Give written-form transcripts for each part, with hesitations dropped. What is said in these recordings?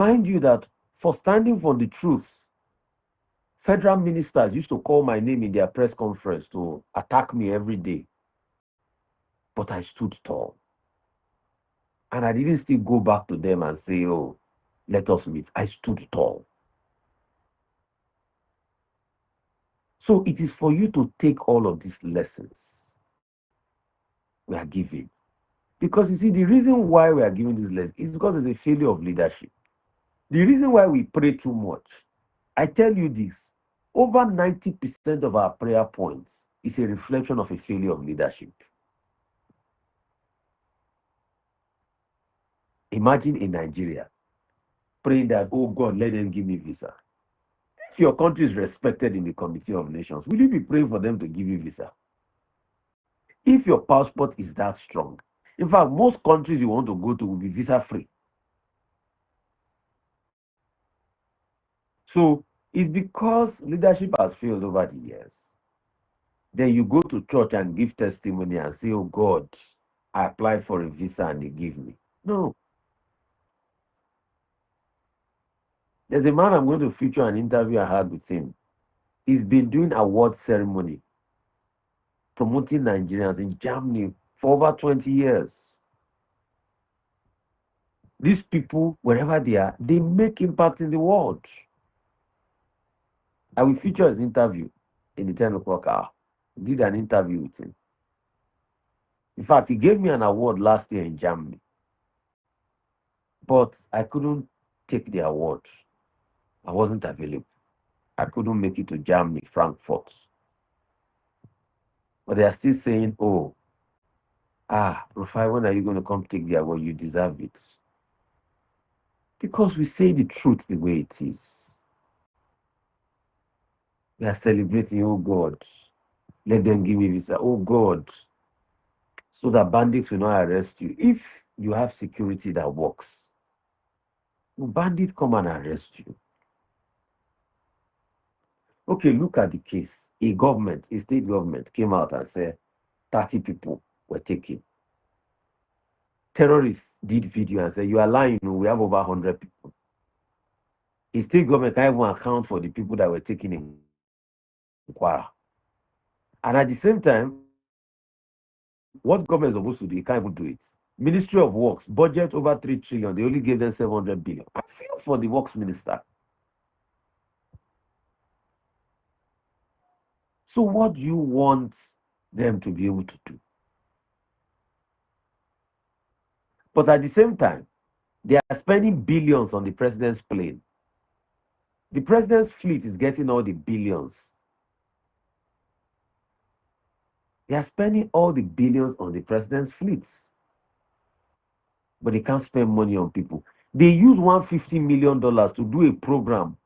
Mind you that for standing for the truth, federal ministers used to call my name in their press conference to attack me every day. But I stood tall. And I didn't still go back to them and say, oh, let us meet. I stood tall. So it is for you to take all of these lessons we are giving. Because you see, the reason why we are giving these lessons is because there's a failure of leadership. The reason why we pray too much, I tell you this, over 90% of our prayer points is a reflection of a failure of leadership. Imagine in Nigeria praying that, oh God, let them give me visa. If your country is respected in the Committee of Nations, will you be praying for them to give you visa? If your passport is that strong, in fact, most countries you want to go to will be visa free. So it's because leadership has failed over the years. Then you go to church and give testimony and say, oh God, I applied for a visa and they give me. No. There's a man I'm going to feature an interview I had with him. He's been doing award ceremony, promoting Nigerians in Germany for over 20 years. These people, wherever they are, they make impact in the world. I will feature his interview in the 10 o'clock hour. Did an interview with him. In fact, he gave me an award last year in Germany. But I couldn't take the award. I wasn't available. I couldn't make it to Germany, Frankfurt. But they are still saying, oh, Rufai, when are you going to come take the award? You deserve it. Because we say the truth the way it is. We are celebrating, oh God, let them give me visa. Oh God, so that bandits will not arrest you. If you have security that works, bandits come and arrest you. Okay, look at the case. A state government came out and said 30 people were taken. Terrorists did video and said, you are lying, we have over 100 people. A state government can't even account for the people that were taken in Kwara. And at the same time, what government is supposed to do, you can't even do it. Ministry of Works, budget over 3 trillion, they only gave them 700 billion. I feel for the works minister. So what do you want them to be able to do? But at the same time, they are spending billions on the president's plane. The president's fleet is getting all the billions. They are spending all the billions on the president's fleets. But they can't spend money on people. They use $150 million to do a program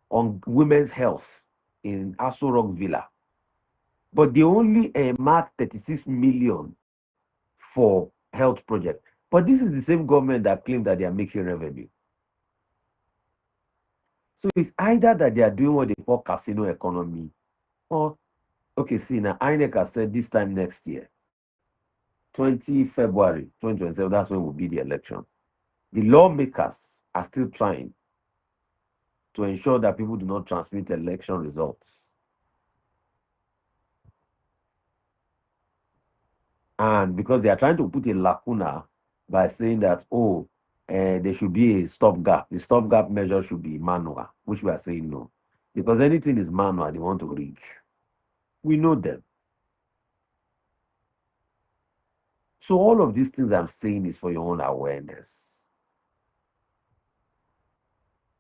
on women's health in Aso Rock Villa. But they only mark 36 million for health project. But this is the same government that claimed that they are making revenue. So it's either that they are doing what they call casino economy, or, okay, see, now INEC has said this time next year, 20 February 2027, that's when will be the election. The lawmakers are still trying to ensure that people do not transmit election results. And because they are trying to put a lacuna by saying that, there should be a stopgap. The stopgap measure should be manual, which we are saying no. Because anything is manual, they want to rig. We know them. So all of these things I'm saying is for your own awareness.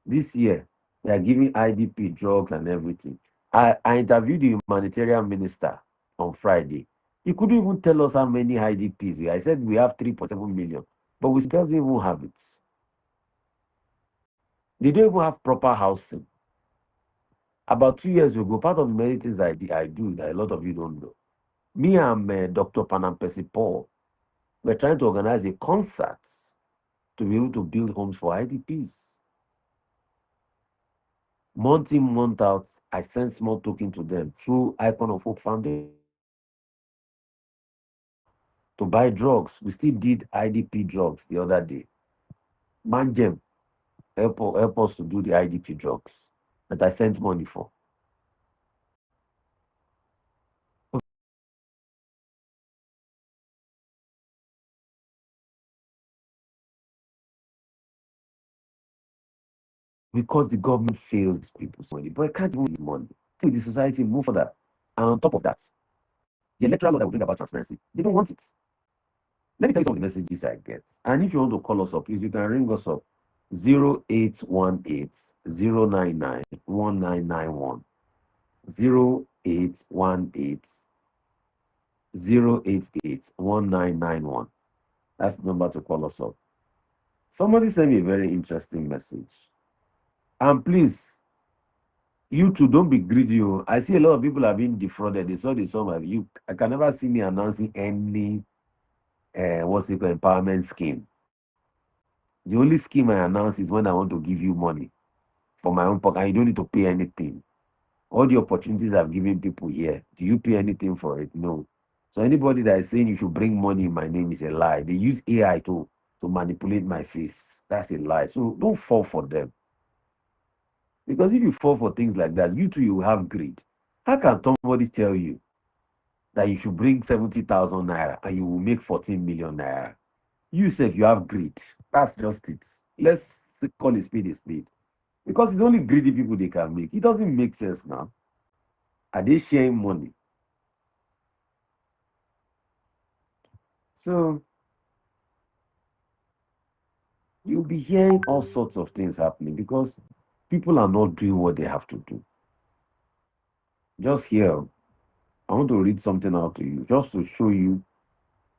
This year, they are giving IDP drugs and everything. I interviewed the humanitarian minister on Friday. He couldn't even tell us how many IDPs we. I said we have 3.7 million, but we doesn't even have it. They don't even have proper housing. About 2 years ago, part of the many things I do that a lot of you don't know. Me and Dr. Panampesi Paul were trying to organize a concert to be able to build homes for IDPs. Month in, month out, I send small token to them through Icon of Hope Foundation to buy drugs. We still did IDP drugs the other day. Manjem, help us to do the IDP drugs that I sent money for. Because the government fails people's money, but it can't even use money. Till the society move further. And on top of that, the electoral law that will bring about transparency, they don't want it. Let me tell you some of the messages I get. And if you want to call us up, please, you can ring us up 0818 099 1991. 0818 088 1991. That's the number to call us up. Somebody sent me a very interesting message. And please, you too, don't be greedy. I see a lot of people are being defrauded. They saw the sum of you. I can never see me announcing any what's it called, empowerment scheme. The only scheme I announce is when I want to give you money for my own pocket. And you don't need to pay anything. All the opportunities I've given people here, do you pay anything for it? No. So anybody that is saying you should bring money in my name is a lie. They use AI to manipulate my face. That's a lie. So don't fall for them. Because if you fall for things like that, you too, you have greed. How can somebody tell you that you should bring 70,000 naira and you will make 14 million naira? You say if you have greed, that's just it. Let's call a spade a spade. Because it's only greedy people they can make. It doesn't make sense now. Are they sharing money? So you'll be hearing all sorts of things happening because people are not doing what they have to do. Just here, I want to read something out to you, just to show you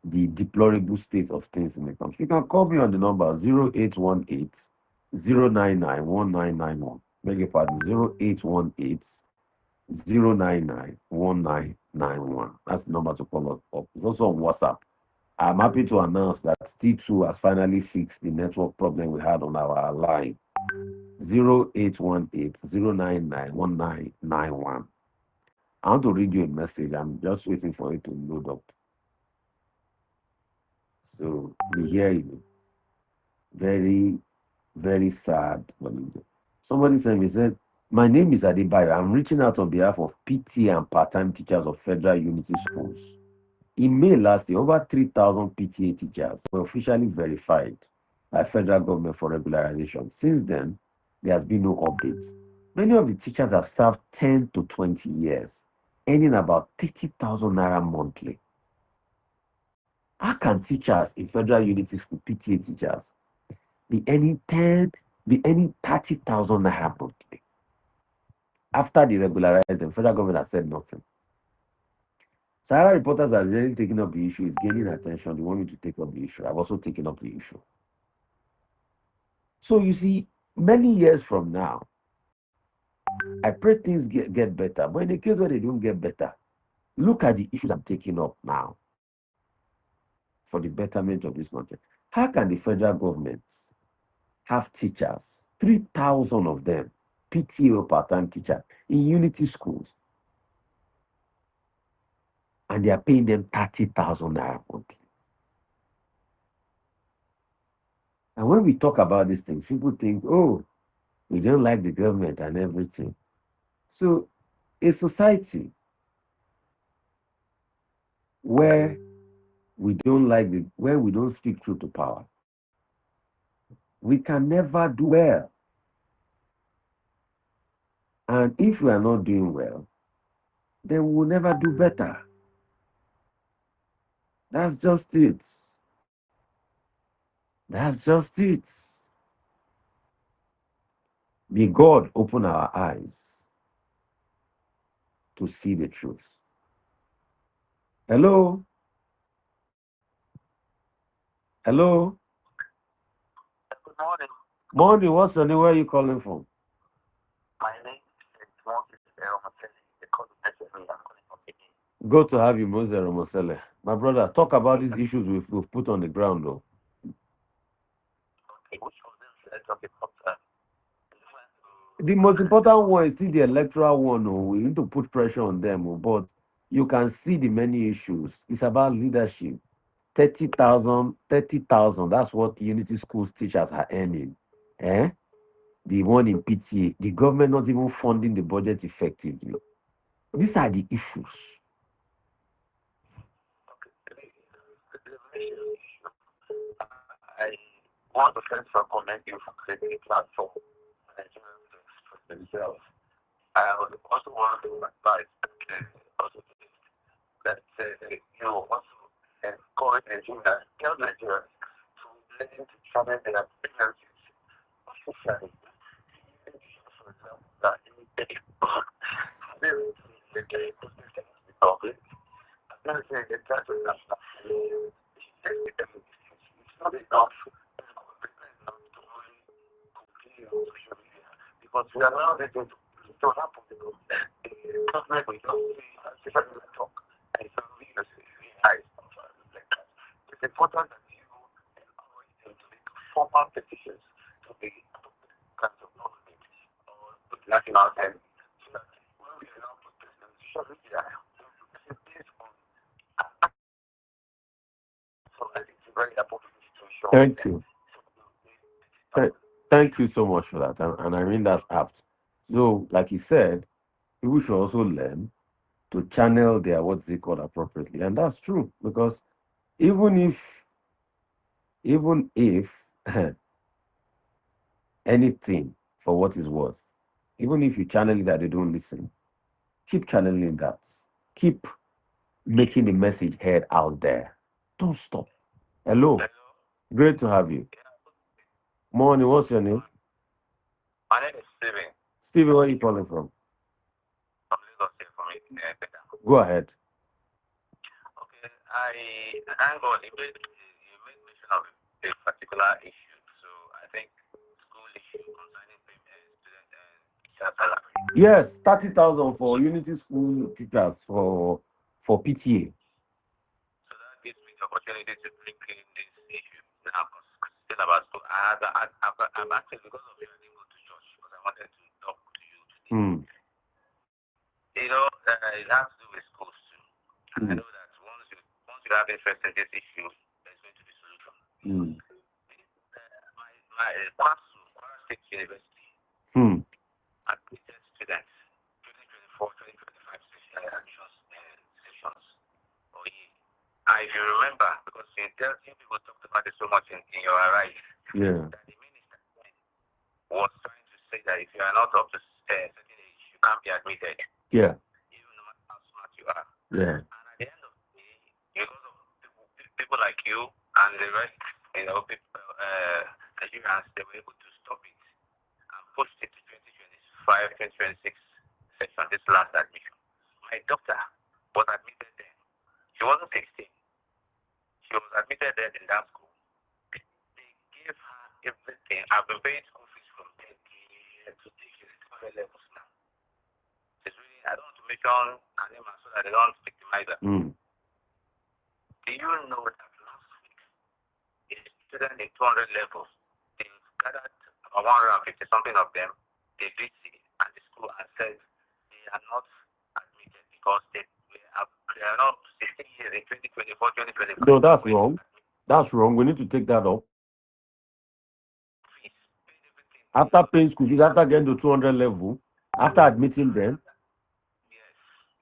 the deplorable state of things in the country. You can call me on the number 0818 099 1991. Beg your pardon, 0818 099 1991. That's the number to call us up. It's also on WhatsApp. I'm happy to announce that T2 has finally fixed the network problem we had on our line. 0818 099 1991. I want to read you a message. I'm just waiting for it to load up. So we hear you. Very, very sad. Somebody said, my name is Adebayo. I'm reaching out on behalf of PTA and part-time teachers of Federal Unity Schools. In May last year, over 3,000 PTA teachers were officially verified by federal government for regularization. Since then, there has been no updates. Many of the teachers have served 10 to 20 years, earning about 30,000 naira monthly. How can teachers in Federal Unity School, PTA teachers, be earning 30,000 naira monthly? After they regularized them, federal government has said nothing. Sahara reporters are really taking up the issue. It's gaining attention. They want me to take up the issue. I've also taken up the issue. So you see, many years from now, I pray things get better. But in the case where they don't get better, look at the issues I'm taking up now for the betterment of this country. How can the federal government have teachers, 3,000 of them, PTA part-time teacher in unity schools, and they are paying them 30,000 naira monthly? And when we talk about these things, people think, oh, we don't like the government and everything. So a society where we don't speak truth to power, we can never do well. And if we are not doing well, then we will never do better. That's just it. That's just it. May God open our eyes to see the truth. Hello? Hello? Good morning. Morning, what's your name? Where are you calling from? My name is Moses Eromafeli. They call me SME. I'm calling from Benin. Good to have you, Moses Romosele. My brother, talk about these issues we've put on the ground, though. Okay, which of them should I talk about? The most important one is still the electoral one. Oh. We need to put pressure on them, oh, but you can see the many issues. It's about leadership. 30,000, 30,000. That's what Unity Schools teachers are earning. Eh? the one in PTA, the government not even funding the budget effectively. These are the issues. I want to first commend you for creating a platform for Nigerians to express themselves. I would also want to advise also that also encourage Nigerians, tell Nigerians to listen to channel their preferences officially. For example, that they public. I'm not saying they try to national. It's not enough because we allow them to happen because the government will just say different talk and it's not really high like that. It's important that you encourage them to make formal petitions to the kinds of government or to the national assembly so that when we allow protesters to show media, it's based on so I think it's very important to show. Thank you. Thank you so much for that. And I mean, that's apt. So, like you said, people should also learn to channel their what's they call appropriately. And that's true because even if anything for what is worth, even if you channel it that they don't listen, keep channeling that. Keep making the message heard out there. Don't stop. Hello. Great to have you. Morning, what's your name? My name is Steven. Steven, where are you calling from? From Lagos here from it. Go ahead. Okay, I thank God you made mention of a particular issue. So I think school issue concerning student and teacher salary. Yes, 30,000 for Unity School teachers for PTA. So that gives me the opportunity to bring in this issue now. Still about school. I'm actually because of you I didn't go to church because I wanted to talk to you today. It has to do with schools too. And I know that once you have interest in this issue, there's going to be solution. My past to Kwara State University admitted students 2024-2025 special admissions sessions. If you remember, because people talked about it so much in your arrival, that the minister was trying to say that if you are not up to certain age, you can't be admitted. Yeah. Even no matter how smart you are. Yeah. And at the end of the day, because of people like you and the rest, people, Nigerians, they were able to stop it and push it to 2025-2026 session, this last admission. My daughter was admitted there. She wasn't 16. She was admitted there in that school. They gave her everything. I've been paying school fees from there to take it to other levels now. It's really, I don't want to make on Anima so that they don't victimize her. Do you know that last week, a student in 200 levels, they gathered about 150 something of them, they did see at the school and said they are not admitted because they are not 16 years in 2024, 2025. No, that's wrong. That's wrong. We need to take that up. After paying school fees, after getting to 200 level, after admitting them,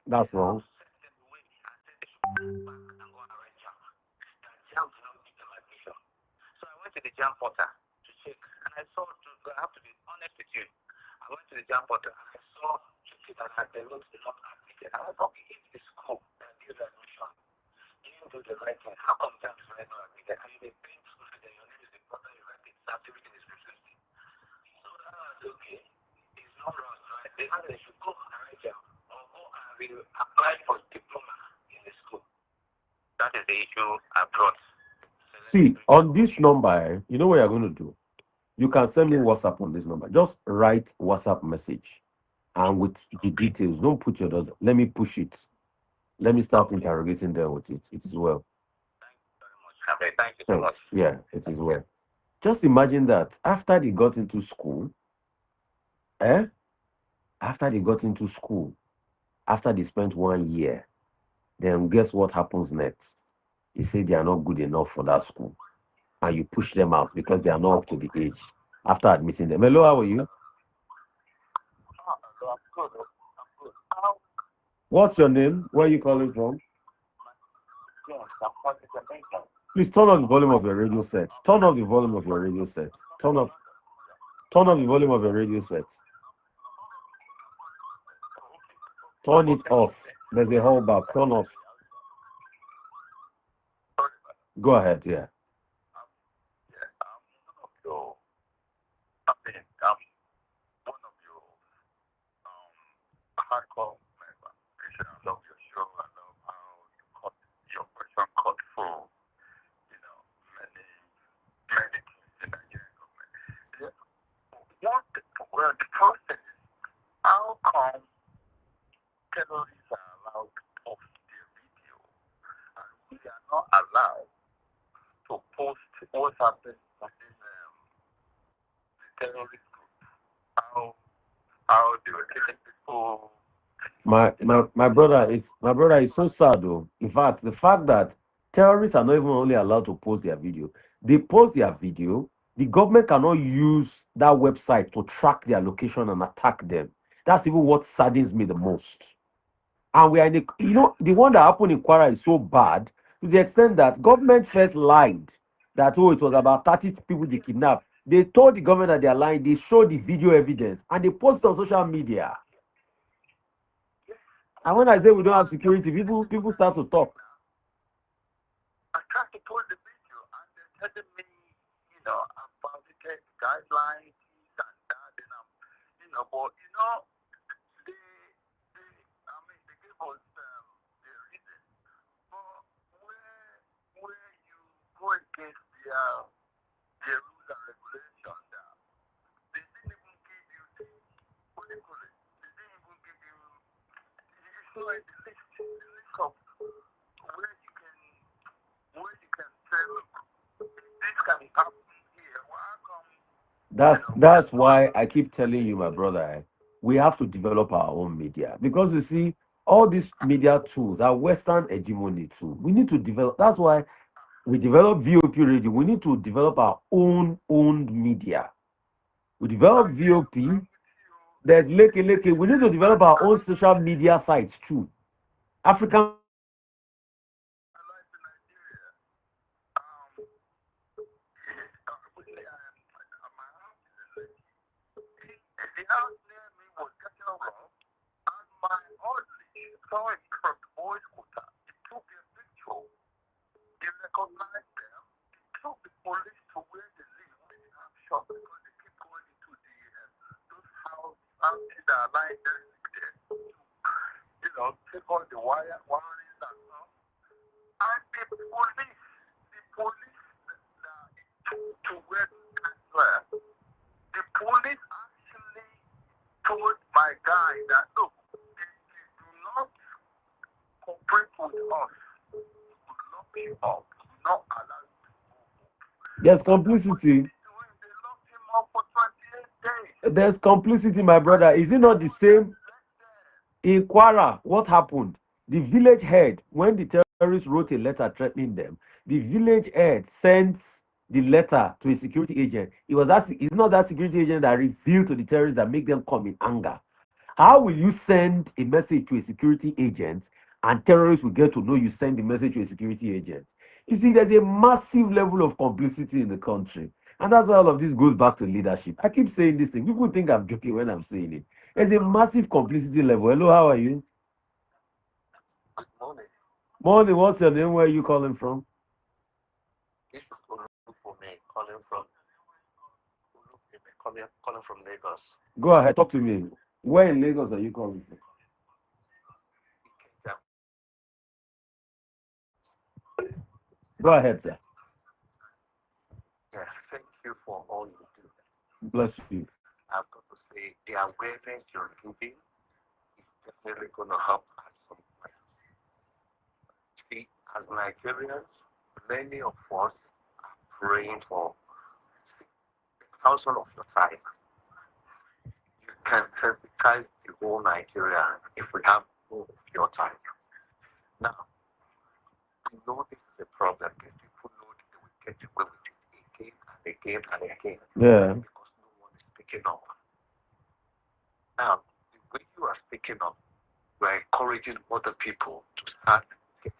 that's wrong. So I went to the jam portal to check, and I saw, I have to be honest with you, I went to the jam portal and I saw that they looked not admitted. I was okay, if the school that gives admission didn't do the right thing, how come that is not admitted? And you paying school fees and your name is the portal, you write it, everything is reflected. So that was okay. It's not wrong, right? They should go and write down or go and apply for diploma in the school. That is the issue I brought. See, on this number, you know what you're going to do? You can send me WhatsApp on this number. Just write WhatsApp message and with the details. Don't put your daughter. Let me push it. Let me start interrogating them with it. It is well. Thank you very much. Thank you so much. Yeah, it is well. Just imagine that after they got into school, after they spent 1 year, then guess what happens next? You say they are not good enough for that school. And you push them out because they are not up to the age. after admitting them. Hello, how are you? I'm good. I'm good. How? What's your name? Where are you calling from? Yes, I'm calling Jamaica. Please turn off the volume of your radio set. Turn off the volume of your radio set. Turn off the volume of your radio set. Turn it off. There's a holdback. Turn off. Go ahead, yeah. Yeah, one of your, I mean, I'm one of your hardcore member. I love your show. I love how you cut your question cut through, many things in Nigerian government. Yeah. Well, the process is, how come terrorists are allowed to post their video and we are not allowed to post what happened within the terrorist group? How they were killing people. My brother, it's so sad though. In fact, the fact that terrorists are not even only allowed to post their video, they post their video, the government cannot use that website to track their location and attack them. That's even what saddens me the most. And we are in the one that happened in Kwara is so bad to the extent that government first lied that it was about 30 people they kidnapped. They told the government that they are lying. They showed the video evidence and they posted on social media. And when I say we don't have security, people start to talk. I tried to post the video and they're telling me, about the guidelines and that, and but they gave us the reason. But where you go against their rules and regulations, they didn't even give you what do you call it? They didn't even give you. It's not in the list of where you can say, look, this can happen here. Well, how come? That's why I keep telling you, my brother, we have to develop our own media. Because you see, all these media tools are Western hegemony too. We need to develop. That's why we develop VOP radio. We need to develop our owned media. We develop VOP. There's Leke Leke. We need to develop our own social media sites too. African. The house near me was getting wrong, and my oddly saw a truck boys quota. He took a picture. He recognized them. He took the police to where they live, where they have shop, because they keep going into those houses that are lying there to, take all the wirings and stuff. And the police that took to where the police actually told my guy that, look, if you do not cooperate with us, we will lock you up. We will not allow you to go. There's complicity. They locked him up for 28 days. There's complicity, my brother. Is it not the same? In Kwara, what happened? The village head, when the terrorists wrote a letter threatening them, the village head sent the letter to a security agent. It's not that security agent that revealed to the terrorists that make them come in anger. How will you send a message to a security agent and terrorists will get to know you send the message to a security agent? You see, there's a massive level of complicity in the country. And that's why all of this goes back to leadership. I keep saying this thing. People think I'm joking when I'm saying it. There's a massive complicity level. Hello, how are you? Good morning. Morning, what's your name? Where are you calling from? This is Rufai calling from Lagos. Go ahead, talk to me. Where in Lagos are you calling from? Go ahead, sir. Yeah, thank you for all you do. Bless you. I've got to say, the awareness you're giving is definitely going to help at some point. See, as Nigerians, many of us are praying for the council of your type. You can sensitize the whole Nigeria if we have more of your type. Now, I know this is a problem. These people know that they will get away with it again and again and again. Yeah. Because speaking up. Now, the way you are speaking up, you are encouraging other people to start to be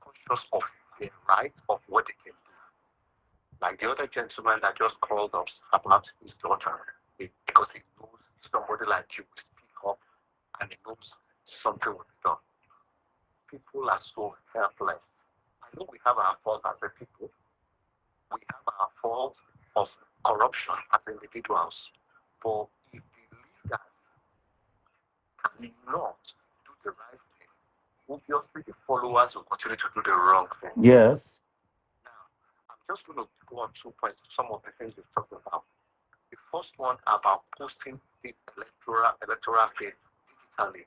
conscious of their right of what they can do. Like the other gentleman that just called us about his daughter, because he knows somebody like you will speak up and he knows something will be done. People are so helpless. I know we have our fault as a people. We have our fault of corruption as individuals. But if the leader cannot do the right thing, obviously the followers will continue to do the wrong thing. Yes. Now, I'm just going to go on 2 points to some of the things we've talked about. The first one about posting the electoral thing digitally.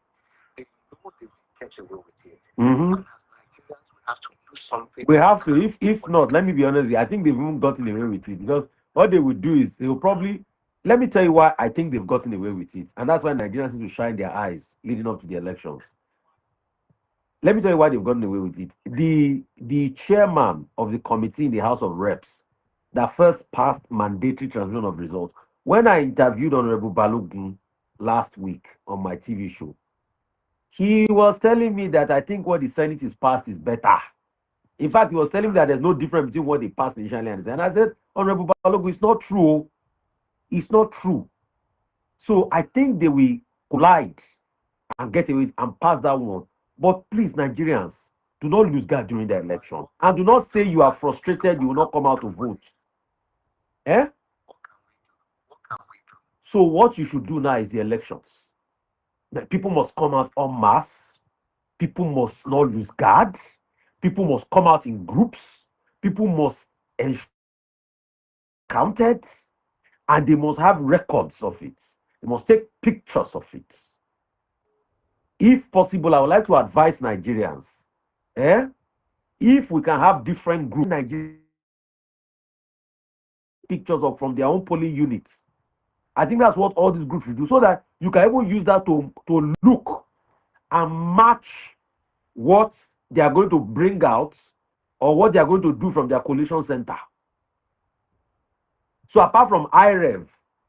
They know they will get away with it. Mm-hmm. And as Nigerians, we have to do something. We have to. If not, let me be honest with you, I think they've even gotten away with it, because what they would do is they will probably, let me tell you why I think they've gotten away with it, and that's why Nigerians need to shine their eyes leading up to the elections. Let me tell you why they've gotten away with it. The chairman of the committee in the House of Reps that first passed mandatory transmission of results. When I interviewed Honorable Balogun last week on my TV show, he was telling me that I think what the Senate is passed is better. In fact, he was telling me that there's no difference between what they passed initially and this. And I said, Honorable Balogun, it's not true. It's not true. So I think they will collide and get away and pass that one. But please, Nigerians, do not lose guard during the election. And do not say you are frustrated, you will not come out to vote. Eh? What can we do? What can we do? So what you should do now is the elections. People must come out en masse. People must not lose guard. People must come out in groups. People must ensure counted, and they must have records of it. They must take pictures of it. If possible, I would like to advise Nigerians, if we can have different groups, Nigerian pictures of from their own polling units. I think that's what all these groups should do, so that you can even use that to look and match what they are going to bring out or what they are going to do from their coalition center. So apart from IREV,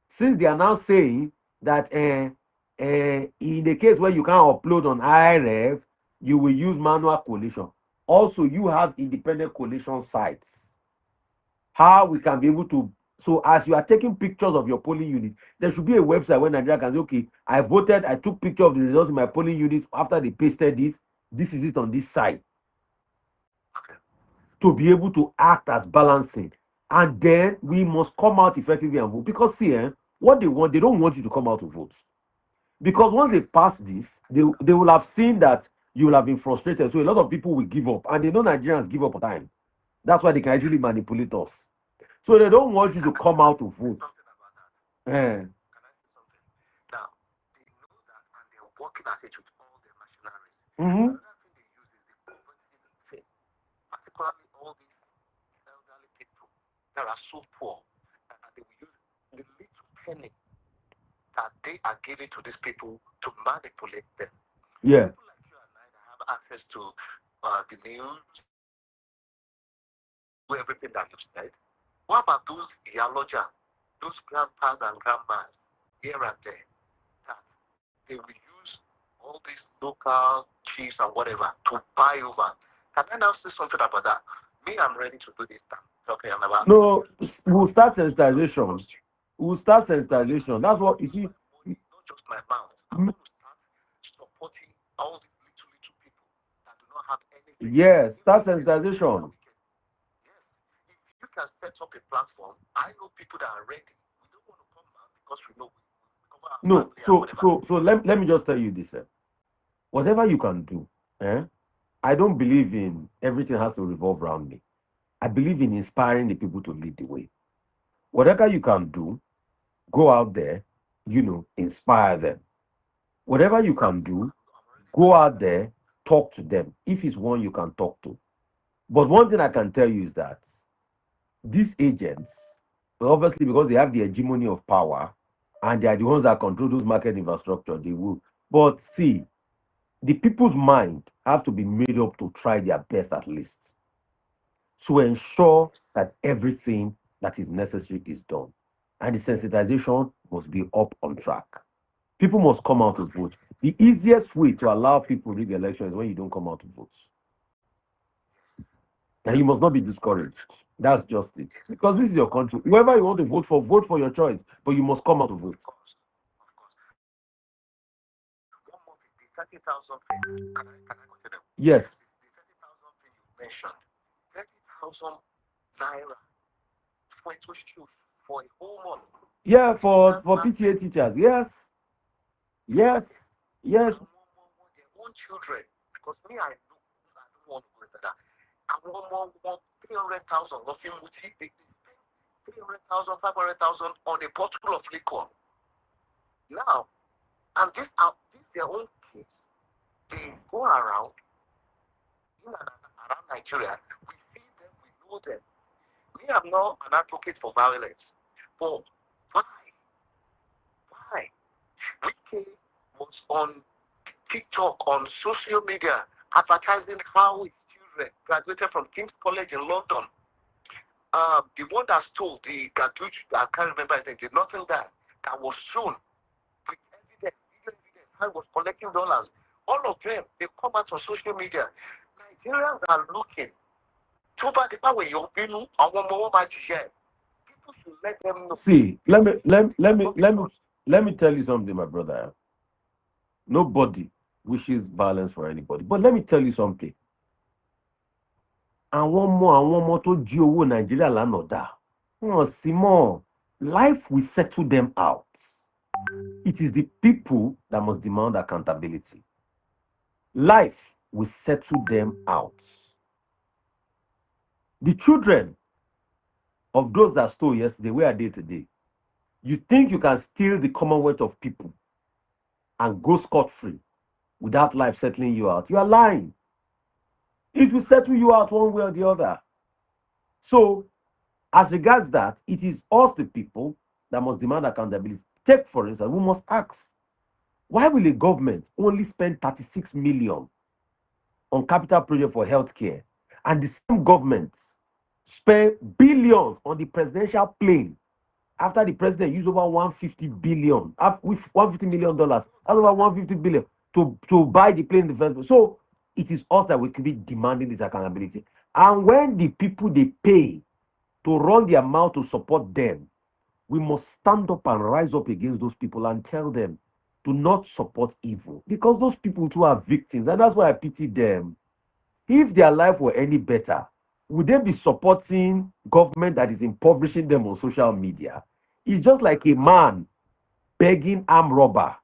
since they are now saying that in the case where you can't upload on IREV, you will use manual collation. Also, you have independent collation sites. How we can be able to, so as you are taking pictures of your polling unit, there should be a website where Nigeria can say, okay, I voted, I took picture of the results in my polling unit after they pasted it. This is it on this side. To be able to act as balancing. And then we must come out effectively and vote. Because see, what they want, they don't want you to come out to vote. Because once they pass this, they will have seen that you will have been frustrated. So a lot of people will give up. And they know Nigerians give up on time. That's why they can easily manipulate us. So they don't want you to come out to vote. Can I say something? Now, they know that and they're working at it with all their machineries. Mm-hmm. Another thing they use is the poverty thing, particularly all these elderly people that are so poor, and they will use the little penny that they are giving to these people to manipulate them. Yeah. People like you and I that have access to the news, do everything that you've said. What about those Yaloja, those grandpas and grandmas here and there, that they will use all these local chiefs and whatever to buy over? Can I now say something about that? Me, I'm ready to do this time. Okay, I'm about. No, we'll start sensitization. We'll start sensitization. That's what you see. Money, not just my mouth. I'm going to start supporting all the little people that do not have anything. Yes, start sensitization. Yes. If you can set up a platform, I know people that are ready. We don't want to come out because we know we cover our No, family and whatever. so let me just tell you this. Whatever you can do, I don't believe in everything has to revolve around me. I believe in inspiring the people to lead the way. Whatever you can do, go out there, inspire them. Whatever you can do, go out there, talk to them. If it's one you can talk to. But one thing I can tell you is that these agents, obviously because they have the hegemony of power and they are the ones that control those market infrastructure, they will. But see, the people's mind have to be made up to try their best at least to ensure that everything that is necessary is done. and the sensitization must be up on track. People must come out to vote. The easiest way to allow people to rig election is when you don't come out to vote. And you must not be discouraged. That's just it. Because this is your country. Whoever you want to vote for your choice, but you must come out to vote. Of course. One more thing, the 30,000 thing. Can I continue? Yes. The 30,000 thing you mentioned. 30,000 naira for two shoes for a whole month. Yeah, for PTA teachers. Yes. Yes. Yes. Their own children. Because me, I don't want to go into that. I want 300,000 of him. They spend 300,000, 500,000 on a bottle of liquor. Now, and this their own kids. They go around around Nigeria. We see them, we know them. Me, I'm not an advocate for violence. But why? Wike was on TikTok, on social media, advertising how his children graduated from King's College in London. The one that stole the cartridge, I can't remember his name, the nothing that was shown with evidence, how he was collecting dollars. All of them, they come out on social media. Nigerians are looking. Too bad the way you're being, I want more about you. People should let them know. See, let me tell you something, my brother. Nobody wishes violence for anybody. But let me tell you something. Àwọn ọmọ tó jí owó Nàìjíríà lánàá dá. Wọ́n sì mọ̀. Life will settle them out. It is the people that must demand accountability. Life will settle them out. The children of those that stole yesterday, where are they today? You think you can steal the commonwealth of people and go scot-free without life settling you out? You are lying. It will settle you out one way or the other. So, as regards that, it is us, the people, that must demand accountability. Take, for instance, we must ask, why will a government only spend 36 million on capital project for healthcare, and the same government spend billions on the presidential plane after the president used over 150 billion, with $150 million, that's over 150 billion to buy the plane in the first place. So it is us that we could be demanding this accountability. And when the people they pay to run their mouth to support them, we must stand up and rise up against those people and tell them to not support evil, because those people too are victims, and that's why I pity them. If their life were any better, would they be supporting government that is impoverishing them on social media? It's just like a man begging armed robber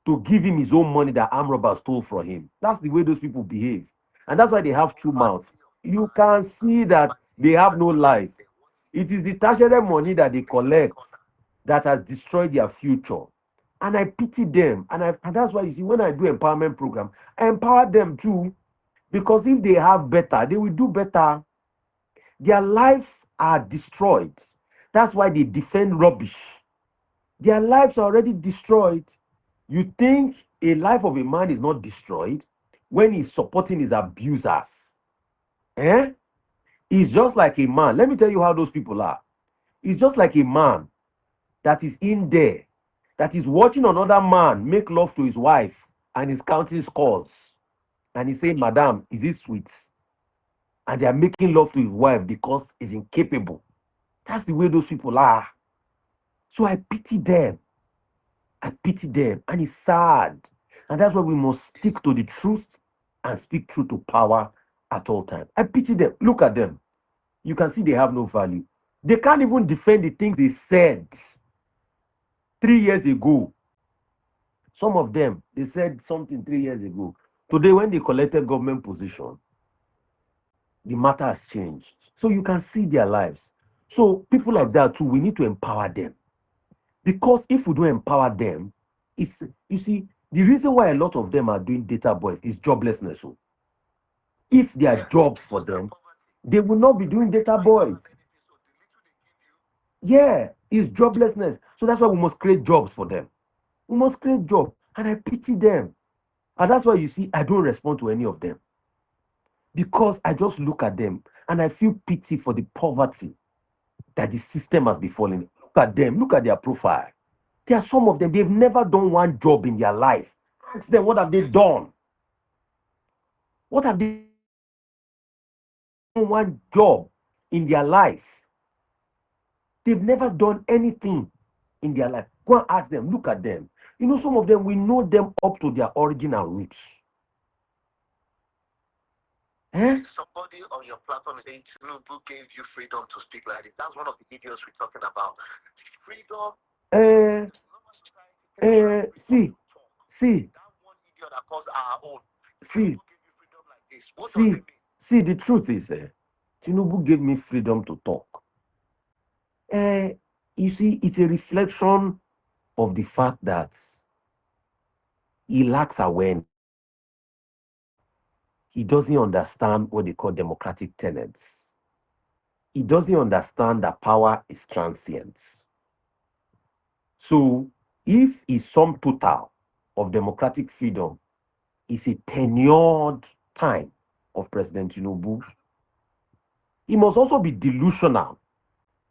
to give him his own money that armed robber stole from him. That's the way those people behave. And that's why they have two mouths. You can see that they have no life. It is the tertiary money that they collect that has destroyed their future. And I pity them. And that's why you see, when I do empowerment program, I empower them too. Because if they have better, they will do better. Their lives are destroyed. That's why they defend rubbish. Their lives are already destroyed. You think a life of a man is not destroyed when he's supporting his abusers? He's just like a man. Let me tell you how those people are. It's just like a man that is in there, that is watching another man make love to his wife and is counting scores. And he's saying, Madam, is it sweet? And they are making love to his wife because he's incapable. That's the way those people are. So I pity them. And it's sad. And that's why we must stick to the truth and speak truth to power at all times. I pity them. Look at them. You can see they have no value. They can't even defend the things they said 3 years ago. Some of them, they said something 3 years ago. Today, when they collected government position, the matter has changed. So you can see their lives. So people like that too, we need to empower them. Because if we don't empower them, it's, you see, the reason why a lot of them are doing data boys is joblessness. So if there are jobs for them, they will not be doing data boys. Yeah, it's joblessness. So that's why we must create jobs for them. We must create jobs. And I pity them. And that's why you see, I don't respond to any of them. Because I just look at them and I feel pity for the poverty that the system has befallen. at them, look at their profile. There are some of them, they've never done one job in their life. Ask them, what have they done? What have they done one job in their life? They've never done anything in their life. Go and ask them, look at them. You know, some of them, we know them up to their original roots. Somebody on your platform is saying Tinubu gave you freedom to speak like this. That's one of the videos we're talking about. Freedom. See. That one idiot that caused our own. See. Tinubu gave you freedom like this. What does it mean? See, the truth is, Tinubu gave me freedom to talk. You see, it's a reflection of the fact that he lacks awareness. He doesn't understand what they call democratic tenets. He doesn't understand that power is transient. So, if his sum total of democratic freedom is a tenured time of President Tinubu, he must also be delusional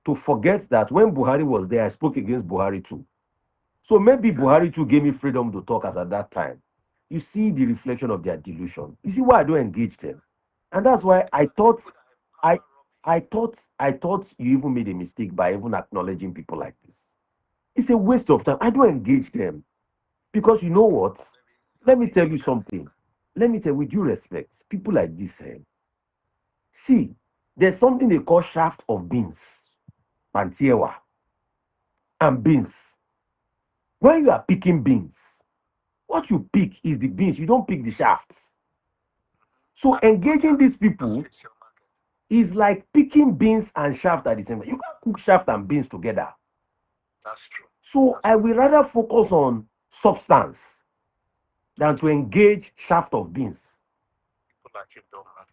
to forget that when Buhari was there, I spoke against Buhari too. So maybe Buhari too gave me freedom to talk as at that time. You see the reflection of their delusion. You see why I don't engage them. And that's why I thought you even made a mistake by even acknowledging people like this. It's a waste of time. I don't engage them. Because you know what? Let me tell you something. Let me tell you, with due respect, people like this, see, there's something they call shaft of beans, pantiewa, and beans. When you are picking beans, what you pick is the beans. You don't pick the shafts. So engaging these people is like picking beans and shaft at the same time. You can't cook shaft and beans together. That's true. So I will rather focus on substance than to engage shaft of beans.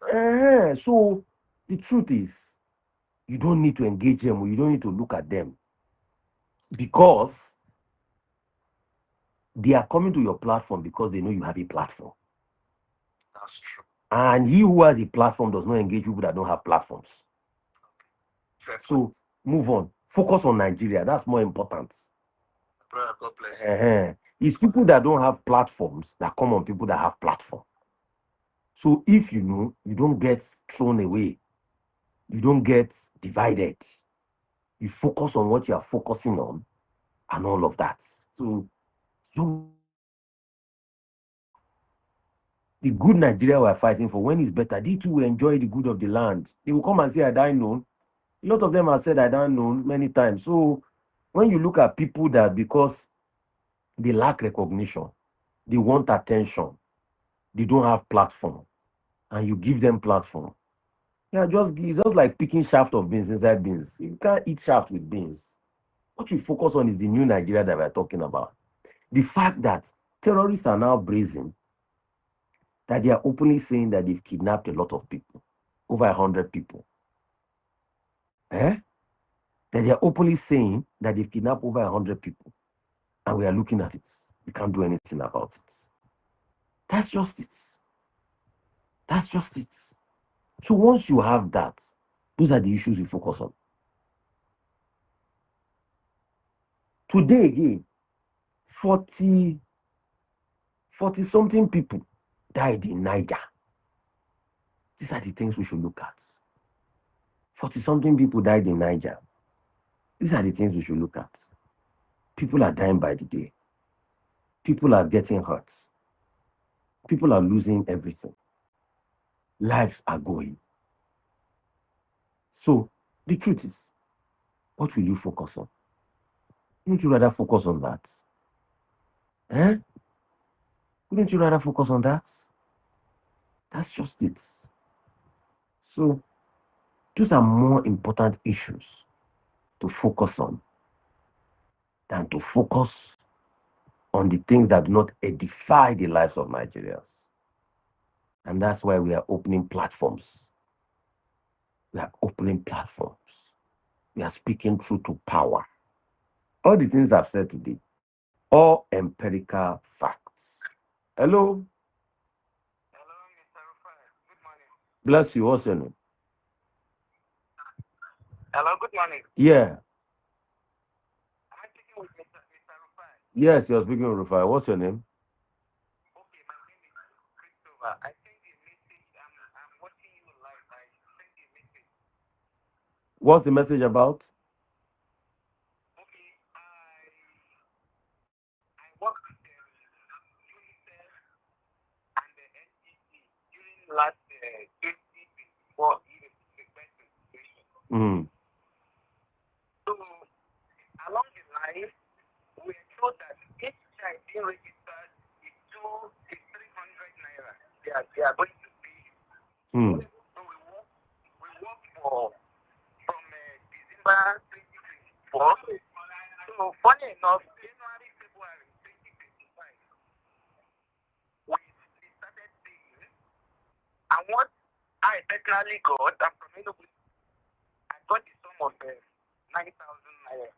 So the truth is, you don't need to engage them, or you don't need to look at them, because they are coming to your platform because they know you have a platform. That's true. And he who has a platform does not engage people that don't have platforms. So move on. Focus on Nigeria. That's more important. Brother, God bless you. It's people that don't have platforms that come on people that have platform. So if you know, you don't get thrown away. You don't get divided. You focus on what you are focusing on and all of that. So the good Nigeria we're fighting for, when it's better, they too will enjoy the good of the land. They will come and say, I don't know. A lot of them have said, I don't know, many times. So when you look at people that, because they lack recognition, they want attention, they don't have platform, and you give them platform, it's just like picking shaft of beans inside beans. You can't eat shaft with beans. What you focus on is the new Nigeria that we're talking about. The fact that terrorists are now brazen, that they are openly saying that they've kidnapped a lot of people, over 100 people. That they are openly saying that they've kidnapped over 100 people, and we are looking at it. We can't do anything about it. That's just it. That's just it. So once you have that, those are the issues you focus on. Today again, 40 something people died in Niger. These are the things we should look at. 40 something people died in Niger. These are the things we should look at. People are dying by the day. People are getting hurt. People are losing everything. Lives are going. So the truth is, what will you focus on? Wouldn't you rather focus on that? Wouldn't you rather focus on that? That's just it. So those are more important issues to focus on than to focus on the things that do not edify the lives of Nigerians. And that's why we are opening platforms. We are opening platforms. We are speaking truth to power. All the things I've said today, all empirical facts. Hello? Hello, Mr. Rufai. Good morning. Bless you, what's your name? Hello, good morning. Yeah. Yes, you're speaking with Rufai. What's your name? Okay, my name is Christopher. I sent you a message. I'm watching you live. I sent you a message. What's the message about? Okay, I worked with UNICEF and the NGC during last 2024 event situation. Mm. So along the line, we are told that each child being registered is 300 naira. They are going to pay. Hmm. So we work for from December 2024. So funny enough, January, February 2025, we started paying. And what I personally got, I'm from Enugu, I got the sum of 9,000 naira.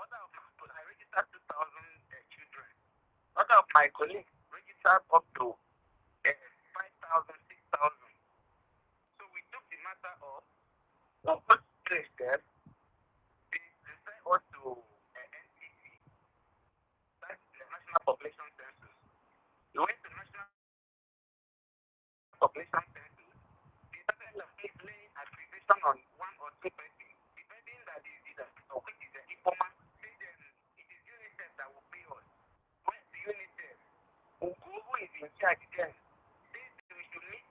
Other of my people, I registered 2,000 children. Other of my colleagues registered up to 5,000, 6,000. So we took the matter up. We put place there. They sent us to NCC, that's the National Population Census. We went to National Population Census. They started laying accusation on one or two persons, depending that which is the informant. Say them, it is UNICEF that will pay us. When the UNICEF, who is in charge then, say we should meet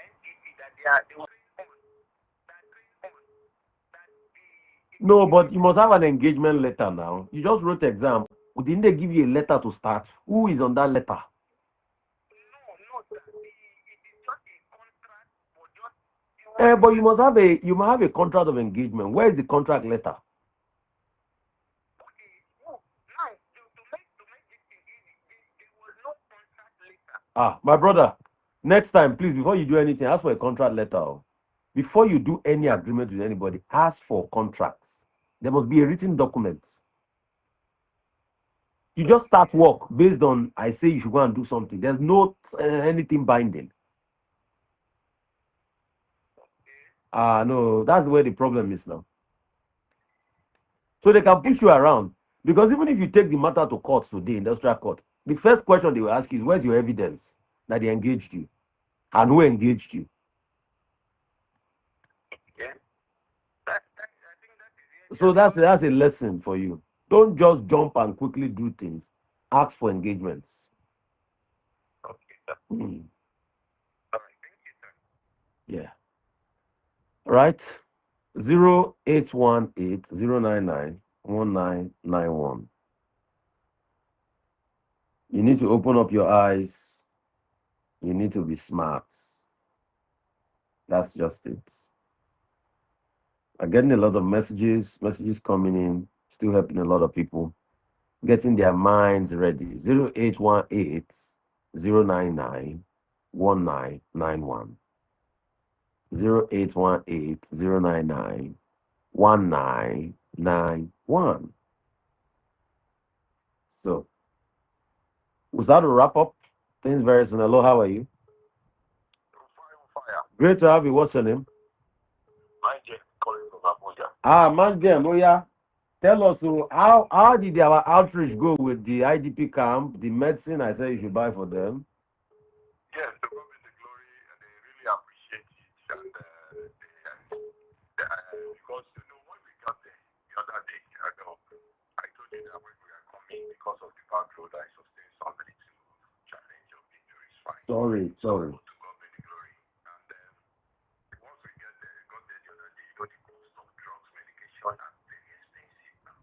NCC that they will train on, that No, but you must have an engagement letter now. You just wrote exam. Didn't they give you a letter to start? Who is on that letter? no, sir. It is just a contract for just But you must have a contract of engagement. Where is the contract letter? okay. No, now to make this thing easy, there was no contract later. Ah, my brother. Next time, please, before you do anything, ask for a contract letter. Before you do any agreement with anybody, ask for contracts. There must be a written document. You just start work based on I say you should go and do something. There's no anything binding. Ah, no, that's where the problem is now. So they can push you around. Because even if you take the matter to court today, industrial court, the first question they will ask you is where's your evidence that they engaged you? And who engaged you? Yeah. I think that is So that's a lesson for you. Don't just jump and quickly do things. Ask for engagements. okay, sir. Hmm. All right, thank you, sir. Yeah. Right. 0818 099 1991. You need to open up your eyes. You need to be smart. That's just it. I'm getting a lot of messages coming in, still helping a lot of people, getting their minds ready. 0818 099 1991. 0818 099 1991. So, was that a wrap up? Things very soon. Hello, how are you? Fire. Great to have you. What's your name? My J calling from Abuja. Ah, man, oh yeah. Tell us how did our outreach go with the IDP camp, the medicine I said you should buy for them? Yes, to God be the glory, and they really appreciate it. And because when we got there the other day, I told you that when we are coming because of the bad road, I sustained somebody to challenge your victory is fine. Sorry. To God be the glory. And once we got there the other day, the cost of drugs, medication, are very expensive now.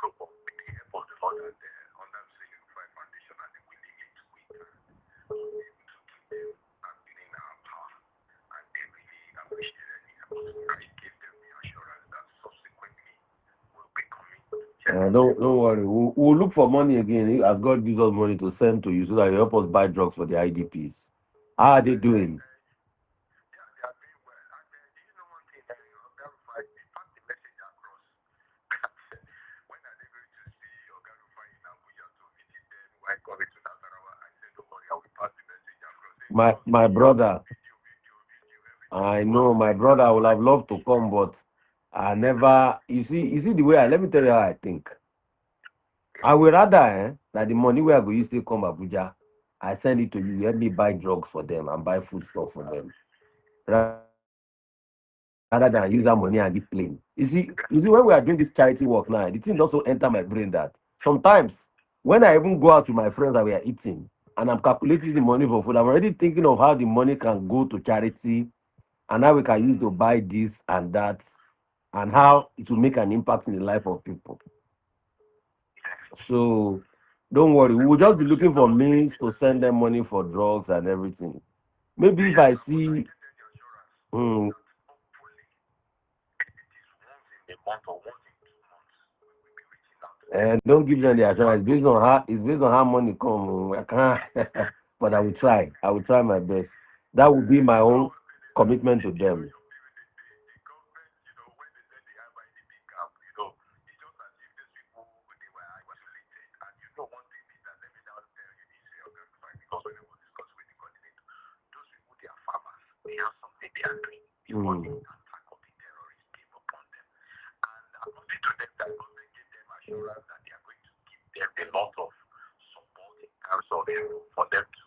So with the help of the Lord and under the Rufai Foundation and the willing it we can able to keep them and within our power. And they really appreciated it. I gave them the assurance that subsequently will be coming to Don't worry. We'll look for money again as God gives us money to send to you so that you help us buy drugs for the IDPs. How are they doing? Yeah, they are doing well. And do you know one thing? Rufai, they passed the message across. When are they going to see Oga Rufai in Abuja to visit them? Why come to Nasarawa? I said, don't worry, I will pass the message across. My brother, Video, I know my brother I would have loved to come, but I never. You see the way let me tell you how I think. I would rather that the money where I go use to come Abuja, I send it to you. Help me buy drugs for them and buy food stuff for them, rather than use that money and give plane. You see, when we are doing this charity work now, the thing also enter my brain that sometimes when I even go out with my friends and we are eating and I'm calculating the money for food, I'm already thinking of how the money can go to charity and how we can use to buy this and that and how it will make an impact in the life of people. So don't worry, we will just be looking for means to send them money for drugs and everything. Maybe if I see, mm, a month or once in 2 months, we will be reaching out to them. and don't give them the assurance. It's based on how money come. I can't, but I will try. I will try my best. That would be my own commitment to them. The government, when they said they have IDP camp, it's just as if these people they were isolated. And one thing is that let me now tell you this because when I was discussing with the coordinator, those people they are farmers. They have something they are doing before the attack of the terrorists came upon them. And according to them, that government gave them assurance that they are going to give them a lot of support in terms of for them to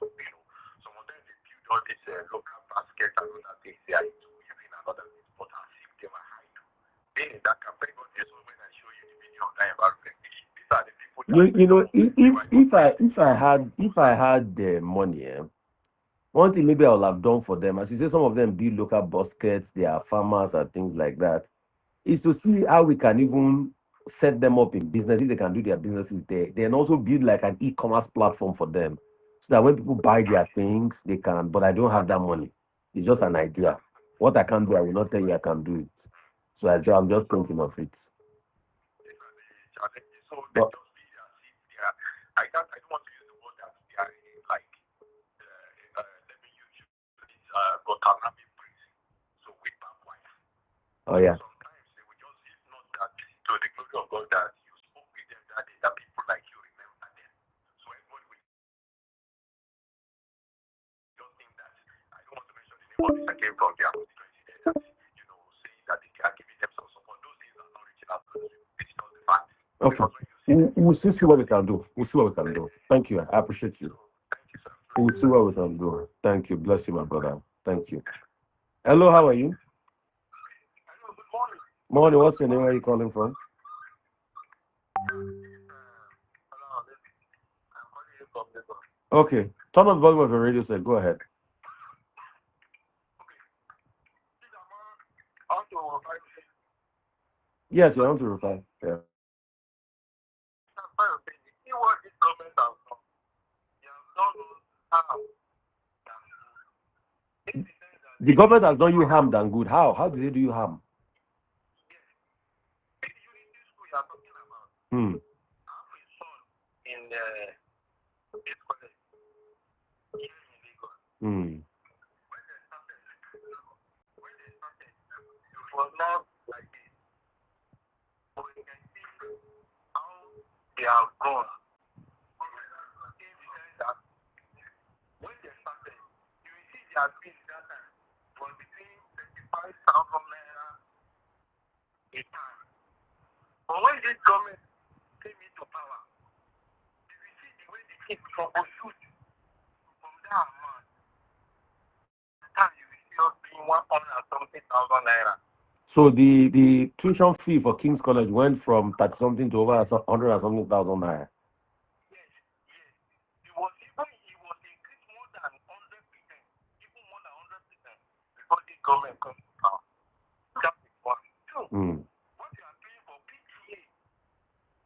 some of them they build all these local baskets and other things they are into using and other things, but as if they were hiding. Being in that campaign, God is when I show you the video of that environment. These are the people You know, if I had the money, one thing maybe I would have done for them, as you say, some of them build local baskets, they are farmers and things like that, is to see how we can even set them up in business if they can do their businesses there. Then also build like an e-commerce platform for them, so that when people buy their things, they can. But I don't have that money. It's just an idea. What I can do, I will not tell you I can do it. So I'm just thinking of it. So they But just be as if they are. I don't want to use the word that they are like. Let me use Guantanamo prison. So with barbed wire. oh yeah, Sometimes they will just if not that to the glory of God that you spoke with them that day, that people like you remember them. So everybody will just think that I don't want to mention the name of this I came from their constituency there that saying that they are giving them some support. Those things are not reaching out to us. It's not the fact. okay. Because when you see them, We'll still see what we can do. We'll see what we can do. Thank you. I appreciate you. thank you, sir. We'll see what we can do. Thank you. Bless you, my brother. Thank you. Hello, how are you? Hello, good morning. Morning. What's your name? Where are you calling from? Hello, I'm calling you from Lagos. Okay. Turn on the volume of your radio set. Go ahead. This amount out of 5 Yes, you're on to Rufai. Yeah. you see what this government has done. They have done harm than good. In the sense that The government has done you harm than good. How? How did they do you harm? yes, the unity school you are talking about, Hmm. I have a son in this college here in Lagos. Hmm. When they started, it was not like this. But you can see how they have gone. In the sense that when they started, you will see their fees that time was between 35,000 naira a time. But when this government came into power, you will see the way the kids troubleshoot from that amount. Time you will see us paying 100 and something thousand naira. So the tuition fee for King's College went from 30 something to over 100 and something thousand naira. Yes, yes. It was increased more than 100%, even more than 100% before the government comes to power. That is one. Two, Hmm. what you are paying for PTA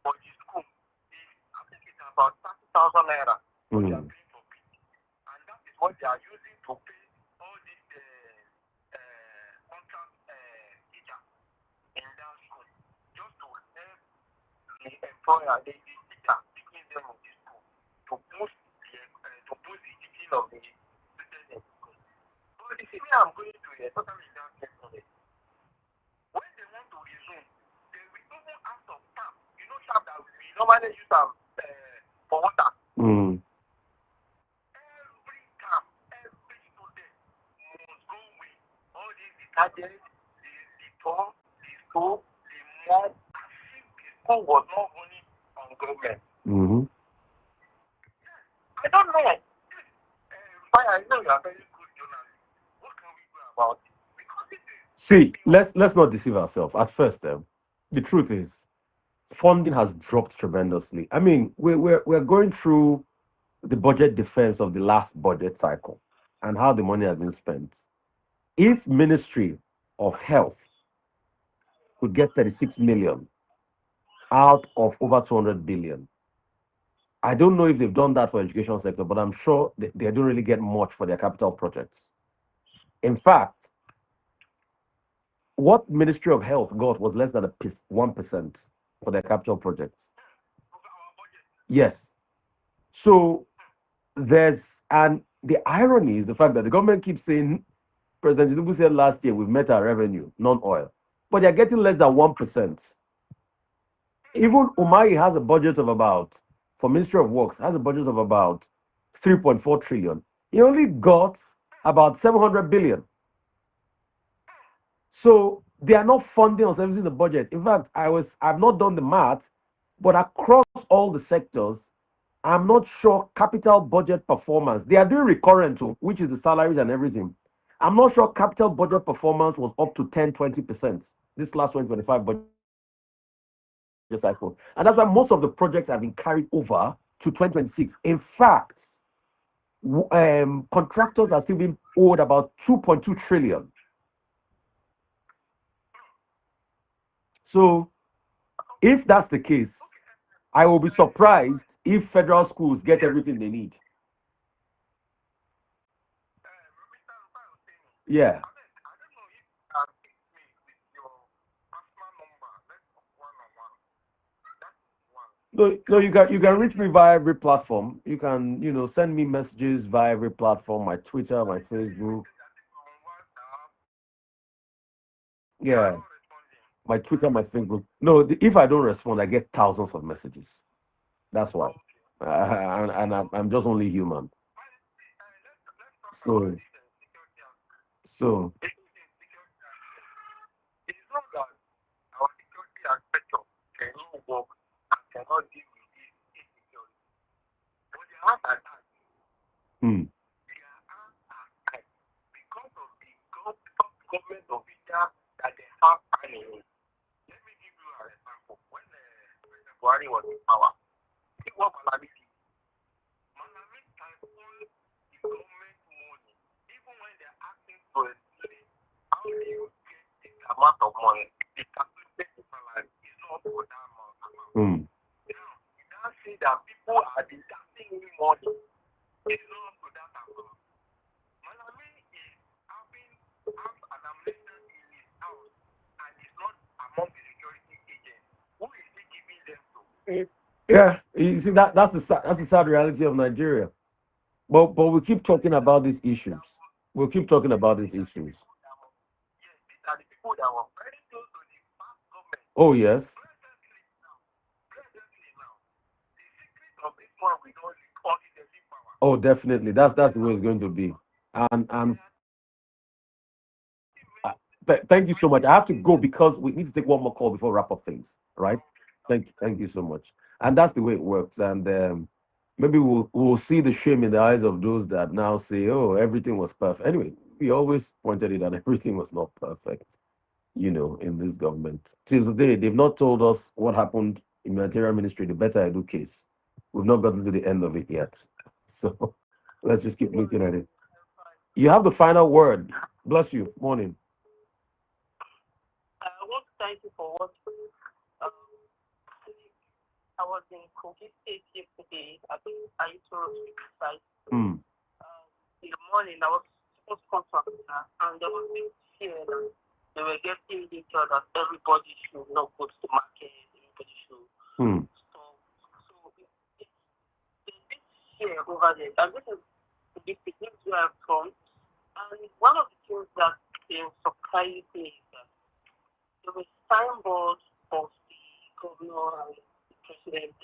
for the school is, I think it's about 30,000 naira. What you are paying for PTA. And that is what they are using to pay all these contract teachers in that school. Just to help the employer, the teacher, between them in the school, to boost the teaching of the students in school. But the thing I'm going to here, totally different college. When they want to resume, they will even have some tap. You know, tap that we normally use for water. Hmm. Every tap, every student must go with all these detergents, the towel, the soap, the mop, as if the school was not running on government. I don't know. Why I know you are very good journalist. What can we do about it? Because it is. See, let's not deceive ourselves. At first, the truth is funding has dropped tremendously. I mean, we're going through the budget defense of the last budget cycle and how the money has been spent. If Ministry of Health could get 36 million out of over 200 billion, I don't know if they've done that for education sector, but I'm sure they don't really get much for their capital projects. In fact, what Ministry of Health got was less than 1% for their capital projects. Yes. So and the irony is the fact that the government keeps saying, President Tinubu said last year we've met our revenue, non-oil, but they're getting less than 1%. Even Umahi has a budget of about, for Ministry of Works, has a budget of about 3.4 trillion. He only got about 700 billion. So they are not funding or servicing the budget. In fact, I've not done the math, but across all the sectors, I'm not sure capital budget performance. They are doing recurrent too, which is the salaries and everything. I'm not sure capital budget performance was up to 10-20% this last 2025 budget cycle. And that's why most of the projects have been carried over to 2026. In fact, contractors are still being owed about 2.2 trillion. So if that's the case, I will be surprised if federal schools get everything they need. Yeah. No, you can reach me via every platform. You can, send me messages via every platform, my Twitter, my Facebook. Yeah. My Twitter, my Facebook. No, if I don't respond, I get thousands of messages. That's why. I'm just only human. So, so It's not that our security aspect cannot work and cannot deal with this insecurity. But their hands are tied. hmm, Their hands are tied because of the government officials that they have anyway. Let me give you an example. When President Buhari was in power, see what Malami did. Malami tycoon the government money, even when they're asking to explain how do you get this amount of money, the calculated salary is not for that amount. hmm. Now, you can't see that people are deducting him money. It's not for that amount. Malami is having an ammunition in his house and is not among the security agents. Who is he giving them to? Yeah, you see that's the sad reality of Nigeria. But we keep talking about these issues. We'll keep talking about these issues. Yes, these are the people that were very close to the past government. Oh yes. Presently now, the secret of this one we don't call it the power. Oh, definitely. That's the way it's going to be. And thank you so much. I have to go because we need to take one more call before we wrap up things. Right? Thank you so much. And that's the way it works. And maybe we'll see the shame in the eyes of those that now say, "Oh, everything was perfect." Anyway, we always pointed it that everything was not perfect. In this government. Till today, they've not told us what happened in the Interior Ministry, the Better Edu case. We've not gotten to the end of it yet. So let's just keep looking at it. You have the final word. Bless you. Morning. I want to thank you for what I was in Kogi State yesterday. I think I used to site. Hmm. In the morning, I was supposed to come to Africa, and there was this fear that they were getting detail that everybody should not go to the market, everybody should Hmm. stop. So there's this fear over there. And this is where I'm from. And one of the things that surprised me is that there were signboards of the governor and the president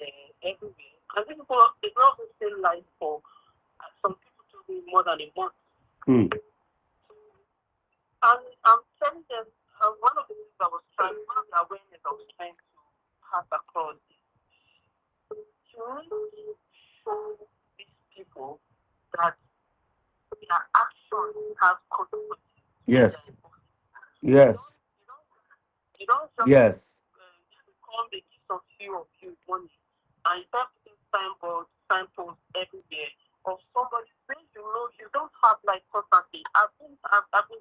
everywhere. And this people, it's not the same line for some people to be more than a month. Hmm. And I'm telling them, one of the things one of the awareness I was trying to pass across is to really show these people have control. Yes. Yes. You don't just Yes. call the gift of you money and you start putting signposts everywhere of somebody when you know you don't have like constantly. I've been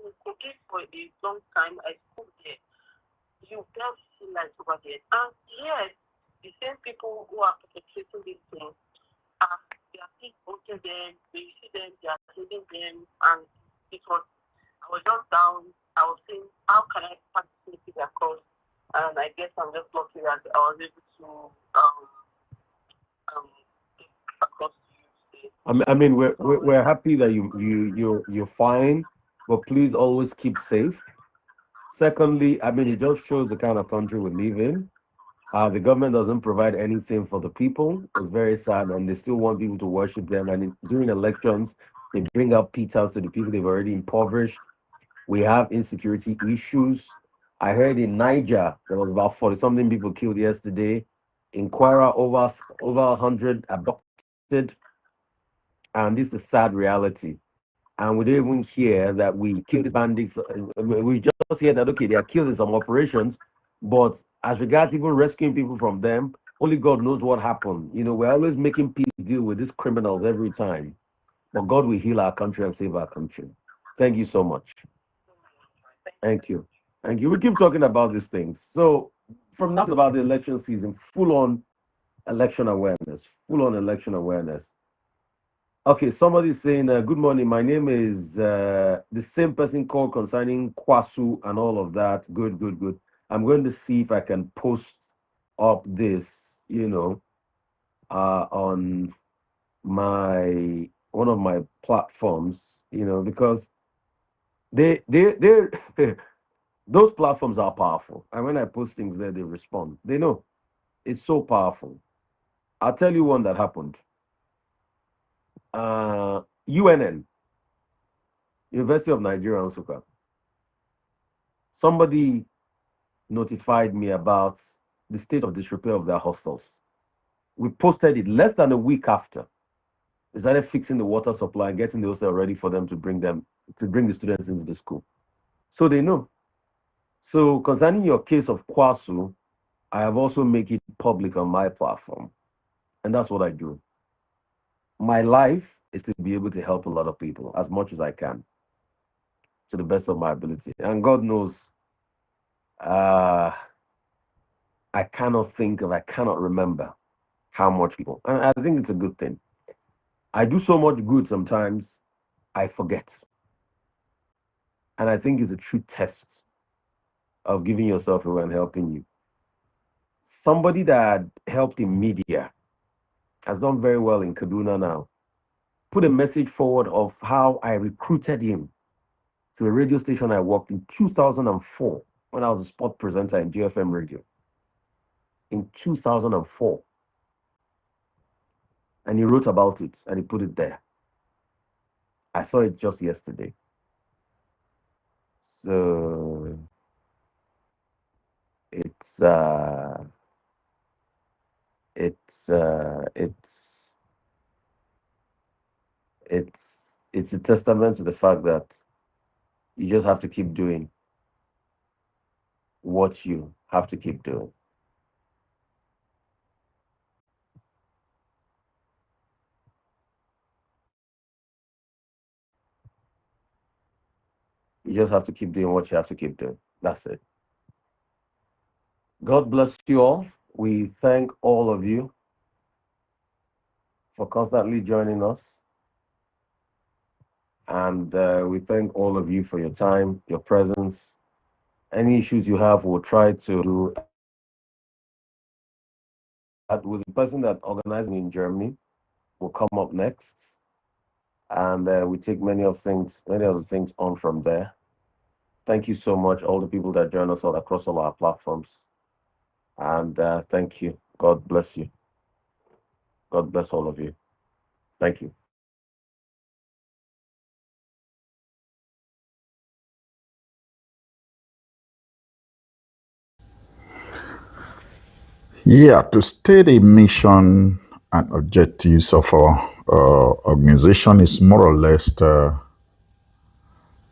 in Kogi for a long time. I school there. You get see like over there. And yes, the same people who are perpetrating these things they are still voting them, they see them, they are hitting them and it was I was just down. I was saying, how can I participate in their cause? And I guess I'm just lucky that I was able to get across to you today. I mean, we're happy that you're fine, but please always keep safe. Secondly, I mean, it just shows the kind of country we live in. The government doesn't provide anything for the people. It's very sad, and they still want people to worship them. And during elections, they bring up Peters to the people they've already impoverished. We have insecurity issues. I heard in Niger there was about 40 something people killed yesterday. In Kwara, over 100 abducted, and this is the sad reality. And we don't even hear that we kill these bandits. We just hear that okay, they are killed in some operations, but as regards even rescuing people from them, only God knows what happened. You know, we're always making peace deal with these criminals every time, but God will heal our country and save our country. Thank you so much. Thank you. Thank you. We keep talking about these things. So from now to about the election season, full on election awareness, full on election awareness. Okay, somebody's saying, good morning. My name is the same person called concerning Kwasu and all of that. Good, good, good. I'm going to see if I can post up this, on my one of my platforms, because they're those platforms are powerful. And when I post things there, they respond. They know it's so powerful. I'll tell you one that happened. UNN, University of Nigeria, Nsukka. Somebody notified me about the state of disrepair of their hostels. We posted it less than a week after. They started fixing the water supply and getting the hostel ready for them to bring the students into the school. So they know. So concerning your case of Kwasu, I have also made it public on my platform. And that's what I do. My life is to be able to help a lot of people as much as I can to the best of my ability. And God knows, I cannot remember how much people, and I think it's a good thing. I do so much good sometimes, I forget. And I think it's a true test of giving yourself away and helping you. Somebody that helped in media has done very well in Kaduna now. Put a message forward of how I recruited him to a radio station I worked in 2004 when I was a sport presenter in GFM radio. In 2004. And he wrote about it and he put it there. I saw it just yesterday. So it's a testament to the fact that you just have to keep doing what you have to keep doing. You just have to keep doing what you have to keep doing. That's it. God bless you all. We thank all of you for constantly joining us. And we thank all of you for your time, your presence. Any issues you have, we'll try to do. With the person that organizing in Germany will come up next. And we take many of the things on from there. Thank you so much, all the people that join us all across all our platforms. And thank you. God bless you. God bless all of you. Thank you. Yeah, to state a mission and objectives of our organization is more or less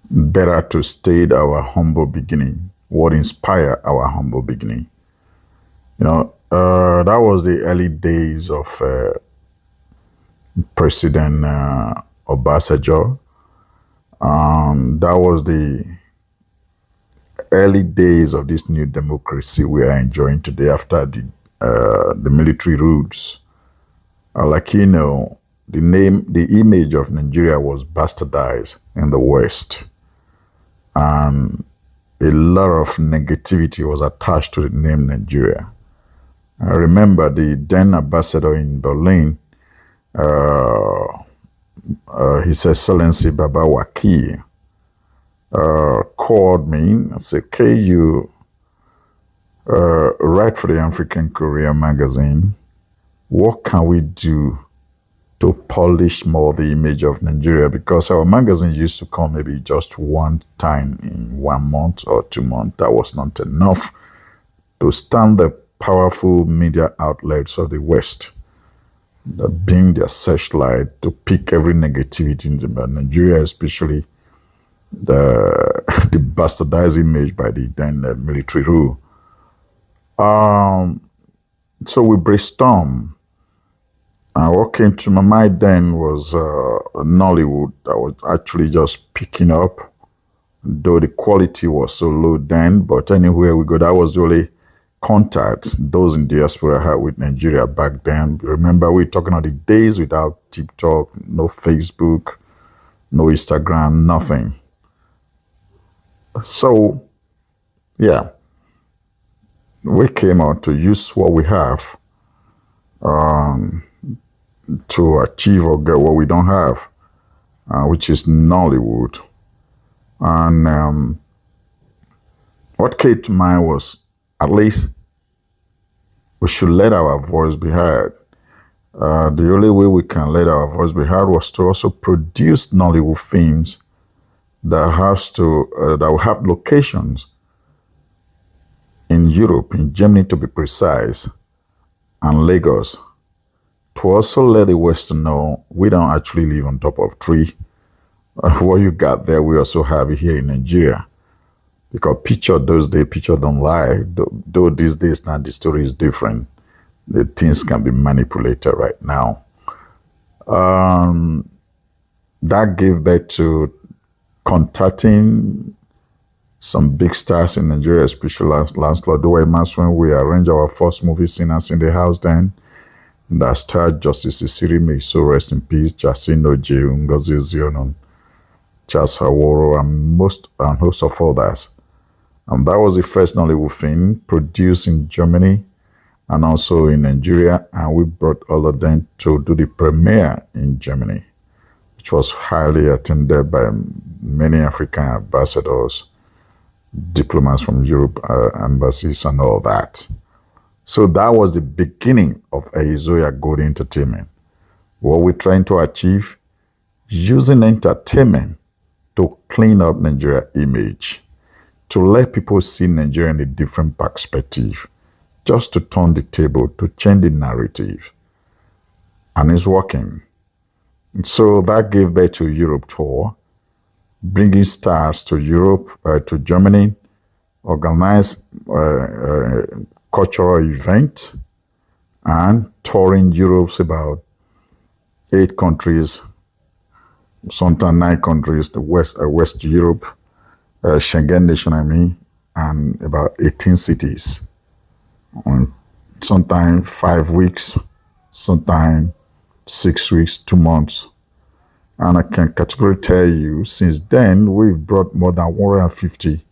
better to state our humble beginning, what inspired our humble beginning. That was the early days of President Obasanjo. That was the early days of this new democracy we are enjoying today after the military rules. Like the image of Nigeria was bastardized in the West, and a lot of negativity was attached to the name Nigeria. I remember the then ambassador in Berlin, His Excellency Baba Waki, called me and said, "Okay, you write for the African Courier magazine. What can we do to polish more the image of Nigeria?" Because our magazine used to come maybe just one time in 1 month or 2 months. That was not enough to stand the powerful media outlets of the West that being their searchlight to pick every negativity about Nigeria, especially the the bastardized image by the then military rule. So we brainstormed. What came to my mind then was Nollywood. I was actually just picking up, though the quality was so low then. But anywhere we go, that was the only contacts those in diaspora had with Nigeria back then. Remember, we're talking about the days without TikTok, no Facebook, no Instagram, nothing. So, yeah, we came out to use what we have to achieve or get what we don't have, which is Nollywood. And what came to mind was at least we should let our voice be heard. The only way we can let our voice be heard was to also produce Nollywood films that will have locations in Europe, in Germany to be precise, and Lagos, to also let the West know we don't actually live on top of tree. What you got there, we also have it here in Nigeria. Because picture those days, picture don't lie. Though these days now the story is different. The things can be manipulated right now. That gave birth to contacting some big stars in Nigeria, especially Lancelot Duwaymas, when we arranged our first movie, Sinners in the House then. That starred Justice Isiri, may so rest in peace, Jacinto J, Ngozi Zionon, Charles Haworo, and host of others. And that was the first Nollywood film produced in Germany and also in Nigeria. And we brought all of them to do the premiere in Germany, which was highly attended by many African ambassadors, diplomats from Europe, embassies, and all that. So that was the beginning of Ehizoya Gold Entertainment. What we're trying to achieve, using entertainment to clean up Nigeria image, to let people see Nigeria in a different perspective, just to turn the table, to change the narrative. And it's working. So that gave birth to Europe tour, bringing stars to Europe, to Germany, organize cultural event, and touring Europe's about 8 countries, sometimes 9 countries, the West Europe, Schengen nation, and about 18 cities. Sometimes 5 weeks, sometimes 6 weeks, 2 months. And I can categorically tell you, since then, we've brought more than 150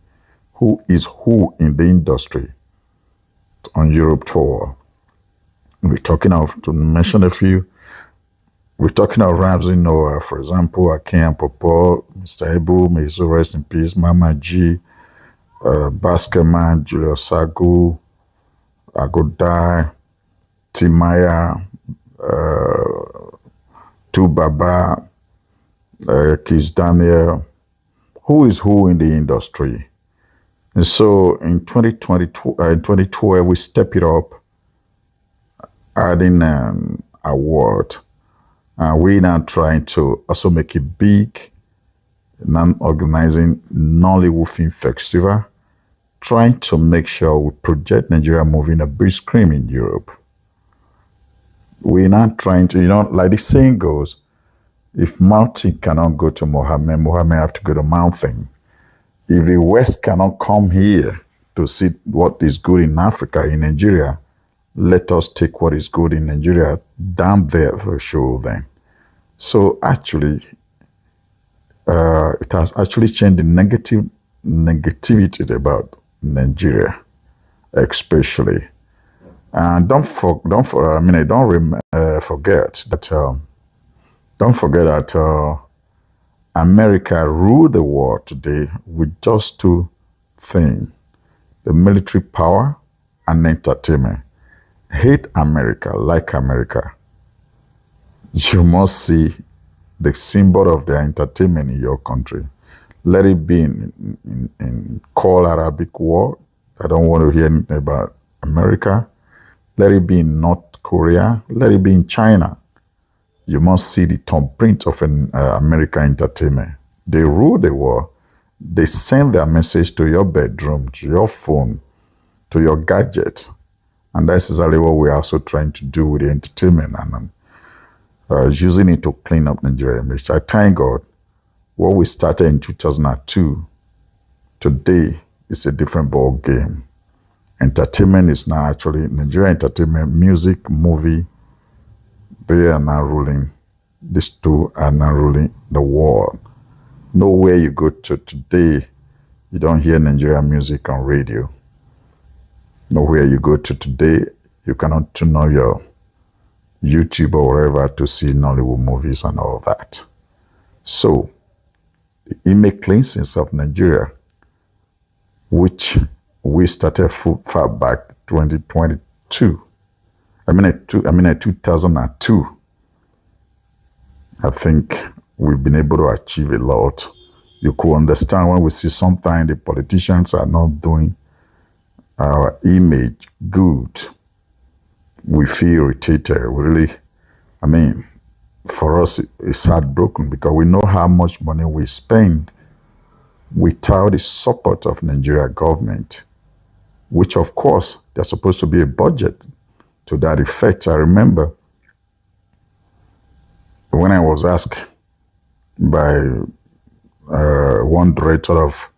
who is who in the industry on Europe tour. We're talking of, to mention a few, we're talking of Ramsey Noah, for example, Akin Popo, Mr. Ebu, may so rest in peace, Mama G, Basketman, Julius Sagu, Agodai, Timaya, Tubaba, Kiss Daniel, who is who in the industry. And so in 2012, we step it up, adding an award. And we're now trying to also make it big organizing Nollywood Film Festival, trying to make sure we project Nigeria movie in a big screen in Europe. We're not trying to, like the saying goes, if mountain cannot go to Mohammed, Mohammed have to go to mountain. If the West cannot come here to see what is good in Africa, in Nigeria, let us take what is good in Nigeria down there for a show then. So actually, it has actually changed the negativity about Nigeria, especially. And don't forget that America ruled the world today with just two things: the military power and entertainment. Hate America, like America. You must see the symbol of their entertainment in your country. Let it be in Call Arabic War. I don't want to hear anything about America. Let it be in North Korea. Let it be in China. You must see the thumbprint of an American entertainment. They rule the world. They send their message to your bedroom, to your phone, to your gadget. And that's exactly what we're also trying to do with the entertainment and using it to clean up Nigeria image. I thank God what we started in 2002, today is a different ball game. Entertainment is now actually, Nigeria entertainment, music, movie, they are now ruling. These two are now ruling the world. Nowhere you go to today, you don't hear Nigerian music on radio. Nowhere you go to today, you cannot tune on your YouTube or wherever to see Nollywood movies and all that. So, the image cleansing of Nigeria, which we started far back 2022. 2002. I think we've been able to achieve a lot. You could understand when we see sometimes the politicians are not doing our image good. We feel irritated. For us, it's heartbroken because we know how much money we spend without the support of Nigeria government, which of course, there's supposed to be a budget to that effect. I remember when I was asked by one director of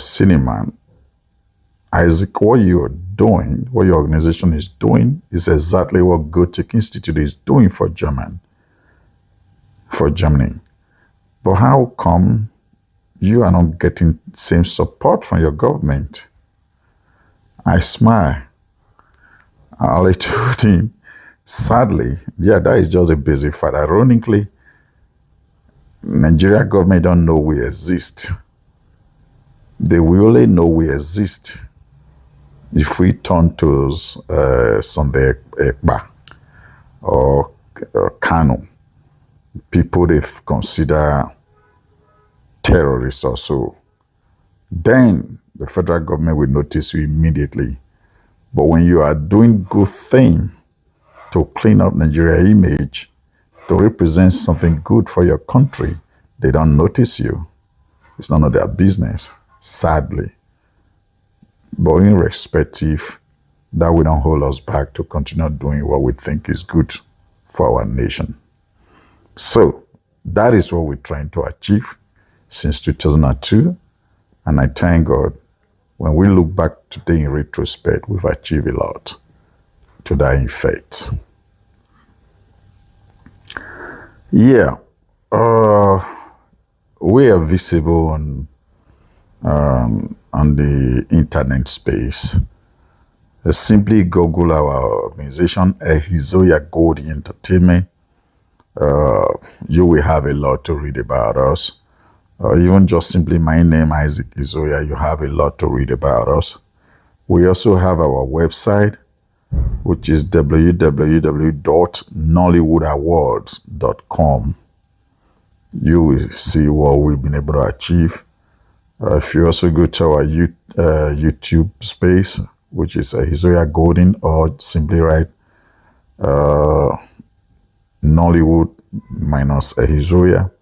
cinema, Isaac, what you're doing, what your organization is doing is exactly what Goethe Institute is doing for Germany. But how come you are not getting the same support from your government? I smile. I told him, sadly, that is just a basic fact. Ironically, Nigeria government don't know we exist. They will only know we exist if we turn to Sunday Ekpa or Kano, people they consider terrorists or so. Then the federal government will notice you immediately. But when you are doing good thing to clean up Nigeria image, to represent something good for your country, they don't notice you. It's none of their business, sadly. But irrespective, that will not hold us back to continue doing what we think is good for our nation. So that is what we're trying to achieve since 2002. And I thank God, when we look back today in retrospect, we've achieved a lot to that effect. Yeah, we are visible on the internet space. Simply Google our organization, Ehizoya Gold Entertainment. You will have a lot to read about us. Even just simply my name, Isaac Izoya, you have a lot to read about us. We also have our website, which is www.nollywoodawards.com. You will see what we've been able to achieve. If you also go to our YouTube space, which is Hizoya Golden, or simply write Nollywood minus Hizoya,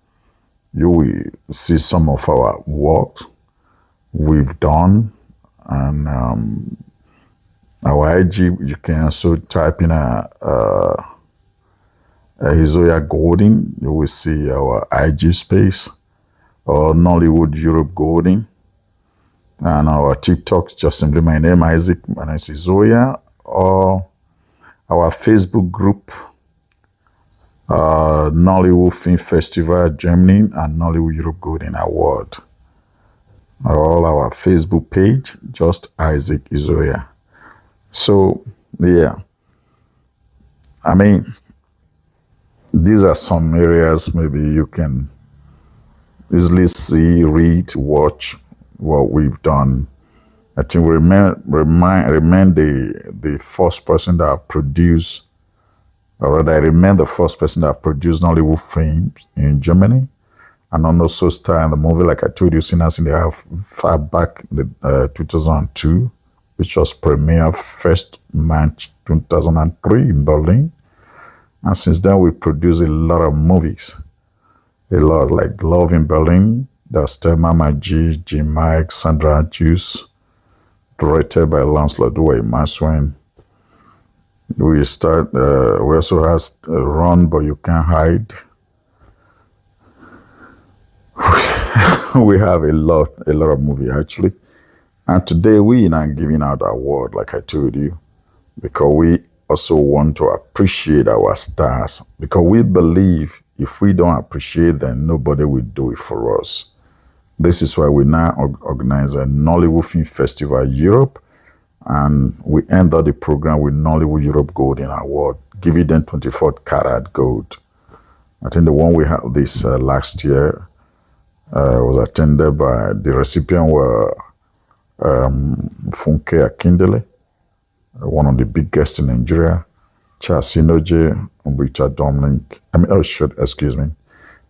you will see some of our work we've done, and our IG. You can also type in Izoya Golden. You will see our IG space, or Nollywood Europe Golden. And our TikTok, just simply my name, Isaac, my name is Izoya, or our Facebook group, Nollywood Film Festival Germany and Nollywood Europe Golden Award. All our Facebook page, just Isaac Izoya. So, yeah, I mean, these are some areas maybe you can easily see, read, watch what we've done. I think we remain the first person that have produced, or rather, I remain the first person that have produced Nollywood films in Germany, and also star in the movie, like I told you, Sinners in the House, far back in 2002, which was premiere 1st March 2003 in Berlin. And since then, we produced a lot of movies. A lot, like Love in Berlin, that's Mama G, G Mike, Sandra Juice, directed by Lancelot Rufai Oseni. We also have Run But You Can't Hide. We have a lot of movie actually. And today we are giving out our award, like I told you, because we also want to appreciate our stars, because we believe if we don't appreciate them, nobody will do it for us. This is why we now organize a Nollywood Film Festival Europe, and we end the program with Nollywood Europe Golden Award, giving them 24 karat gold. I think the one we had this last year was attended by the recipient were Funke Akindele, one of the big guests in Nigeria, Chasinoje, Rita Dominic, Rita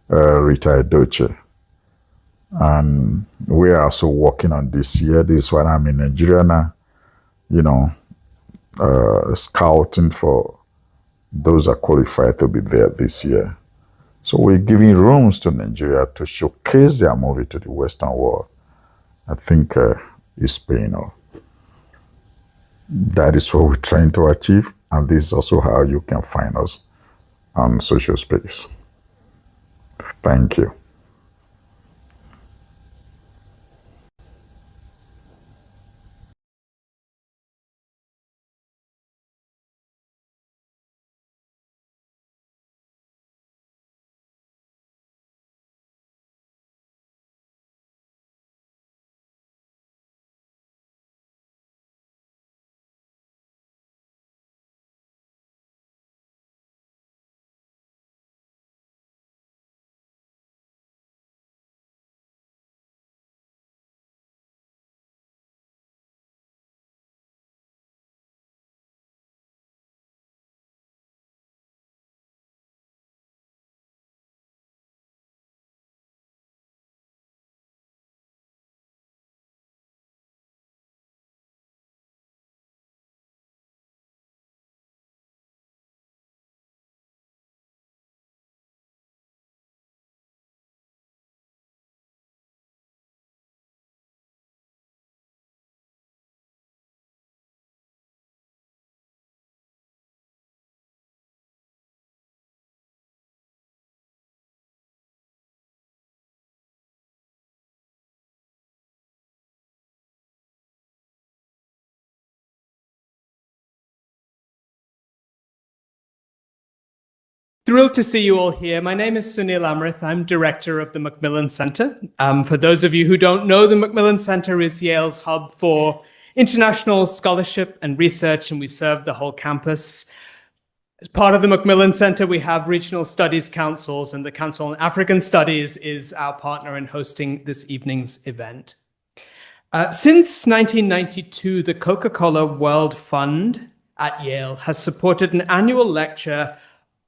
Edoche. And we are also working on this year. This is why I'm in Nigeria now, scouting for those that qualified to be there this year. So we're giving rooms to Nigeria to showcase their movie to the Western world. I think it's paying off. That is what we're trying to achieve, and this is also how you can find us on social space. Thank you. Thrilled to see you all here. My name is Sunil Amrith. I'm director of the Macmillan Center. For those of you who don't know, the Macmillan Center is Yale's hub for international scholarship and research, and we serve the whole campus. As part of the Macmillan Center, we have regional studies councils, and the Council on African Studies is our partner in hosting this evening's event. Since 1992, the Coca-Cola World Fund at Yale has supported an annual lecture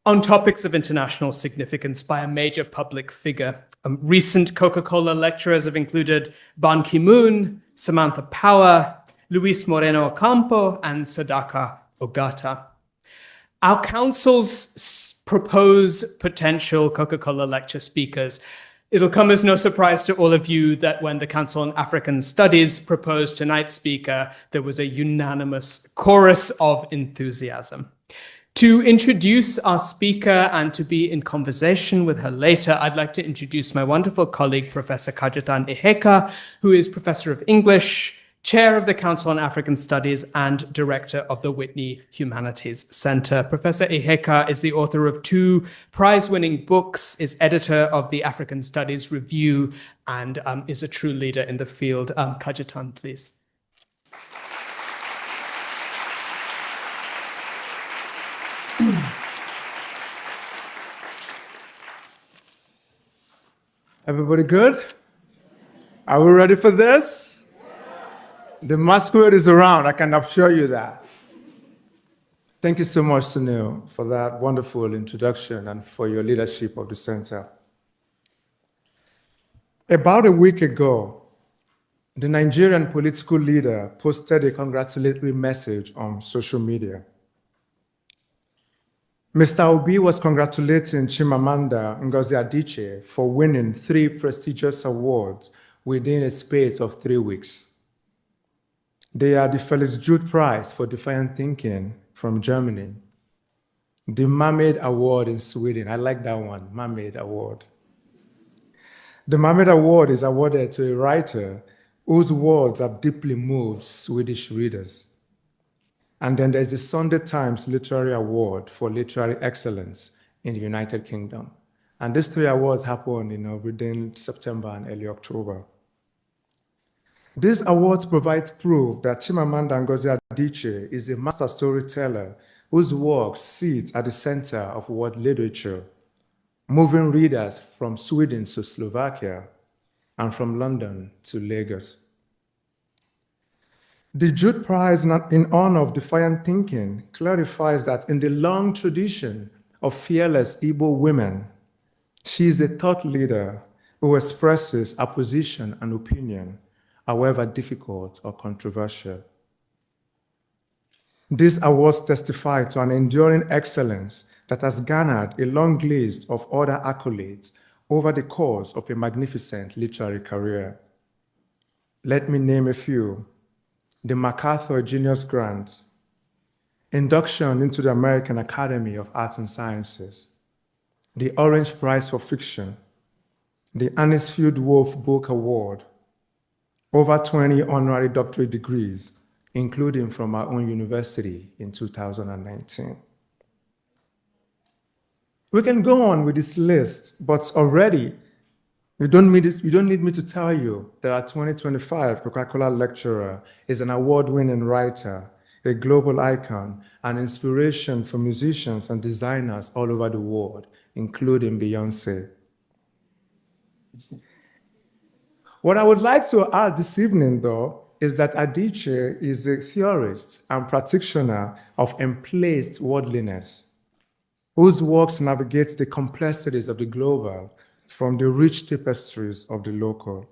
on topics of international significance by a major public figure. Recent Coca-Cola lecturers have included Ban Ki-moon, Samantha Power, Luis Moreno Ocampo, and Sadaka Ogata. Our councils propose potential Coca-Cola lecture speakers It'll come as no surprise to all of you that when the Council on African Studies proposed tonight's speaker, there was a unanimous chorus of enthusiasm. To introduce our speaker and to be in conversation with her later, I'd like to introduce my wonderful colleague, Professor Kajetan Iheka, who is Professor of English, Chair of the Council on African Studies, and Director of the Whitney Humanities Center. Professor Iheka is the author of 2 prize-winning books, is editor of the African Studies Review, and is a true leader in the field. Kajetan, please. Everybody good? Are we ready for this? The masquerade is around, I can assure you that. Thank you so much, Sunil, for that wonderful introduction and for your leadership of the center. About a week ago, the Nigerian political leader posted a congratulatory message on social media. Mr. Obi was congratulating Chimamanda Ngozi Adichie for winning 3 prestigious awards within a space of 3 weeks. They are the Felix Jude Prize for Defiant Thinking from Germany, the Mermaid Award in Sweden. I like that one, Mermaid Award. The Mermaid Award is awarded to a writer whose words have deeply moved Swedish readers. And then there's the Sunday Times Literary Award for Literary Excellence in the United Kingdom. And these 3 awards happen within September and early October. These awards provide proof that Chimamanda Ngozi Adichie is a master storyteller whose work sits at the center of world literature, moving readers from Sweden to Slovakia and from London to Lagos. The Jude Prize in honor of defiant thinking clarifies that in the long tradition of fearless Igbo women, she is a thought leader who expresses a position and opinion, however difficult or controversial. These awards testify to an enduring excellence that has garnered a long list of other accolades over the course of a magnificent literary career. Let me name a few. The MacArthur Genius Grant, induction into the American Academy of Arts and Sciences, the Orange Prize for Fiction, the Ernest Field Wolf Book Award, over 20 honorary doctorate degrees, including from our own university in 2019. We can go on with this list, but already you don't need me to tell you that our 2025 Coca-Cola lecturer is an award-winning writer, a global icon, an inspiration for musicians and designers all over the world, including Beyoncé. What I would like to add this evening, though, is that Adichie is a theorist and practitioner of emplaced worldliness, whose works navigate the complexities of the global from the rich tapestries of the local.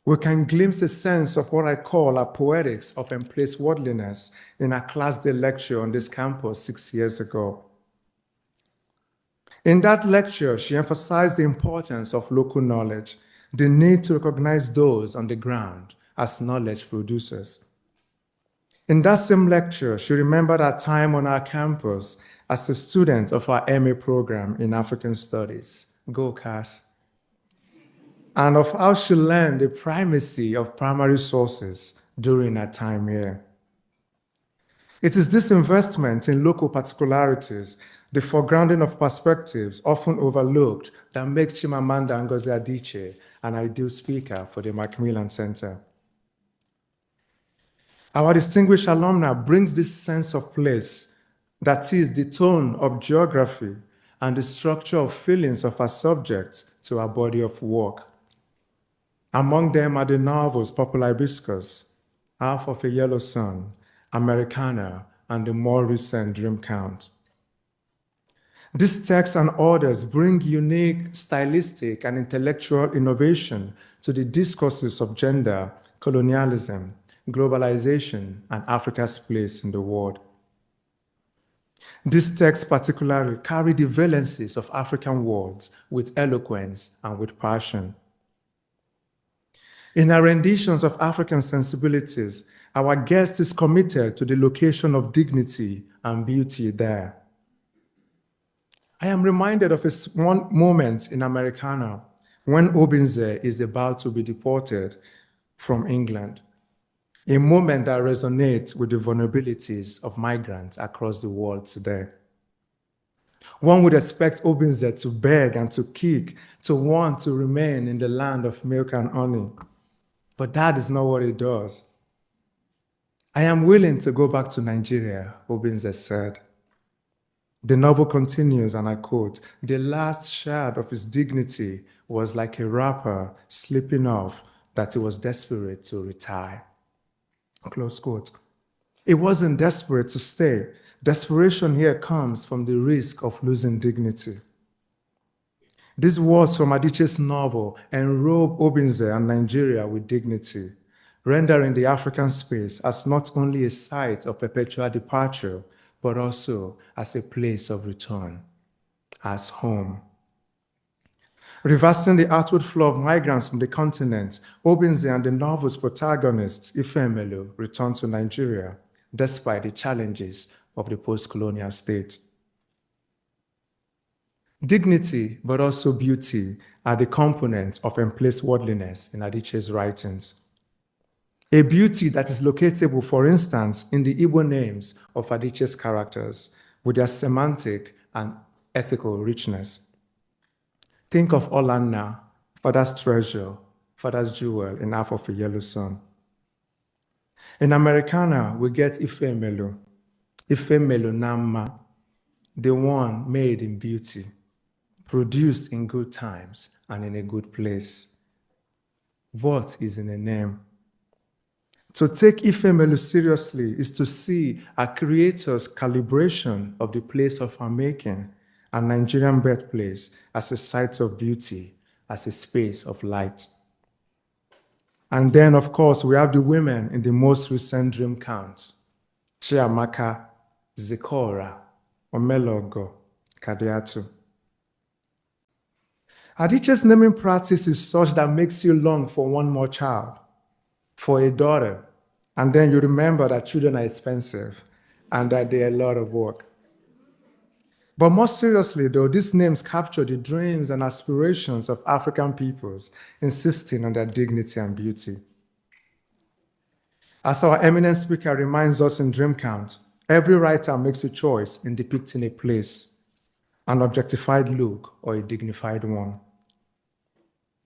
We can glimpse a sense of what I call a poetics of emplaced worldliness in a class day lecture on this campus 6 years ago. In that lecture, she emphasized the importance of local knowledge, the need to recognize those on the ground as knowledge producers. In that same lecture, she remembered her time on our campus as a student of our MA program in African Studies, go Cass, and of how she learned the primacy of primary sources during her time here. It is this investment in local particularities, the foregrounding of perspectives often overlooked, that makes Chimamanda Ngozi Adichie an ideal speaker for the Macmillan Center. Our distinguished alumna brings this sense of place, that is the tone of geography and the structure of feelings of our subjects, to our body of work. Among them are the novels Popular Hibiscus, Half of a Yellow Sun, Americana, and the more recent Dream Count. These texts and others bring unique stylistic and intellectual innovation to the discourses of gender, colonialism, globalization, and Africa's place in the world. This text particularly carried the valences of African words with eloquence and with passion. In our renditions of African sensibilities, our guest is committed to the location of dignity and beauty there. I am reminded of one moment in Americana when Obinze is about to be deported from England, a moment that resonates with the vulnerabilities of migrants across the world today. One would expect Obinze to beg and to kick, to want to remain in the land of milk and honey. But that is not what he does. I am willing to go back to Nigeria, Obinze said. The novel continues, and I quote, "The last shard of his dignity was like a wrapper slipping off that he was desperate to retire." Close quote. It wasn't desperate to stay. Desperation here comes from the risk of losing dignity. These words from Adichie's novel enrobe Obinze and Nigeria with dignity, rendering the African space as not only a site of perpetual departure, but also as a place of return, as home. Reversing the outward flow of migrants from the continent, Obinze and the novel's protagonist, Ifemelu, return to Nigeria, despite the challenges of the post-colonial state. Dignity, but also beauty, are the components of emplaced worldliness in Adichie's writings. A beauty that is locatable, for instance, in the Igbo names of Adichie's characters, with their semantic and ethical richness. Think of Olanna, father's treasure, father's jewel in Half of a Yellow Sun. In Americana, we get Ifemelu, Ifemelu Namma, the one made in beauty, produced in good times and in a good place. What is in a name? To take Ifemelu seriously is to see a creator's calibration of the place of our making, a Nigerian birthplace, as a site of beauty, as a space of light. And then, of course, we have the women in the most recent dream counts: Chiamaka, Zikora, Omelogo, Kadiatu. Adichie's naming practice is such that makes you long for one more child, for a daughter, and then you remember that children are expensive and that they are a lot of work. But more seriously, though, these names capture the dreams and aspirations of African peoples, insisting on their dignity and beauty. As our eminent speaker reminds us in Dream Count, every writer makes a choice in depicting a place, an objectified look or a dignified one.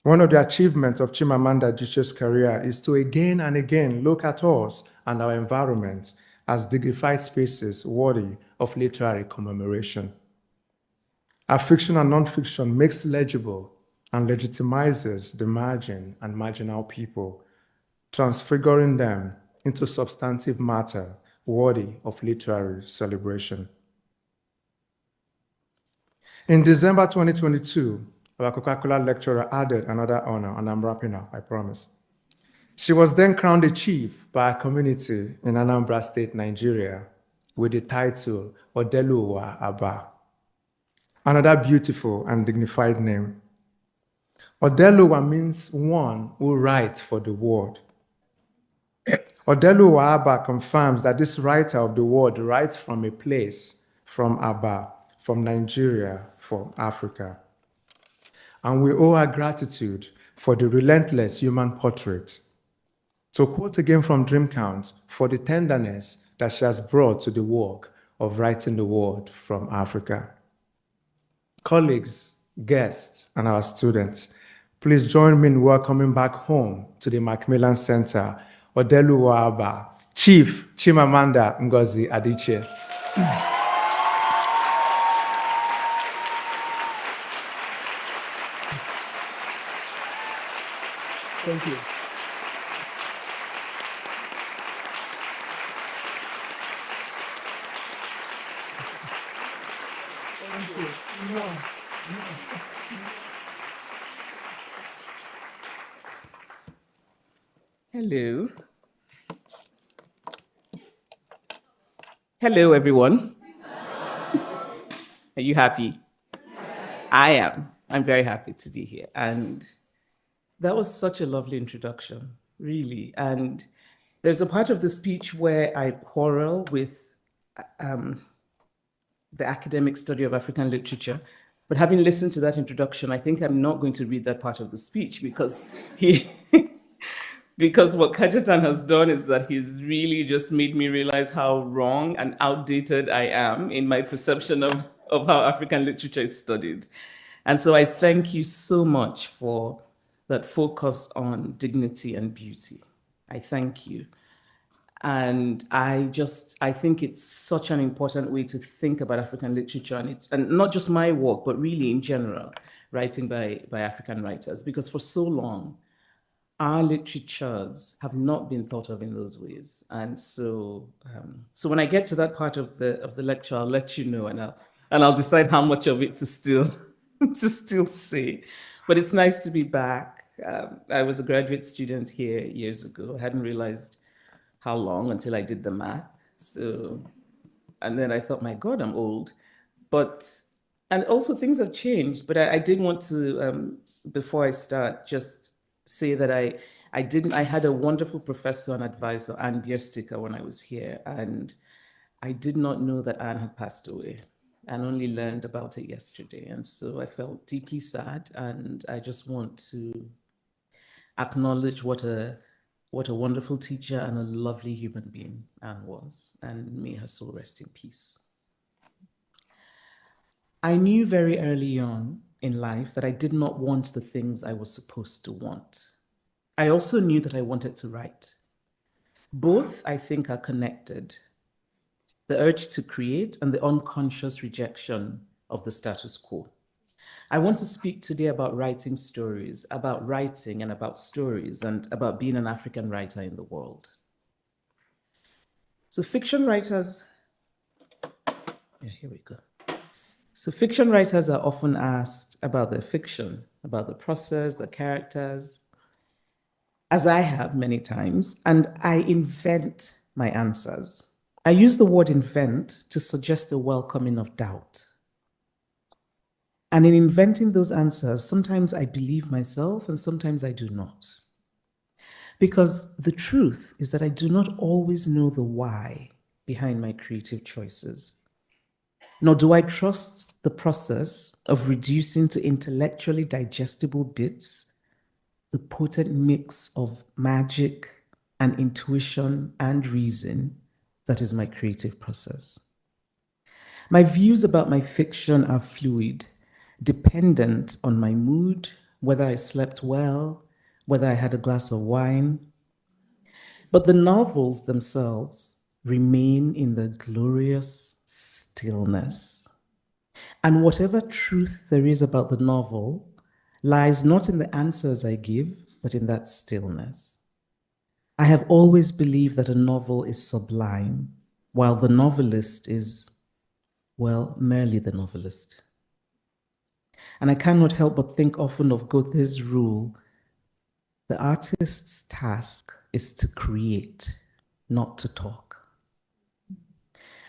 One of the achievements of Chimamanda Adichie's career is to again and again look at us and our environment as dignified spaces worthy of literary commemoration. Our fiction and nonfiction makes legible and legitimizes the margin and marginal people, transfiguring them into substantive matter worthy of literary celebration. In December 2022, our Coca-Cola lecturer added another honor, and I'm wrapping up, I promise. She was then crowned a chief by a community in Anambra State, Nigeria, with the title Odeluwa Aba, another beautiful and dignified name. Odeluwa means one who writes for the world. Odeluwa Aba confirms that this writer of the world writes from a place, from Aba, from Nigeria, from Africa. And we owe our gratitude for the relentless human portrait. To quote again from Dream Count, for the tenderness that she has brought to the work of writing the world from Africa. Colleagues, guests, and our students, please join me in welcoming back home to the Macmillan Center, Odeluwa Aba, Chief Chimamanda Ngozi Adichie. Thank you. Thank you. Hello. Hello, everyone. Are you happy? I am. I'm very happy to be here. And that was such a lovely introduction, really. And there's a part of the speech where I quarrel with the academic study of African literature. But having listened to that introduction, I think I'm not going to read that part of the speech because because what Kajetan has done is that he's really just made me realize how wrong and outdated I am in my perception of how African literature is studied. And so I thank you so much for that focus on dignity and beauty. I thank you. And I think it's such an important way to think about African literature, and not just my work, but really in general, writing by African writers, because for so long, our literatures have not been thought of in those ways. And so, so when I get to that part of the lecture, I'll let you know, and I'll decide how much of it to still to still say. But it's nice to be back. I was a graduate student here years ago. I hadn't realized how long until I did the math. So, and then I thought, my God, I'm old. But, and also things have changed. But I did want to, before I start, just say that I had a wonderful professor and advisor, Anne Bierstika, when I was here. And I did not know that Anne had passed away and only learned about it yesterday. And so I felt deeply sad. And I just want to acknowledge what a wonderful teacher and a lovely human being Anne was, and may her soul rest in peace. I knew very early on in life that I did not want the things I was supposed to want. I also knew that I wanted to write. Both, I think, are connected. The urge to create and the unconscious rejection of the status quo. I want to speak today about writing stories, about writing and about stories, and about being an African writer in the world. So fiction writers, here we go. So fiction writers are often asked about their fiction, about the process, the characters, as I have many times, and I invent my answers. I use the word invent to suggest a welcoming of doubt. And in inventing those answers, sometimes I believe myself and sometimes I do not. Because the truth is that I do not always know the why behind my creative choices. Nor do I trust the process of reducing to intellectually digestible bits the potent mix of magic and intuition and reason that is my creative process. My views about my fiction are fluid, dependent on my mood, whether I slept well, whether I had a glass of wine. But the novels themselves remain in the glorious stillness. And whatever truth there is about the novel lies not in the answers I give, but in that stillness. I have always believed that a novel is sublime, while the novelist is, well, merely the novelist. And I cannot help but think often of Goethe's rule: the artist's task is to create, not to talk.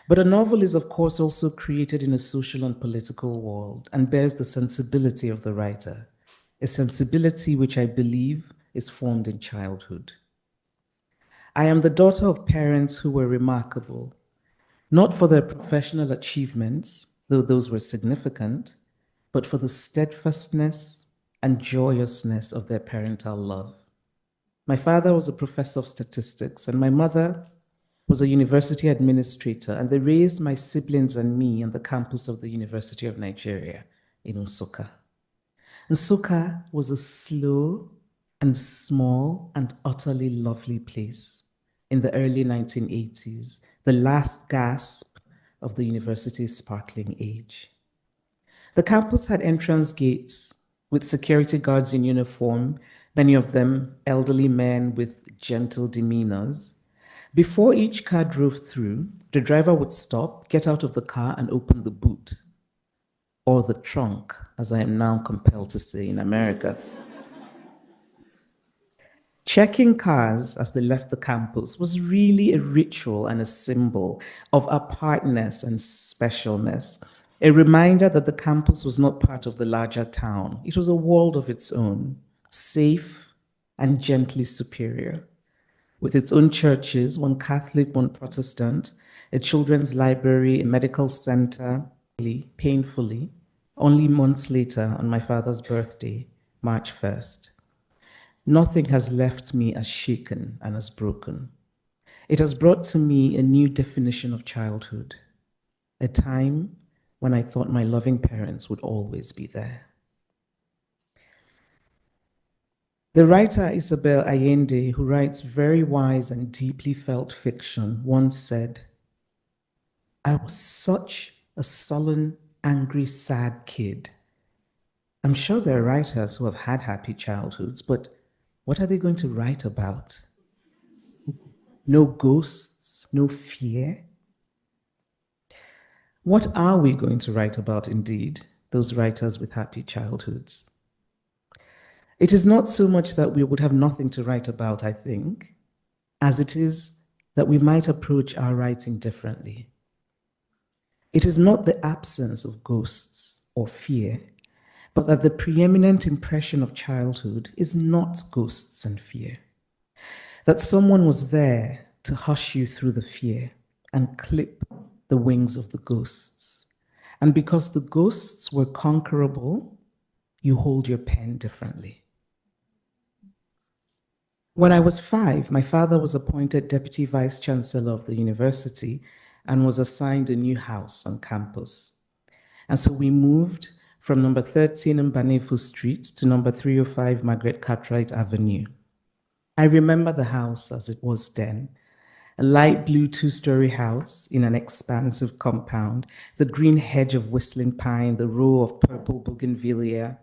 But a novel is, of course, also created in a social and political world and bears the sensibility of the writer, a sensibility which I believe is formed in childhood. I am the daughter of parents who were remarkable, not for their professional achievements, though those were significant, but for the steadfastness and joyousness of their parental love. My father was a professor of statistics, and my mother was a university administrator, and they raised my siblings and me on the campus of the University of Nigeria in Nsukka. Nsukka was a slow and small and utterly lovely place in the early 1980s, the last gasp of the university's sparkling age. The campus had entrance gates with security guards in uniform, many of them elderly men with gentle demeanors. Before each car drove through, the driver would stop, get out of the car, and open the boot, or the trunk, as I am now compelled to say in America. Checking cars as they left the campus was really a ritual and a symbol of apartness and specialness. A reminder that the campus was not part of the larger town. It was a world of its own, safe and gently superior, with its own churches, one Catholic, one Protestant, a children's library, a medical center. Painfully, only months later, on my father's birthday, March 1st, nothing has left me as shaken and as broken. It has brought to me a new definition of childhood, a time when I thought my loving parents would always be there. The writer Isabel Allende, who writes very wise and deeply felt fiction, once said, "I was such a sullen, angry, sad kid. I'm sure there are writers who have had happy childhoods, but what are they going to write about? No ghosts, no fear? What are we going to write about indeed, those writers with happy childhoods? It is not so much that we would have nothing to write about, I think, as it is that we might approach our writing differently. It is not the absence of ghosts or fear, but that the preeminent impression of childhood is not ghosts and fear. That someone was there to hush you through the fear and clip the wings of the ghosts. And because the ghosts were conquerable, you hold your pen differently. When I was 5, my father was appointed Deputy Vice Chancellor of the university and was assigned a new house on campus. And so we moved from number 13 Mbanefu Street to number 305 Margaret Cartwright Avenue. I remember the house as it was then, a light blue 2-story house in an expansive compound, the green hedge of whistling pine, the row of purple bougainvillea,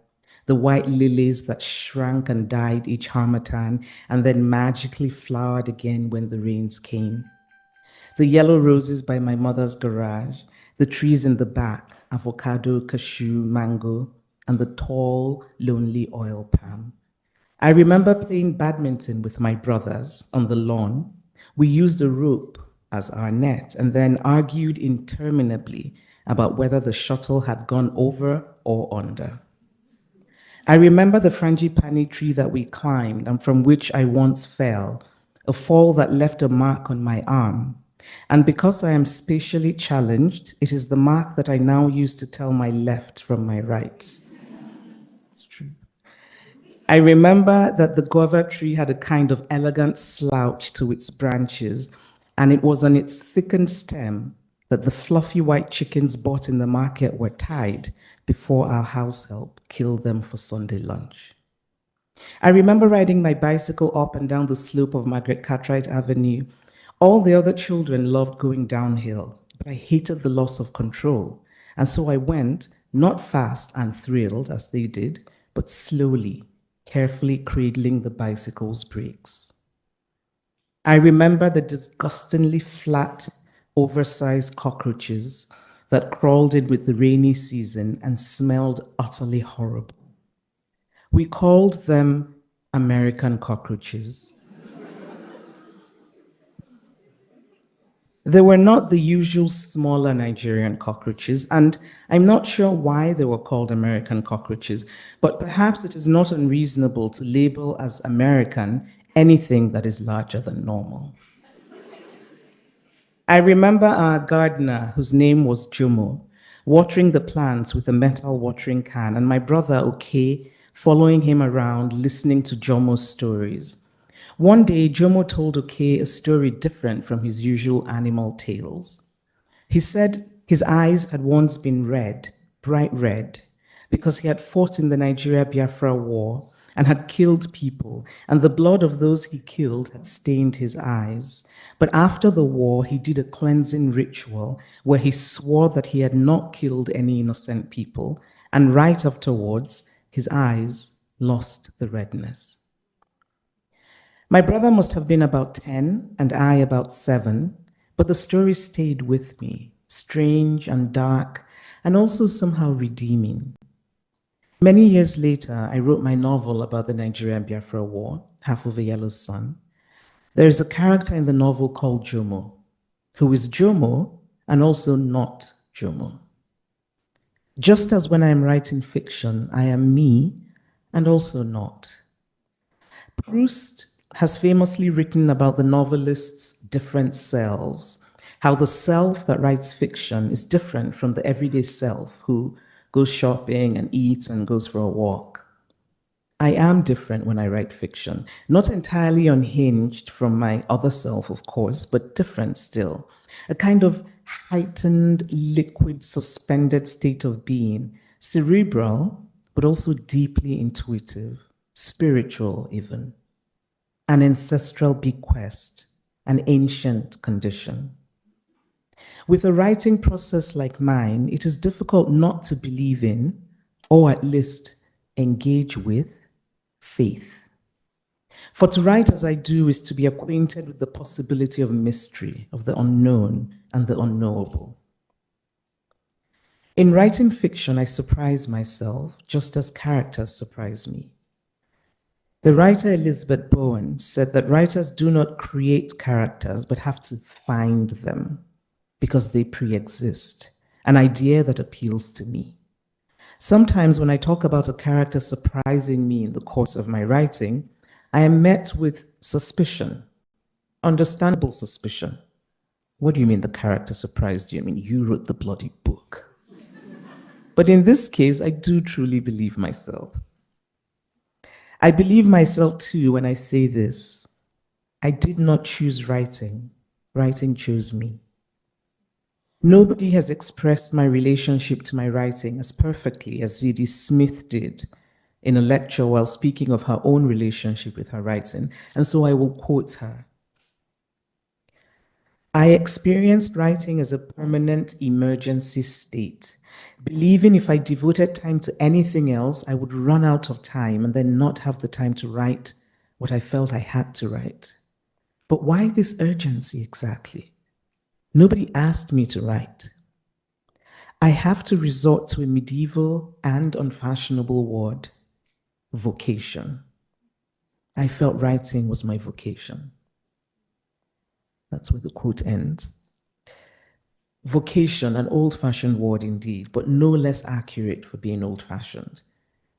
the white lilies that shrank and died each harmattan and then magically flowered again when the rains came. The yellow roses by my mother's garage, the trees in the back, avocado, cashew, mango, and the tall, lonely oil palm. I remember playing badminton with my brothers on the lawn. We used a rope as our net and then argued interminably about whether the shuttle had gone over or under. I remember the frangipani tree that we climbed and from which I once fell, a fall that left a mark on my arm. And because I am spatially challenged, it is the mark that I now use to tell my left from my right. It's true. I remember that the guava tree had a kind of elegant slouch to its branches, and it was on its thickened stem that the fluffy white chickens bought in the market were tied before our house help killed them for Sunday lunch. I remember riding my bicycle up and down the slope of Margaret Cartwright Avenue. All the other children loved going downhill, but I hated the loss of control. And so I went, not fast and thrilled as they did, but slowly, carefully cradling the bicycle's brakes. I remember the disgustingly flat, oversized cockroaches that crawled in with the rainy season and smelled utterly horrible. We called them American cockroaches. They were not the usual smaller Nigerian cockroaches, and I'm not sure why they were called American cockroaches, but perhaps it is not unreasonable to label as American anything that is larger than normal. I remember our gardener, whose name was Jomo, watering the plants with a metal watering can, and my brother, Oke, following him around, listening to Jomo's stories. One day, Jomo told Oke a story different from his usual animal tales. He said his eyes had once been red, bright red, because he had fought in the Nigeria-Biafra War and had killed people, and the blood of those he killed had stained his eyes. But after the war, he did a cleansing ritual where he swore that he had not killed any innocent people, and right afterwards, his eyes lost the redness. My brother must have been about 10 and I about 7, but the story stayed with me, strange and dark, and also somehow redeeming. Many years later, I wrote my novel about the Nigeria-Biafra War, Half of a Yellow Sun. There is a character in the novel called Jomo, who is Jomo and also not Jomo. Just as when I am writing fiction, I am me and also not. Proust has famously written about the novelist's different selves, how the self that writes fiction is different from the everyday self who goes shopping and eats and goes for a walk. I am different when I write fiction, not entirely unhinged from my other self, of course, but different still. A kind of heightened, liquid, suspended state of being, cerebral, but also deeply intuitive, spiritual even. An ancestral bequest, an ancient condition. With a writing process like mine, it is difficult not to believe in, or at least engage with, faith. For to write as I do is to be acquainted with the possibility of mystery, of the unknown and the unknowable. In writing fiction, I surprise myself just as characters surprise me. The writer Elizabeth Bowen said that writers do not create characters, but have to find them because they pre-exist, an idea that appeals to me. Sometimes when I talk about a character surprising me in the course of my writing, I am met with suspicion, understandable suspicion. What do you mean the character surprised you? I mean, you wrote the bloody book. But in this case, I do truly believe myself. I believe myself too when I say this. I did not choose writing. Writing chose me. Nobody has expressed my relationship to my writing as perfectly as Zadie Smith did in a lecture while speaking of her own relationship with her writing, and so I will quote her. I experienced writing as a permanent emergency state, believing if I devoted time to anything else, I would run out of time and then not have the time to write what I felt I had to write. But why this urgency exactly? Nobody asked me to write. I have to resort to a medieval and unfashionable word, vocation. I felt writing was my vocation. That's where the quote ends. Vocation, an old-fashioned word indeed, but no less accurate for being old-fashioned.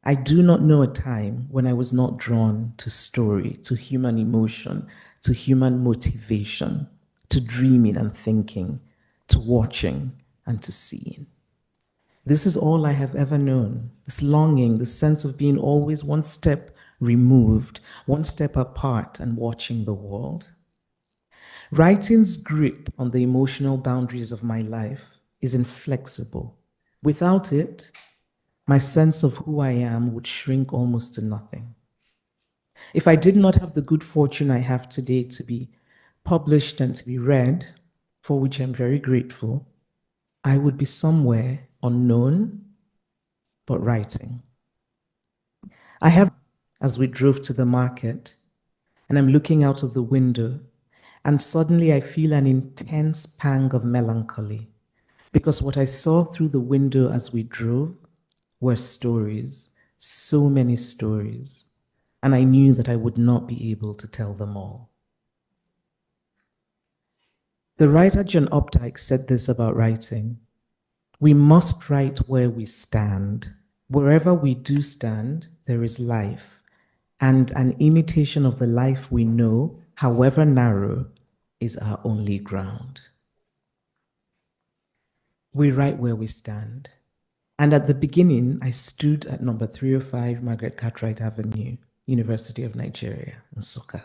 I do not know a time when I was not drawn to story, to human emotion, to human motivation, to dreaming and thinking, to watching and to seeing. This is all I have ever known, this longing, the sense of being always one step removed, one step apart and watching the world. Writing's grip on the emotional boundaries of my life is inflexible. Without it, my sense of who I am would shrink almost to nothing. If I did not have the good fortune I have today to be published and to be read, for which I'm very grateful, I would be somewhere unknown, but writing. I have, as we drove to the market, and I'm looking out of the window, and suddenly I feel an intense pang of melancholy, because what I saw through the window as we drove were stories, so many stories, and I knew that I would not be able to tell them all. The writer John Updike said this about writing. We must write where we stand. Wherever we do stand, there is life, and an imitation of the life we know, however narrow, is our only ground. We write where we stand. And at the beginning, I stood at number 305 Margaret Cartwright Avenue, University of Nigeria, Nsukka.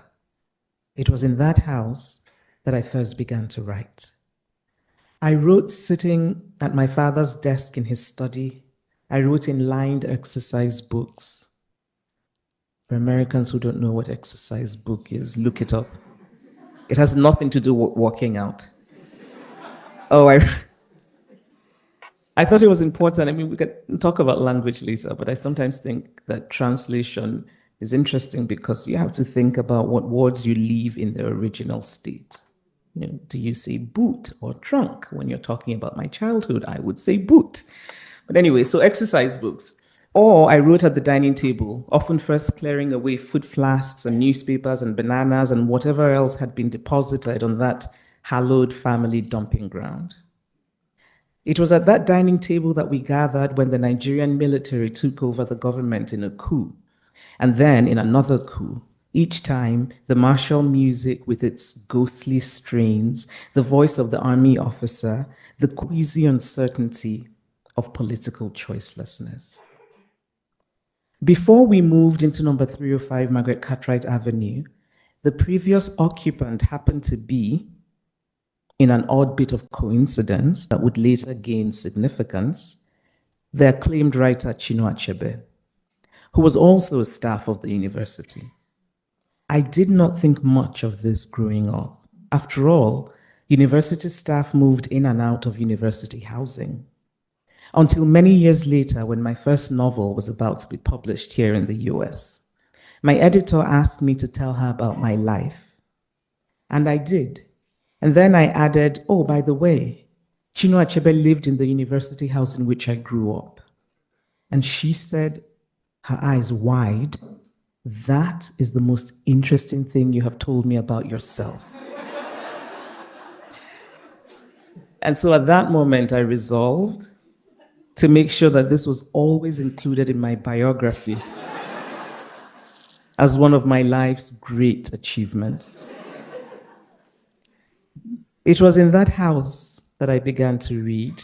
It was in that house that I first began to write. I wrote sitting at my father's desk in his study. I wrote in lined exercise books. For Americans who don't know what exercise book is, look it up. It has nothing to do with working out. Oh, I thought it was important. I mean, we can talk about language later, but I sometimes think that translation is interesting because you have to think about what words you leave in their original state. You know, do you say boot or trunk? When you're talking about my childhood, I would say boot. But anyway, so exercise books. Or I wrote at the dining table, often first clearing away food flasks and newspapers and bananas and whatever else had been deposited on that hallowed family dumping ground. It was at that dining table that we gathered when the Nigerian military took over the government in a coup, and then in another coup. Each time, the martial music with its ghostly strains, the voice of the army officer, the queasy uncertainty of political choicelessness. Before we moved into number 305 Margaret Cartwright Avenue, the previous occupant happened to be, in an odd bit of coincidence that would later gain significance, the acclaimed writer Chinua Achebe, who was also a staff of the university. I did not think much of this growing up. After all, university staff moved in and out of university housing. Until many years later, when my first novel was about to be published here in the US, my editor asked me to tell her about my life. And I did. And then I added, oh, by the way, Chinua Achebe lived in the university house in which I grew up. And she said, her eyes wide, that is the most interesting thing you have told me about yourself. And so at that moment, I resolved to make sure that this was always included in my biography as one of my life's great achievements. It was in that house that I began to read.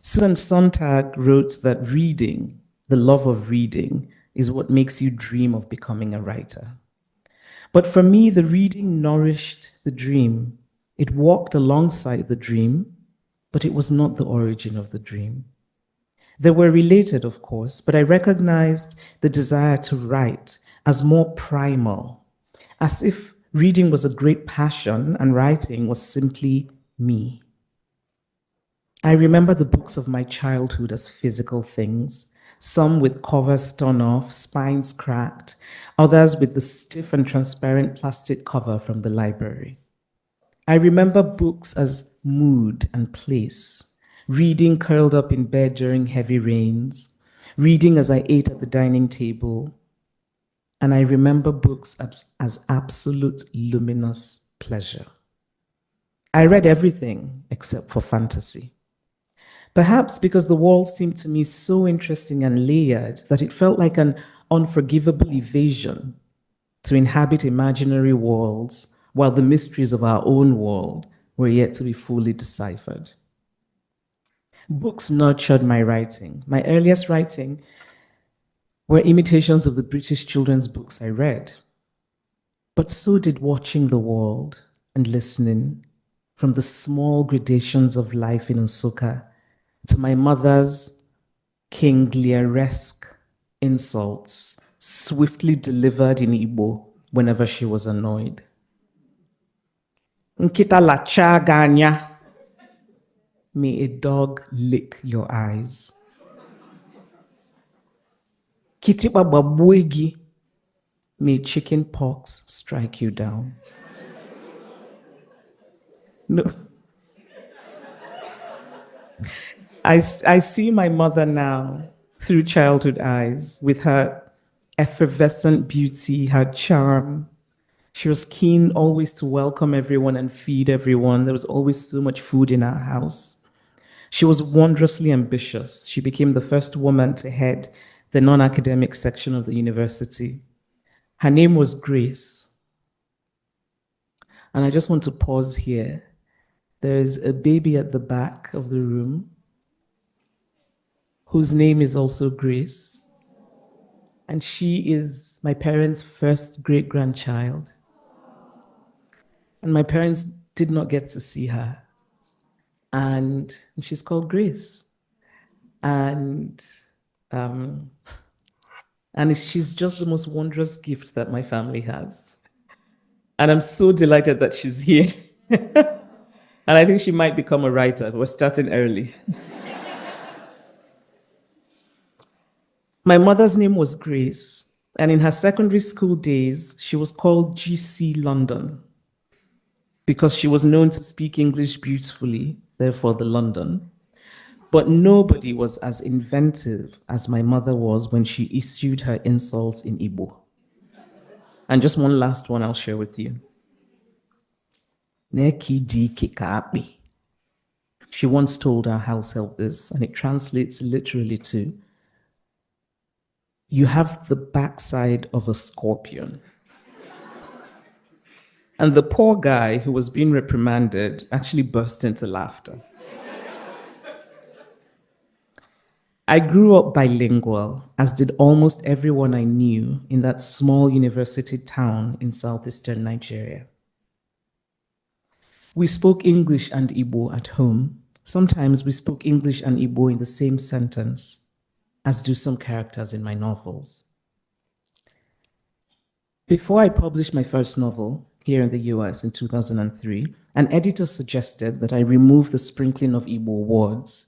Susan Sontag wrote that reading, the love of reading, is what makes you dream of becoming a writer. But for me, the reading nourished the dream. It walked alongside the dream, but it was not the origin of the dream. They were related, of course, but I recognized the desire to write as more primal, as if reading was a great passion and writing was simply me. I remember the books of my childhood as physical things, some with covers torn off, spines cracked, others with the stiff and transparent plastic cover from the library. I remember books as mood and place, reading curled up in bed during heavy rains, reading as I ate at the dining table, and I remember books as absolute luminous pleasure. I read everything except for fantasy. Perhaps because the world seemed to me so interesting and layered that it felt like an unforgivable evasion to inhabit imaginary worlds while the mysteries of our own world were yet to be fully deciphered. Books nurtured my writing. My earliest writing were imitations of the British children's books I read. But so did watching the world and listening, from the small gradations of life in Nsukka to my mother's King Lear-esque insults swiftly delivered in Igbo whenever she was annoyed. Nkita la chaganya. May a dog lick your eyes. Kitipa babuegi. May chicken pox strike you down. No. I see my mother now through childhood eyes with her effervescent beauty, her charm. She was keen always to welcome everyone and feed everyone. There was always so much food in our house. She was wondrously ambitious. She became the first woman to head the non-academic section of the university. Her name was Grace. And I just want to pause here. There's a baby at the back of the room whose name is also Grace. And she is my parents' first great-grandchild. And my parents did not get to see her. And she's called Grace. And she's just the most wondrous gift that my family has. And I'm so delighted that she's here. And I think she might become a writer. We're starting early. My mother's name was Grace, and in her secondary school days, she was called GC London because she was known to speak English beautifully, therefore the London. But nobody was as inventive as my mother was when she issued her insults in Igbo. And just one last one I'll share with you. Neki di kikapi. She once told our house help this, and it translates literally to, "You have the backside of a scorpion." And the poor guy who was being reprimanded actually burst into laughter. I grew up bilingual, as did almost everyone I knew in that small university town in southeastern Nigeria. We spoke English and Igbo at home. Sometimes we spoke English and Igbo in the same sentence, as do some characters in my novels. Before I published my first novel here in the US in 2003, an editor suggested that I remove the sprinkling of Igbo words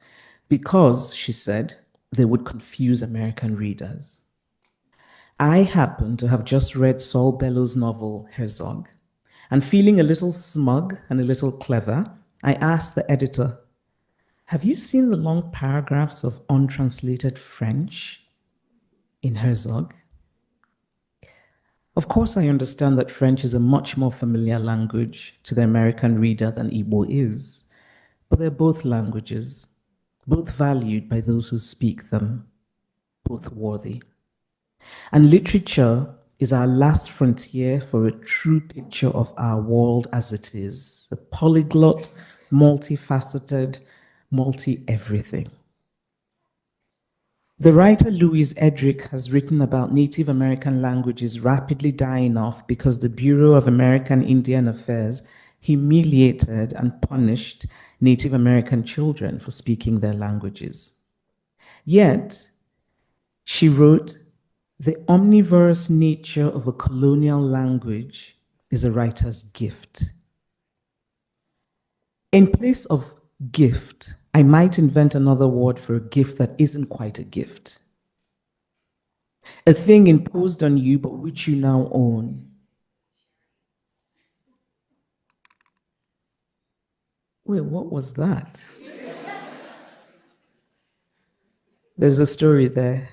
because, she said, they would confuse American readers. I happened to have just read Saul Bellow's novel, Herzog, and feeling a little smug and a little clever, I asked the editor, "Have you seen the long paragraphs of untranslated French in Herzog?" Of course, I understand that French is a much more familiar language to the American reader than Igbo is, but they're both languages, both valued by those who speak them, both worthy. And literature is our last frontier for a true picture of our world as it is, a polyglot, multifaceted, multi-everything. The writer Louise Erdrich has written about Native American languages rapidly dying off because the Bureau of American Indian Affairs humiliated and punished Native American children for speaking their languages. Yet, she wrote, "The omnivorous nature of a colonial language is a writer's gift." In place of gift, I might invent another word for a gift that isn't quite a gift. A thing imposed on you, but which you now own. Wait, what was that? There's a story there.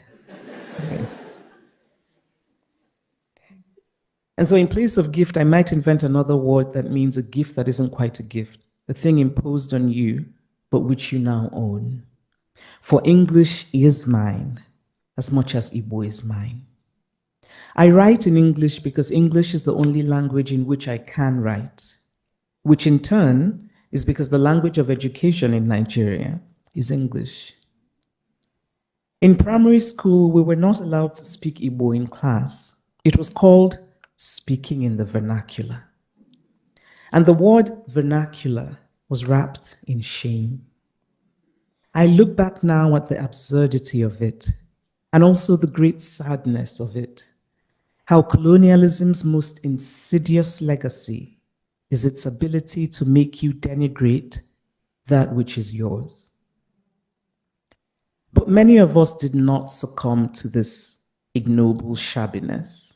Okay. And so in place of gift, I might invent another word that means a gift that isn't quite a gift, a thing imposed on you, but which you now own. For English is mine, as much as Igbo is mine. I write in English because English is the only language in which I can write, which in turn is because the language of education in Nigeria is English. In primary school, we were not allowed to speak Igbo in class. It was called speaking in the vernacular. And the word vernacular was wrapped in shame. I look back now at the absurdity of it and also the great sadness of it, how colonialism's most insidious legacy is its ability to make you denigrate that which is yours. But many of us did not succumb to this ignoble shabbiness.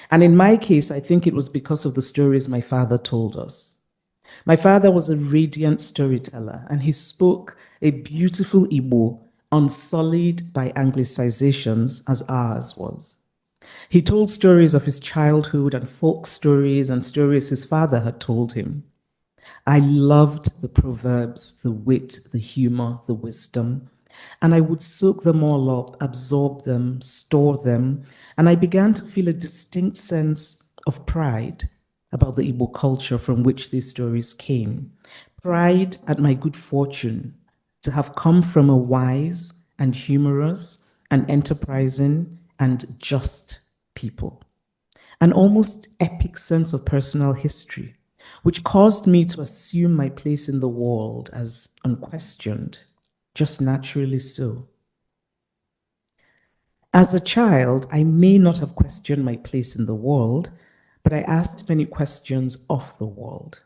And in my case, I think it was because of the stories my father told us. My father was a radiant storyteller, and he spoke a beautiful Igbo, unsullied by Anglicizations as ours was. He told stories of his childhood and folk stories and stories his father had told him. I loved the proverbs, the wit, the humor, the wisdom, and I would soak them all up, absorb them, store them, and I began to feel a distinct sense of pride about the Igbo culture from which these stories came. Pride at my good fortune to have come from a wise and humorous and enterprising and just people. An almost epic sense of personal history, which caused me to assume my place in the world as unquestioned, just naturally so. As a child, I may not have questioned my place in the world, but I asked many questions of the world.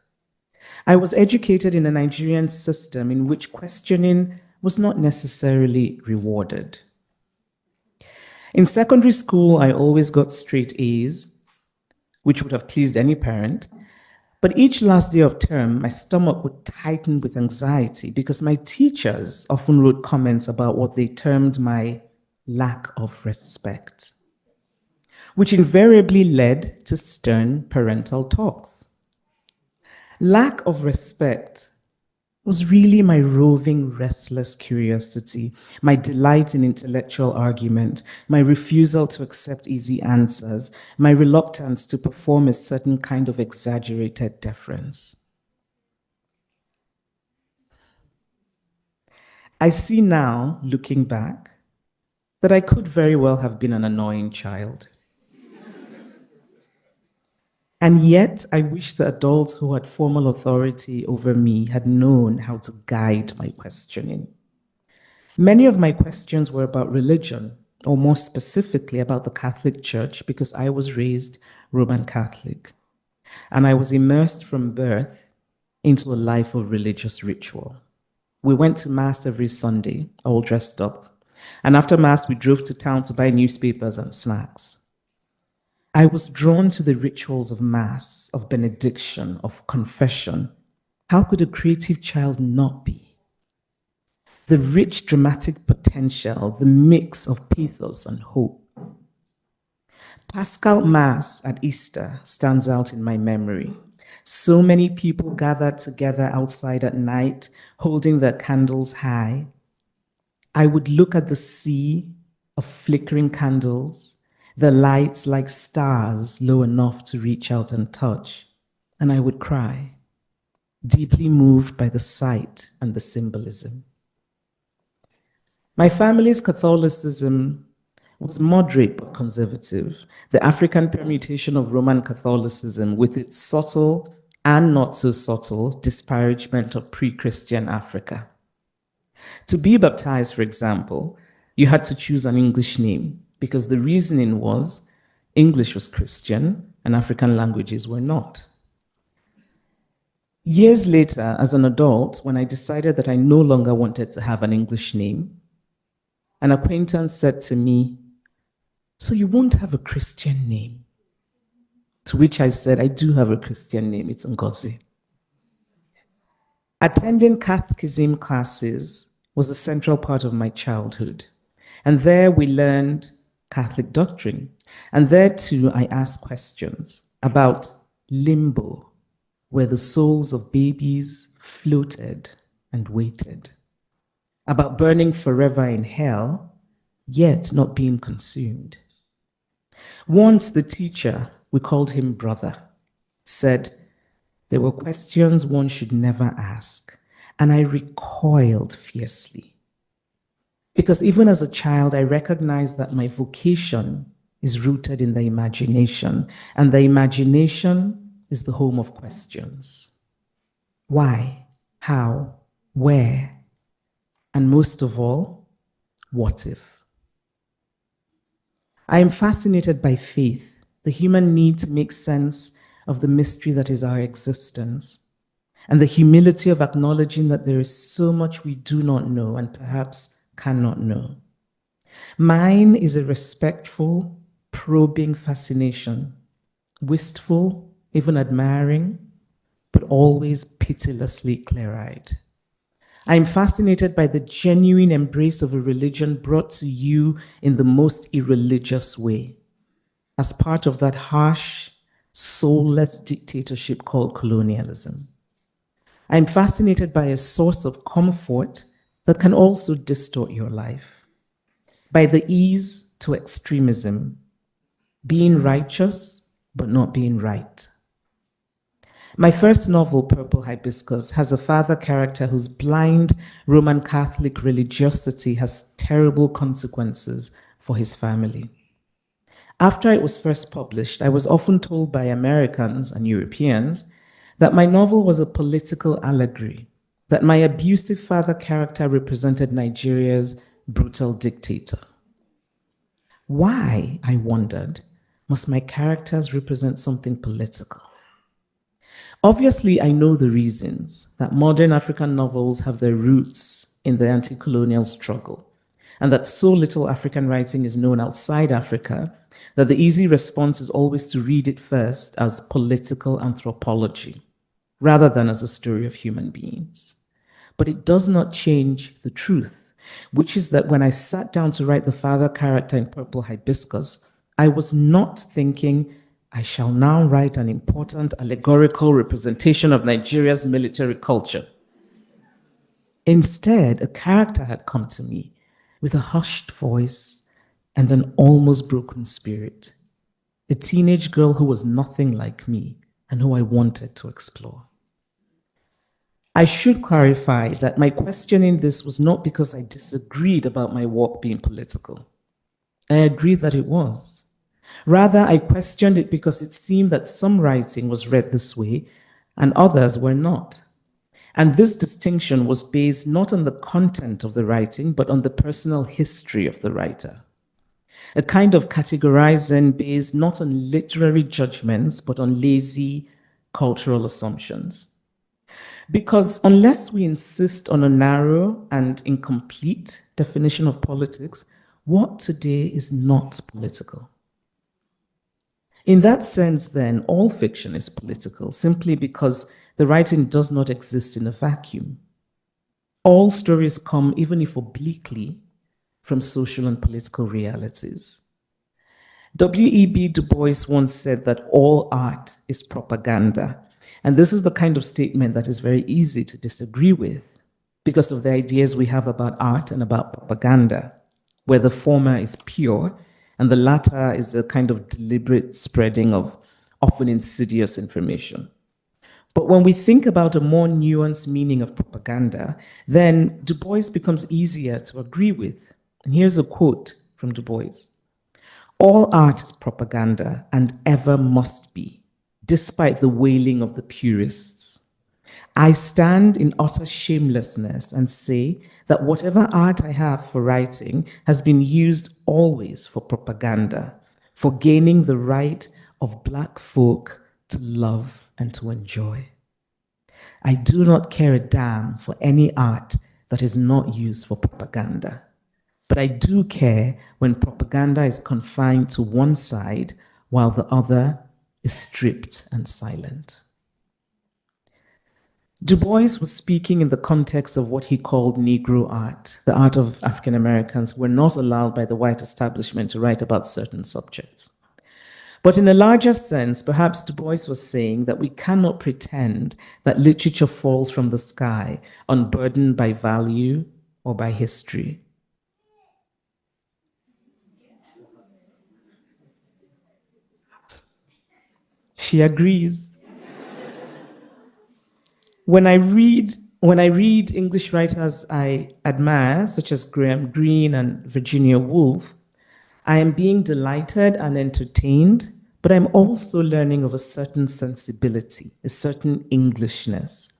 I was educated in a Nigerian system in which questioning was not necessarily rewarded. In secondary school, I always got straight A's, which would have pleased any parent. But each last day of term, my stomach would tighten with anxiety because my teachers often wrote comments about what they termed my lack of respect, which invariably led to stern parental talks. Lack of respect, was really my roving, restless curiosity, my delight in intellectual argument, my refusal to accept easy answers, my reluctance to perform a certain kind of exaggerated deference. I see now, looking back, that I could very well have been an annoying child. And yet, I wish the adults who had formal authority over me had known how to guide my questioning. Many of my questions were about religion, or more specifically about the Catholic Church, because I was raised Roman Catholic. And I was immersed from birth into a life of religious ritual. We went to Mass every Sunday, all dressed up. And after Mass, we drove to town to buy newspapers and snacks. I was drawn to the rituals of Mass, of benediction, of confession. How could a creative child not be? The rich dramatic potential, the mix of pathos and hope. Paschal Mass at Easter stands out in my memory. So many people gathered together outside at night, holding their candles high. I would look at the sea of flickering candles, the lights like stars low enough to reach out and touch, and I would cry, deeply moved by the sight and the symbolism. My family's Catholicism was moderate but conservative, the African permutation of Roman Catholicism with its subtle and not so subtle disparagement of pre-Christian Africa. To be baptized, for example, you had to choose an English name because the reasoning was English was Christian and African languages were not. Years later, as an adult, when I decided that I no longer wanted to have an English name, an acquaintance said to me, "So you won't have a Christian name?" To which I said, "I do have a Christian name, it's Ngozi." Attending catechism classes was a central part of my childhood. And there we learned Catholic doctrine. And there too, I asked questions about limbo, where the souls of babies floated and waited, about burning forever in hell, yet not being consumed. Once the teacher, we called him brother, said there were questions one should never ask, and I recoiled fiercely. Because even as a child, I recognized that my vocation is rooted in the imagination, and the imagination is the home of questions. Why? How? Where? And most of all, what if? I am fascinated by faith, the human need to make sense of the mystery that is our existence, and the humility of acknowledging that there is so much we do not know and perhaps cannot know. Mine is a respectful, probing fascination, wistful, even admiring, but always pitilessly clear-eyed. I am fascinated by the genuine embrace of a religion brought to you in the most irreligious way, as part of that harsh, soulless dictatorship called colonialism. I am fascinated by a source of comfort that can also distort your life, by the ease to extremism, being righteous but not being right. My first novel, Purple Hibiscus, has a father character whose blind Roman Catholic religiosity has terrible consequences for his family. After it was first published, I was often told by Americans and Europeans that my novel was a political allegory, that my abusive father character represented Nigeria's brutal dictator. Why, I wondered, must my characters represent something political? Obviously, I know the reasons that modern African novels have their roots in the anti-colonial struggle, and that so little African writing is known outside Africa that the easy response is always to read it first as political anthropology, rather than as a story of human beings. But it does not change the truth, which is that when I sat down to write the father character in Purple Hibiscus, I was not thinking, I shall now write an important allegorical representation of Nigeria's military culture. Instead, a character had come to me with a hushed voice and an almost broken spirit. A teenage girl who was nothing like me and who I wanted to explore. I should clarify that my questioning this was not because I disagreed about my work being political. I agreed that it was. Rather, I questioned it because it seemed that some writing was read this way and others were not. And this distinction was based not on the content of the writing, but on the personal history of the writer. A kind of categorizing based not on literary judgments, but on lazy cultural assumptions. Because unless we insist on a narrow and incomplete definition of politics, what today is not political? In that sense, then, all fiction is political simply because the writing does not exist in a vacuum. All stories come, even if obliquely, from social and political realities. W.E.B. Du Bois once said that all art is propaganda. And this is the kind of statement that is very easy to disagree with because of the ideas we have about art and about propaganda, where the former is pure and the latter is a kind of deliberate spreading of often insidious information. But when we think about a more nuanced meaning of propaganda, then Du Bois becomes easier to agree with. And here's a quote from Du Bois. All art is propaganda and ever must be, despite the wailing of the purists. I stand in utter shamelessness and say that whatever art I have for writing has been used always for propaganda, for gaining the right of Black folk to love and to enjoy. I do not care a damn for any art that is not used for propaganda. But I do care when propaganda is confined to one side while the other is stripped and silent. Du Bois was speaking in the context of what he called Negro art, the art of African Americans who were not allowed by the white establishment to write about certain subjects. But in a larger sense, perhaps Du Bois was saying that we cannot pretend that literature falls from the sky, unburdened by value or by history. She agrees. When I read English writers I admire, such as Graham Greene and Virginia Woolf, I am being delighted and entertained, but I'm also learning of a certain sensibility, a certain Englishness.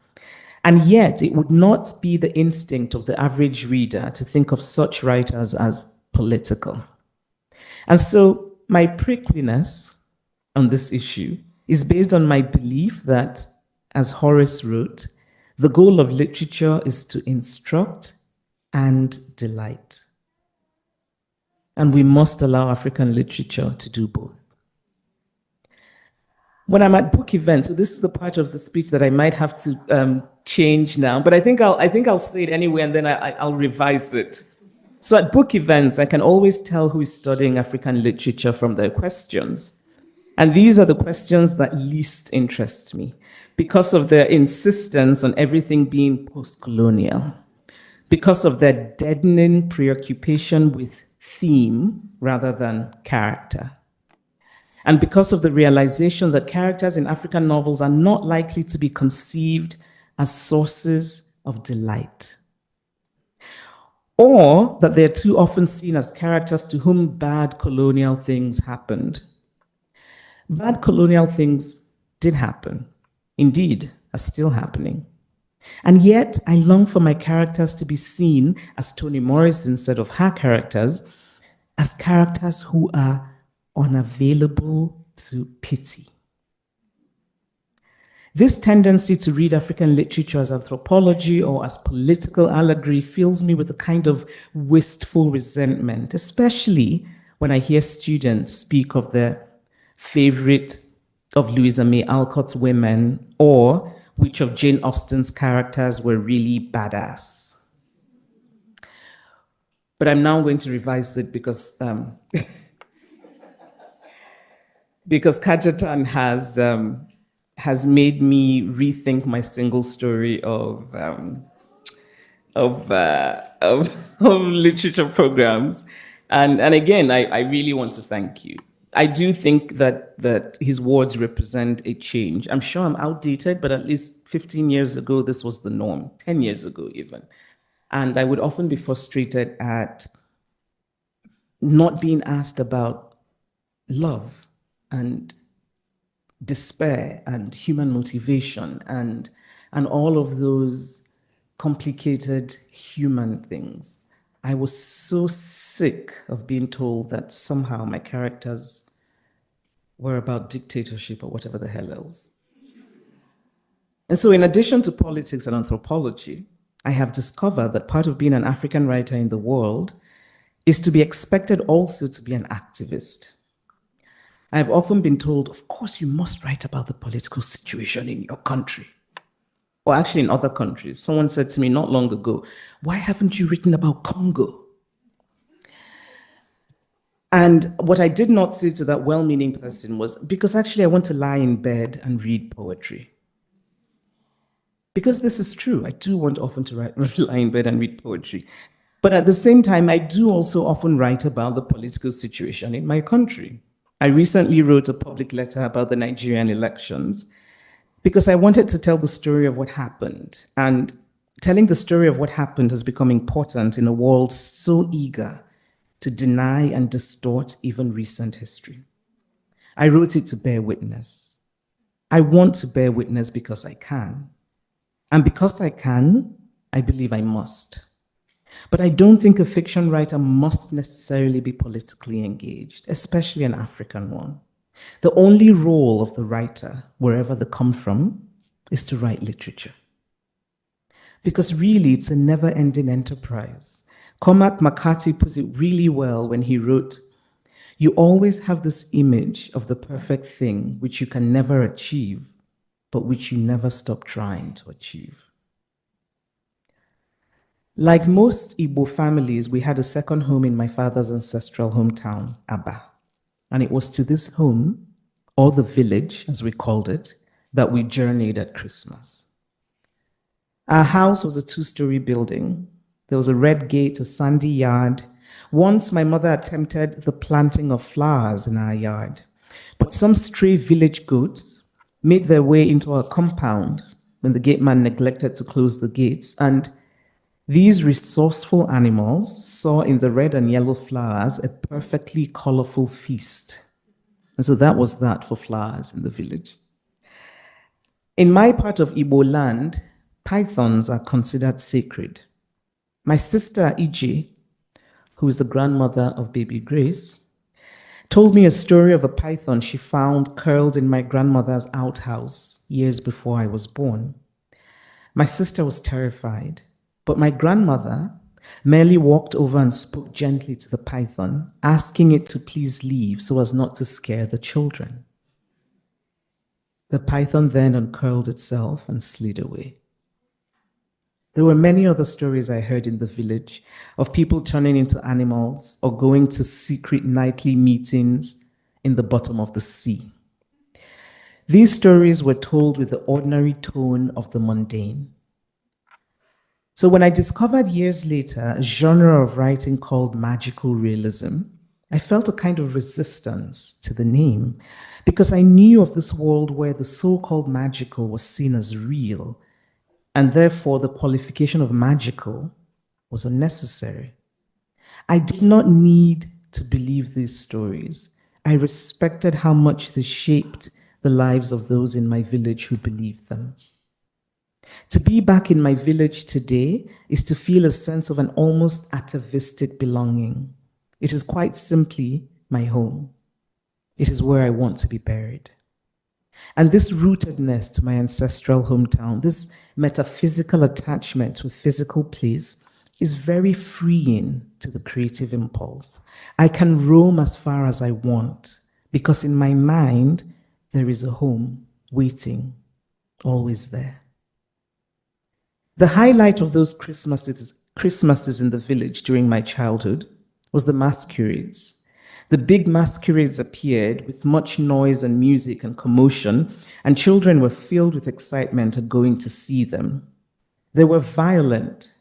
And yet, it would not be the instinct of the average reader to think of such writers as political. And so, my prickliness on this issue is based on my belief that, as Horace wrote, the goal of literature is to instruct and delight. And we must allow African literature to do both. When I'm at book events, so this is the part of the speech that I might have to change now, but I think I'll say it anyway, and then I'll revise it. So at book events, I can always tell who is studying African literature from their questions. And these are the questions that least interest me because of their insistence on everything being post-colonial, because of their deadening preoccupation with theme rather than character, and because of the realization that characters in African novels are not likely to be conceived as sources of delight, or that they're too often seen as characters to whom bad colonial things happened. Bad colonial things did happen, indeed, are still happening. And yet, I long for my characters to be seen, as Toni Morrison said of her characters, as characters who are unavailable to pity. This tendency to read African literature as anthropology or as political allegory fills me with a kind of wistful resentment, especially when I hear students speak of their favorite of Louisa May Alcott's women, or which of Jane Austen's characters were really badass. But I'm now going to revise it because because Kajatan has made me rethink my single story of of literature programs. And again, I really want to thank you. I do think that his words represent a change. I'm sure I'm outdated, but at least 15 years ago, this was the norm, 10 years ago even. And I would often be frustrated at not being asked about love and despair and human motivation and all of those complicated human things. I was so sick of being told that somehow my characters were about dictatorship or whatever the hell else. And so, in addition to politics and anthropology, I have discovered that part of being an African writer in the world is to be expected also to be an activist. I've often been told, of course, you must write about the political situation in your country. Or actually in other countries. Someone said to me not long ago, why haven't you written about Congo? And what I did not say to that well-meaning person was, because actually I want to lie in bed and read poetry. Because this is true, I do want often to lie in bed and read poetry. But at the same time, I do also often write about the political situation in my country. I recently wrote a public letter about the Nigerian elections because I wanted to tell the story of what happened. And telling the story of what happened has become important in a world so eager to deny and distort even recent history. I wrote it to bear witness. I want to bear witness because I can. And because I can, I believe I must. But I don't think a fiction writer must necessarily be politically engaged, especially an African one. The only role of the writer, wherever they come from, is to write literature. Because really, it's a never-ending enterprise. Cormac McCarthy put it really well when he wrote, "You always have this image of the perfect thing which you can never achieve, but which you never stop trying to achieve." Like most Igbo families, we had a second home in my father's ancestral hometown, Aba. And it was to this home, or the village, as we called it, that we journeyed at Christmas. Our house was a two-story building. There was a red gate, a sandy yard. Once my mother attempted the planting of flowers in our yard, but some stray village goats made their way into our compound when the gateman neglected to close the gates, and these resourceful animals saw in the red and yellow flowers a perfectly colorful feast. And so that was that for flowers in the village. In my part of Igbo land, pythons are considered sacred. My sister Ije, who is the grandmother of baby Grace, told me a story of a python she found curled in my grandmother's outhouse years before I was born. My sister was terrified, but my grandmother merely walked over and spoke gently to the python, asking it to please leave so as not to scare the children. The python then uncurled itself and slid away. There were many other stories I heard in the village of people turning into animals or going to secret nightly meetings in the bottom of the sea. These stories were told with the ordinary tone of the mundane. So when I discovered years later a genre of writing called magical realism, I felt a kind of resistance to the name because I knew of this world where the so-called magical was seen as real, and therefore the qualification of magical was unnecessary. I did not need to believe these stories. I respected how much they shaped the lives of those in my village who believed them. To be back in my village today is to feel a sense of an almost atavistic belonging. It is quite simply my home. It is where I want to be buried. And this rootedness to my ancestral hometown, this metaphysical attachment to a physical place, is very freeing to the creative impulse. I can roam as far as I want because in my mind, there is a home waiting, always there. The highlight of those Christmases in the village during my childhood was the masquerades. The big masquerades appeared with much noise and music and commotion, and children were filled with excitement at going to see them. They were violent,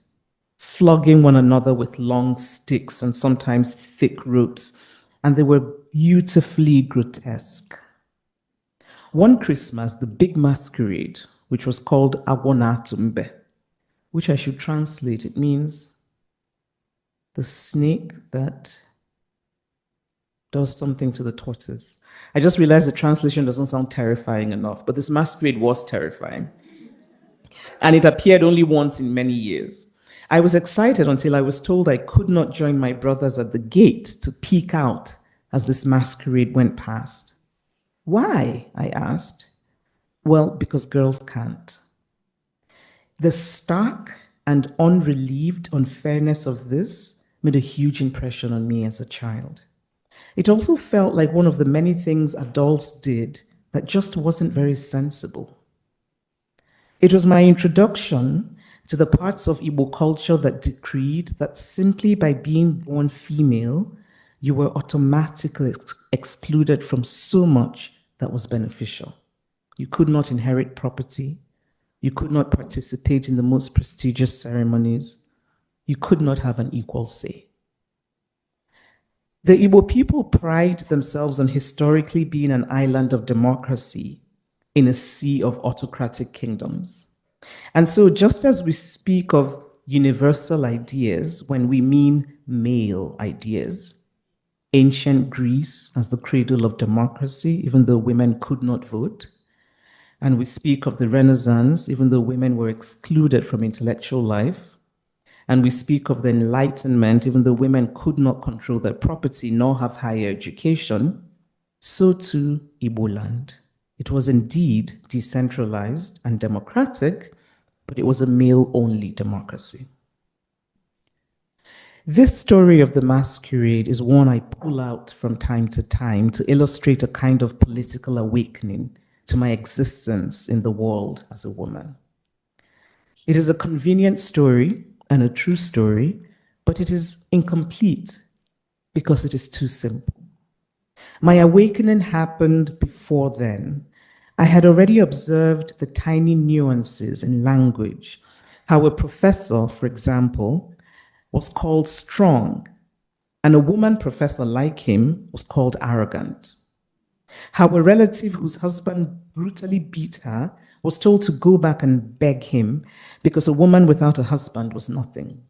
flogging one another with long sticks and sometimes thick ropes, and they were beautifully grotesque. One Christmas, the big masquerade, which was called Awonatumbe, which I should translate, it means the snake that does something to the tortoise. I just realized the translation doesn't sound terrifying enough, but this masquerade was terrifying. And it appeared only once in many years. I was excited until I was told I could not join my brothers at the gate to peek out as this masquerade went past. Why? I asked. Well, because girls can't. The stark and unrelieved unfairness of this made a huge impression on me as a child. It also felt like one of the many things adults did that just wasn't very sensible. It was my introduction to the parts of Igbo culture that decreed that simply by being born female, you were automatically excluded from so much that was beneficial. You could not inherit property. You could not participate in the most prestigious ceremonies. You could not have an equal say. The Igbo people pride themselves on historically being an island of democracy in a sea of autocratic kingdoms. And so just as we speak of universal ideas when we mean male ideas, ancient Greece as the cradle of democracy, even though women could not vote, and we speak of the Renaissance, even though women were excluded from intellectual life, and we speak of the Enlightenment, even though women could not control their property nor have higher education, so too Igbo land. It was indeed decentralized and democratic, but it was a male-only democracy. This story of the masquerade is one I pull out from time to time to illustrate a kind of political awakening to my existence in the world as a woman. It is a convenient story and a true story, but it is incomplete because it is too simple. My awakening happened before then. I had already observed the tiny nuances in language, how a professor, for example, was called strong, and a woman professor like him was called arrogant. How a relative whose husband brutally beat her was told to go back and beg him because a woman without a husband was nothing.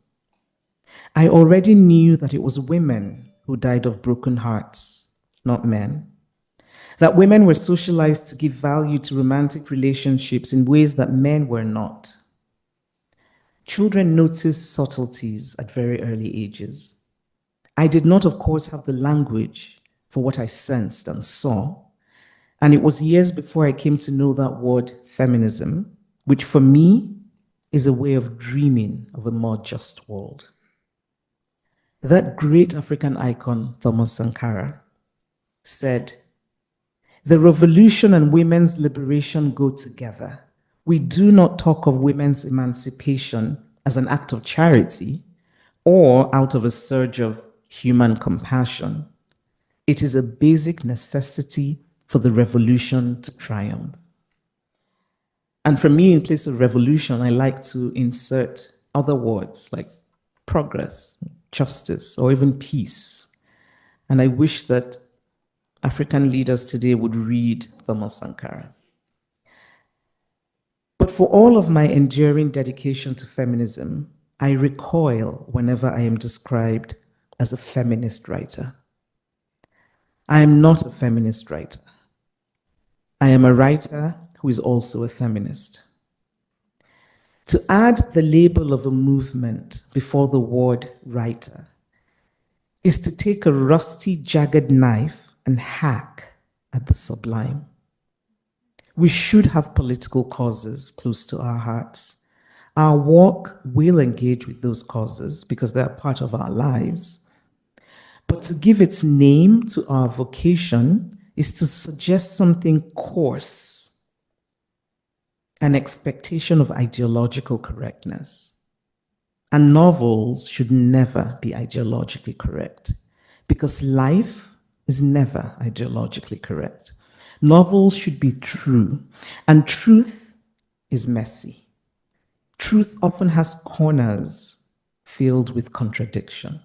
I already knew that it was women who died of broken hearts, not men. That women were socialized to give value to romantic relationships in ways that men were not. Children notice subtleties at very early ages. I did not, of course, have the language for what I sensed and saw, and it was years before I came to know that word feminism, which for me is a way of dreaming of a more just world. That great African icon, Thomas Sankara, said, "The revolution and women's liberation go together. We do not talk of women's emancipation as an act of charity or out of a surge of human compassion. It is a basic necessity for the revolution to triumph." And for me, in place of revolution, I like to insert other words like progress, justice, or even peace. And I wish that African leaders today would read Thomas Sankara. But for all of my enduring dedication to feminism, I recoil whenever I am described as a feminist writer. I am not a feminist writer. I am a writer who is also a feminist. To add the label of a movement before the word writer is to take a rusty, jagged knife and hack at the sublime. We should have political causes close to our hearts. Our work will engage with those causes because they are part of our lives. But to give its name to our vocation is to suggest something coarse, an expectation of ideological correctness. And novels should never be ideologically correct because life is never ideologically correct. Novels should be true, and truth is messy. Truth often has corners, filled with contradiction.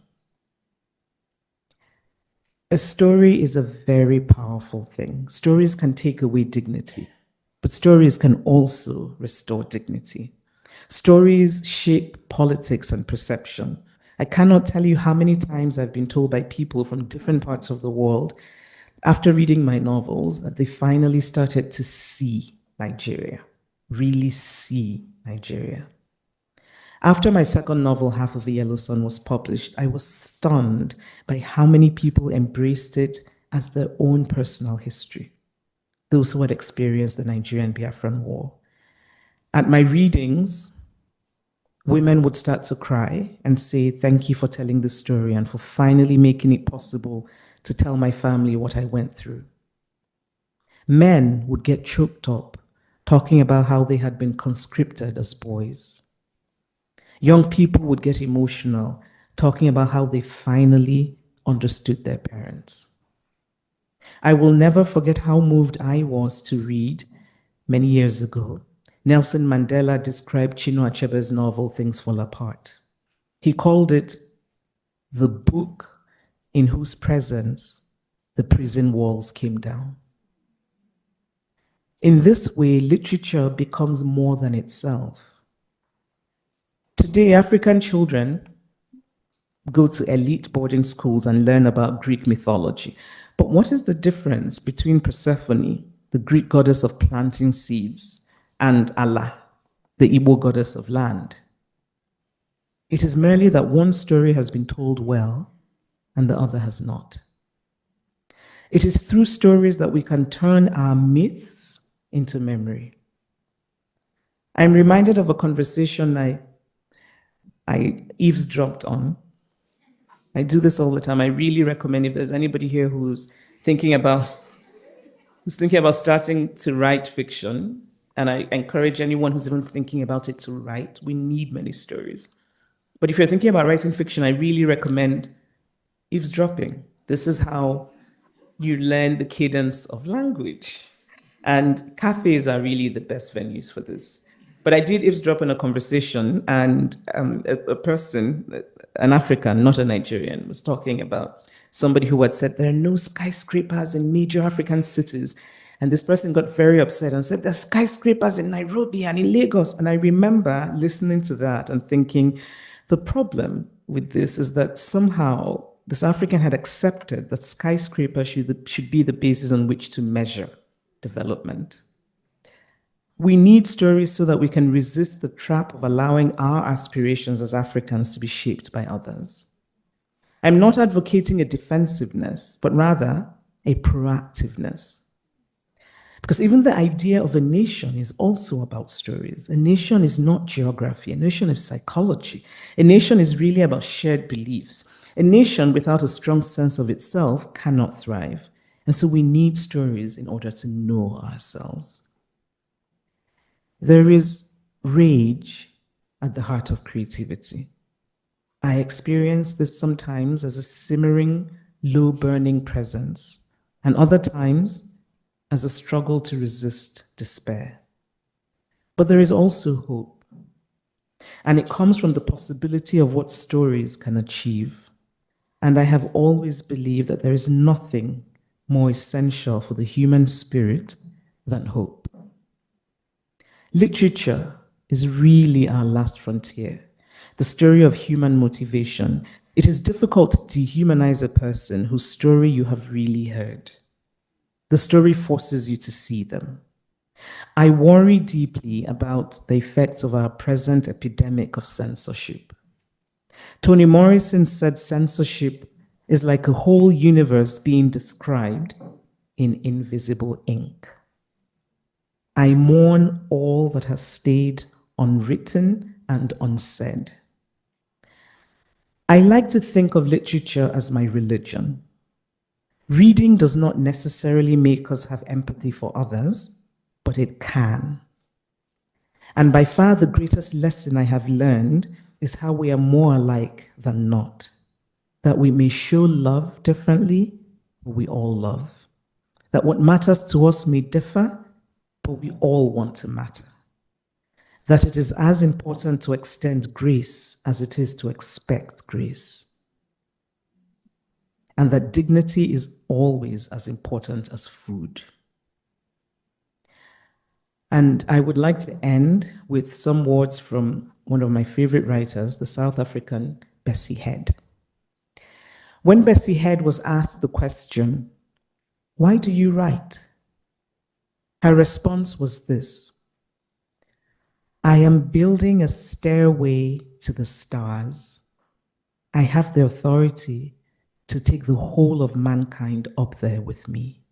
A story is a very powerful thing. Stories can take away dignity, but stories can also restore dignity. Stories shape politics and perception. I cannot tell you how many times I've been told by people from different parts of the world after reading my novels that they finally started to see Nigeria, really see Nigeria. After my second novel, Half of a Yellow Sun, was published, I was stunned by how many people embraced it as their own personal history, those who had experienced the Nigerian Biafran War. At my readings, women would start to cry and say, "Thank you for telling the story and for finally making it possible to tell my family what I went through." Men would get choked up talking about how they had been conscripted as boys. Young people would get emotional talking about how they finally understood their parents. I will never forget how moved I was to read many years ago. Nelson Mandela described Chinua Achebe's novel, Things Fall Apart. He called it the book in whose presence the prison walls came down. In this way, literature becomes more than itself. Today, African children go to elite boarding schools and learn about Greek mythology. But what is the difference between Persephone, the Greek goddess of planting seeds, and Allah, the Igbo goddess of land? It is merely that one story has been told well and the other has not. It is through stories that we can turn our myths into memory. I'm reminded of a conversation I eavesdropped on. I do this all the time. I really recommend, if there's anybody here who's thinking about starting to write fiction, and I encourage anyone who's even thinking about it to write. We need many stories. But if you're thinking about writing fiction, I really recommend eavesdropping. This is how you learn the cadence of language. And cafes are really the best venues for this. But I did eavesdrop in a conversation, and a person, an African, not a Nigerian, was talking about somebody who had said there are no skyscrapers in major African cities. And this person got very upset and said, "There's skyscrapers in Nairobi and in Lagos." And I remember listening to that and thinking, the problem with this is that somehow this African had accepted that skyscrapers should be the basis on which to measure development. We need stories so that we can resist the trap of allowing our aspirations as Africans to be shaped by others. I'm not advocating a defensiveness, but rather a proactiveness. Because even the idea of a nation is also about stories. A nation is not geography. A nation is psychology. A nation is really about shared beliefs. A nation without a strong sense of itself cannot thrive. And so we need stories in order to know ourselves. There is rage at the heart of creativity. I experience this sometimes as a simmering, low-burning presence, and other times as a struggle to resist despair. But there is also hope, and it comes from the possibility of what stories can achieve. And I have always believed that there is nothing more essential for the human spirit than hope. Literature is really our last frontier, the story of human motivation. It is difficult to dehumanize a person whose story you have really heard. The story forces you to see them. I worry deeply about the effects of our present epidemic of censorship. Toni Morrison said censorship is like a whole universe being described in invisible ink. I mourn all that has stayed unwritten and unsaid. I like to think of literature as my religion. Reading does not necessarily make us have empathy for others, but it can. And by far the greatest lesson I have learned is how we are more alike than not. That we may show love differently, but we all love. That what matters to us may differ, but we all want to matter. that it is as important to extend grace as it is to expect grace, and that dignity is always as important as food. And I would like to end with some words from one of my favorite writers, the South African Bessie Head. When Bessie Head was asked the question, "Why do you write?" her response was this: "I am building a stairway to the stars. I have the authority to take the whole of mankind up there with me.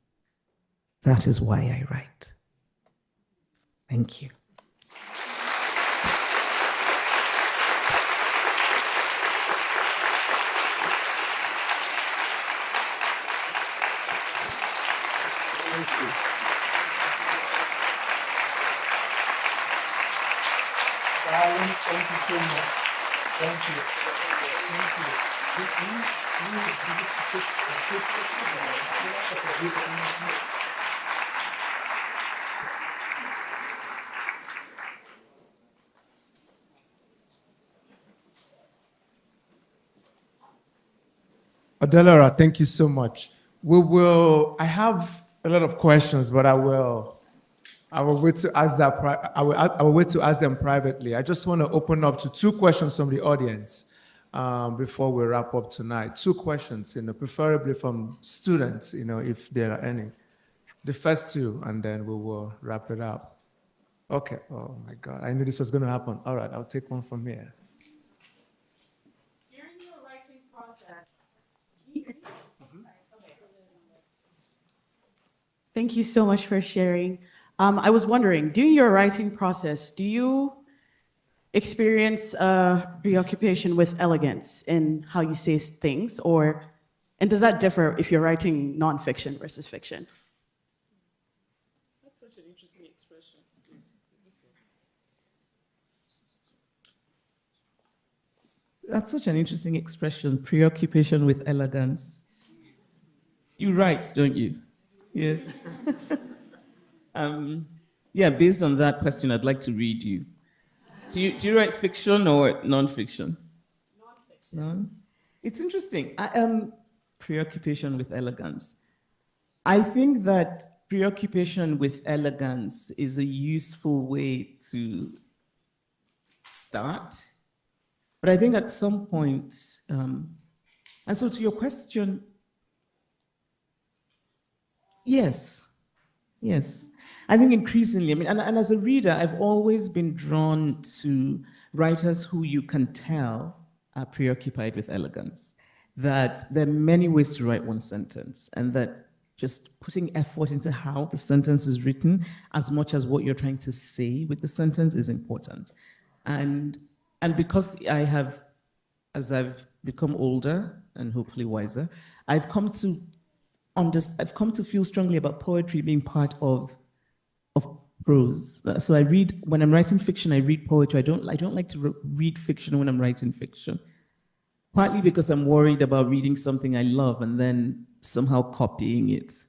That is why I write." Thank you. Darling, thank you so much. Thank you. Thank you. Adelora, thank you so much. I have a lot of questions, but I will wait to ask that. I will wait to ask them privately. I just want to open up to two questions from the audience before we wrap up tonight. Two questions, preferably from students, if there are any. The first two, and then we will wrap it up. Okay. Oh my God, I knew this was going to happen. All right, I'll take one from here. During your writing process, thank you so much for sharing. I was wondering, during your writing process, do you experience a preoccupation with elegance in how you say things, and does that differ if you're writing nonfiction versus fiction? That's such an interesting expression. That's such an interesting expression, preoccupation with elegance. You write, don't you? Yes. Yeah, based on that question, I'd like to read you. Do you write fiction or non-fiction? Non-fiction. No? It's interesting. Preoccupation with elegance. I think that preoccupation with elegance is a useful way to start. But I think at some point, and so to your question, yes. I think increasingly, and as a reader, I've always been drawn to writers who you can tell are preoccupied with elegance, that there are many ways to write one sentence, and that just putting effort into how the sentence is written as much as what you're trying to say with the sentence is important. And because as I've become older and hopefully wiser, I've come to feel strongly about poetry being part of prose. So when I'm writing fiction, I read poetry. I don't like to read fiction when I'm writing fiction. Partly because I'm worried about reading something I love and then somehow copying it.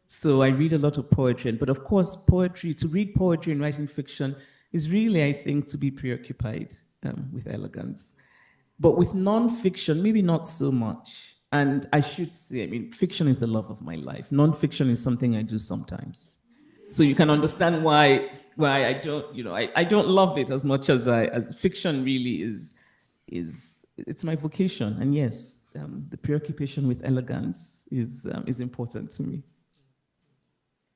So I read a lot of poetry. But of course, to read poetry and writing fiction is really, I think, to be preoccupied with elegance. But with non-fiction, maybe not so much. And I should say, fiction is the love of my life. Non-fiction is something I do sometimes. So you can understand why I don't, I don't love it as much as fiction really is it's my vocation. And yes, the preoccupation with elegance is important to me.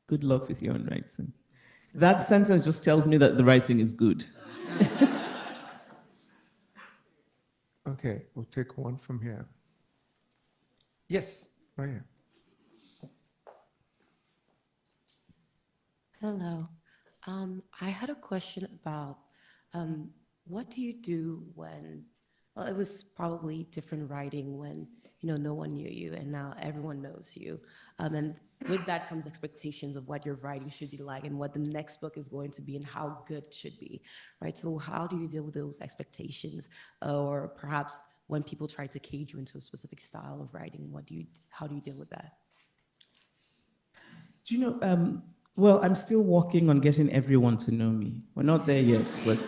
Good luck with your own writing. That sentence just tells me that the writing is good. Okay, we'll take one from here. Yes, right here. Hello. I had a question about what do you do when, well, it was probably different writing when, no one knew you and now everyone knows you. And with that comes expectations of what your writing should be like and what the next book is going to be and how good it should be, right? So how do you deal with those expectations? Or perhaps when people try to cage you into a specific style of writing, how do you deal with that? Do you know, Well, I'm still working on getting everyone to know me. We're not there yet, but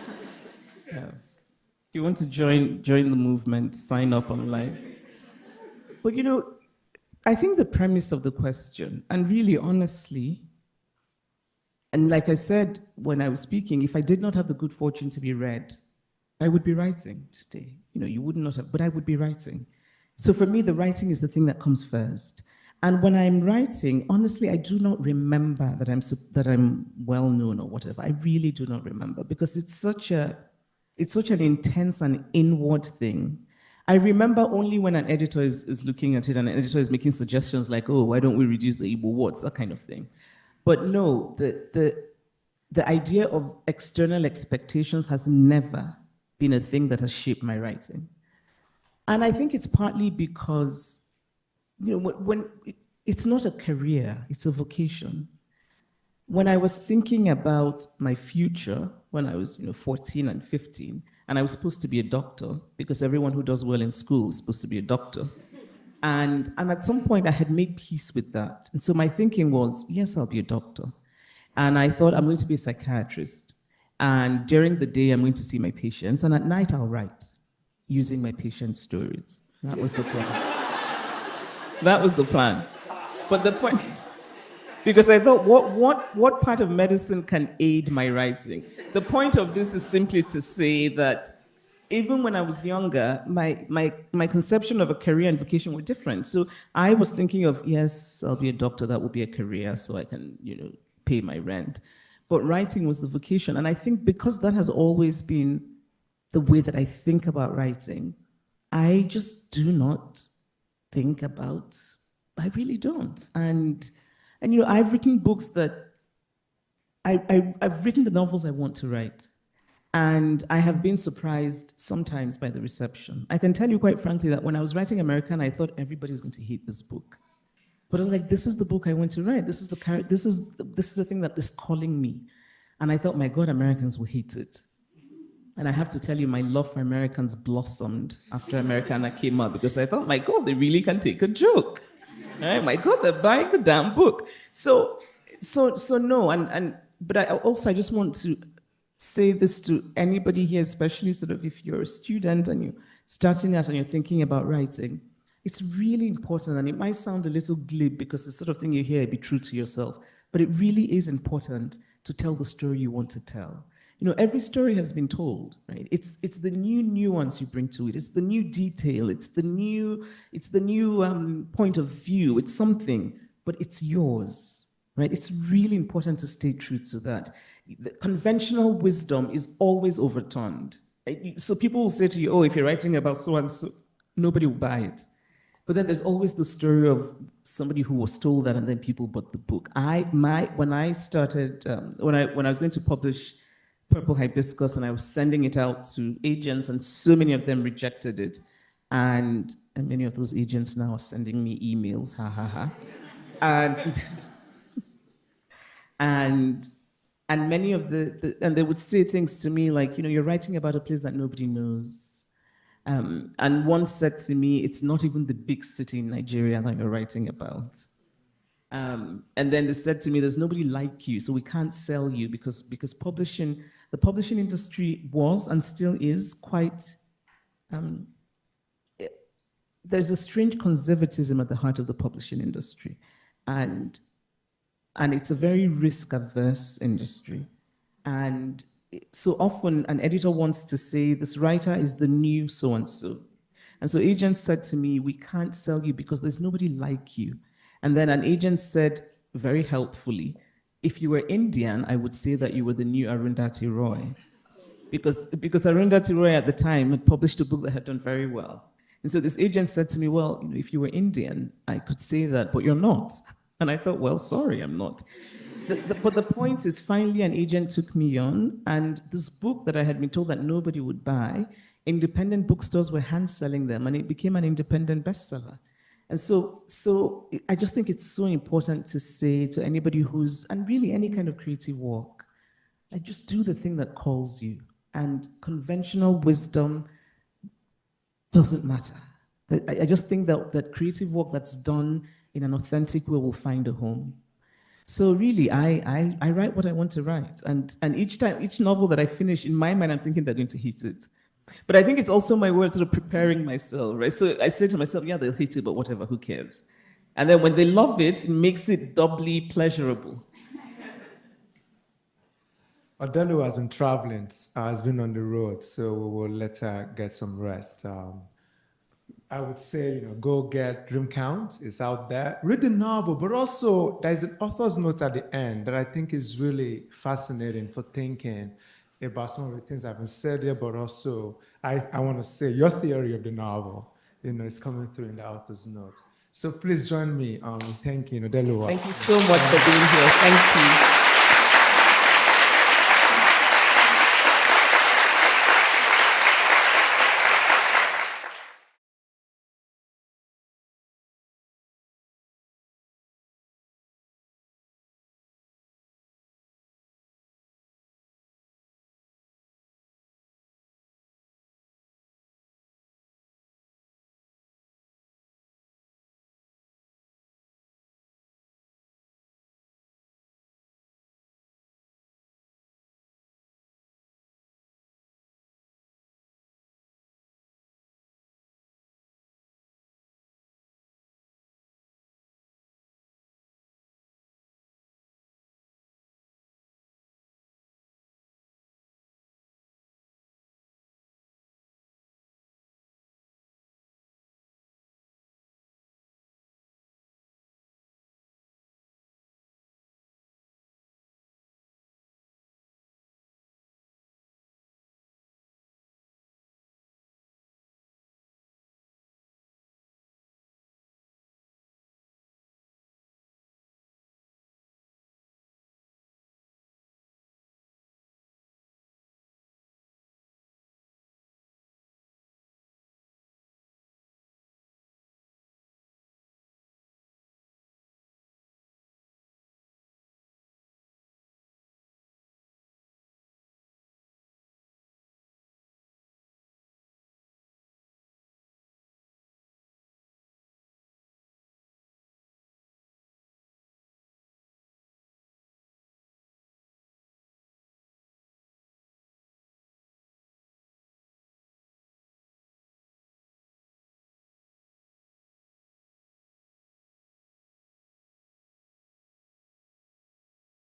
if you want to join the movement, sign up online. But I think the premise of the question, and really honestly, and like I said when I was speaking, if I did not have the good fortune to be read, I would be writing today. You would not have, but I would be writing. So for me, the writing is the thing that comes first. And when I'm writing, honestly, I do not remember that I'm well known or whatever. I really do not remember because it's such an intense and inward thing. I remember only when an editor is looking at it and an editor is making suggestions like, oh, why don't we reduce the Igbo words, that kind of thing. But no, the idea of external expectations has never been a thing that has shaped my writing. And I think it's partly because, when it's not a career, it's a vocation. When I was thinking about my future, when I was 14 and 15, and I was supposed to be a doctor because everyone who does well in school is supposed to be a doctor. And at some point I had made peace with that. And so my thinking was, yes, I'll be a doctor. And I thought I'm going to be a psychiatrist. And during the day, I'm going to see my patients. And at night, I'll write using my patients' stories. That was the plan. That was the plan. But the point, because I thought, what part of medicine can aid my writing? The point of this is simply to say that even when I was younger, my conception of a career and vocation were different. So I was thinking of, yes, I'll be a doctor, that will be a career, so I can, pay my rent. But writing was the vocation. And I think because that has always been the way that I think about writing, I just do not think about, I really don't. And I've written books that, I've written the novels I want to write. And I have been surprised sometimes by the reception. I can tell you quite frankly that when I was writing American, I thought everybody's going to hate this book. But I was like, this is the book I want to write. This is the thing that is calling me. And I thought, my God, Americans will hate it. And I have to tell you, my love for Americans blossomed after Americana came out because I thought, my God, they really can take a joke. Right? My God, they're buying the damn book. So no, but I just want to say this to anybody here, especially sort of if you're a student and you're starting out and you're thinking about writing. It's really important, and it might sound a little glib because the sort of thing you hear, be true to yourself, but it really is important to tell the story you want to tell. Every story has been told, right? It's the new nuance you bring to it. It's the new detail. It's the new point of view. It's something, but it's yours, right? It's really important to stay true to that. The conventional wisdom is always overturned. So people will say to you, oh, if you're writing about so and so, nobody will buy it. But then there's always the story of somebody who was told that, and then people bought the book. When I started, when I was going to publish Purple Hibiscus, and I was sending it out to agents, and so many of them rejected it, and many of those agents now are sending me emails, ha ha ha, and many of and they would say things to me like, you're writing about a place that nobody knows. And one said to me, it's not even the big city in Nigeria that you're writing about. And then they said to me, there's nobody like you, so we can't sell you because the publishing industry was and still is quite, there's a strange conservatism at the heart of the publishing industry. And it's a very risk-averse industry. And so often an editor wants to say, this writer is the new so-and-so. And so agents said to me, we can't sell you because there's nobody like you. And then an agent said, very helpfully, if you were Indian, I would say that you were the new Arundhati Roy. Because Arundhati Roy at the time had published a book that had done very well. And so this agent said to me, well, if you were Indian, I could say that, but you're not. And I thought, well, sorry, I'm not. But the point is, finally, an agent took me on, and this book that I had been told that nobody would buy, independent bookstores were hand-selling them, and it became an independent bestseller. And so I just think it's so important to say to anybody and really any kind of creative work, like just do the thing that calls you. And conventional wisdom doesn't matter. I just think that creative work that's done in an authentic way will find a home. So really, I write what I want to write, and each time, each novel that I finish, in my mind, I'm thinking they're going to hit it. But I think it's also my way of sort of preparing myself, right? So I say to myself, yeah, they'll hit it, but whatever, who cares? And then when they love it, it makes it doubly pleasurable. Adelu has been traveling, has been on the road, so we will let her get some rest. I would say, go get Dream Count. It's out there. Read the novel, but also there's an author's note at the end that I think is really fascinating for thinking about some of the things I've been said here, but also I want to say your theory of the novel, is coming through in the author's note. So please join me. Thank you, Odeluwa. Thank you so much for being here. Thank you.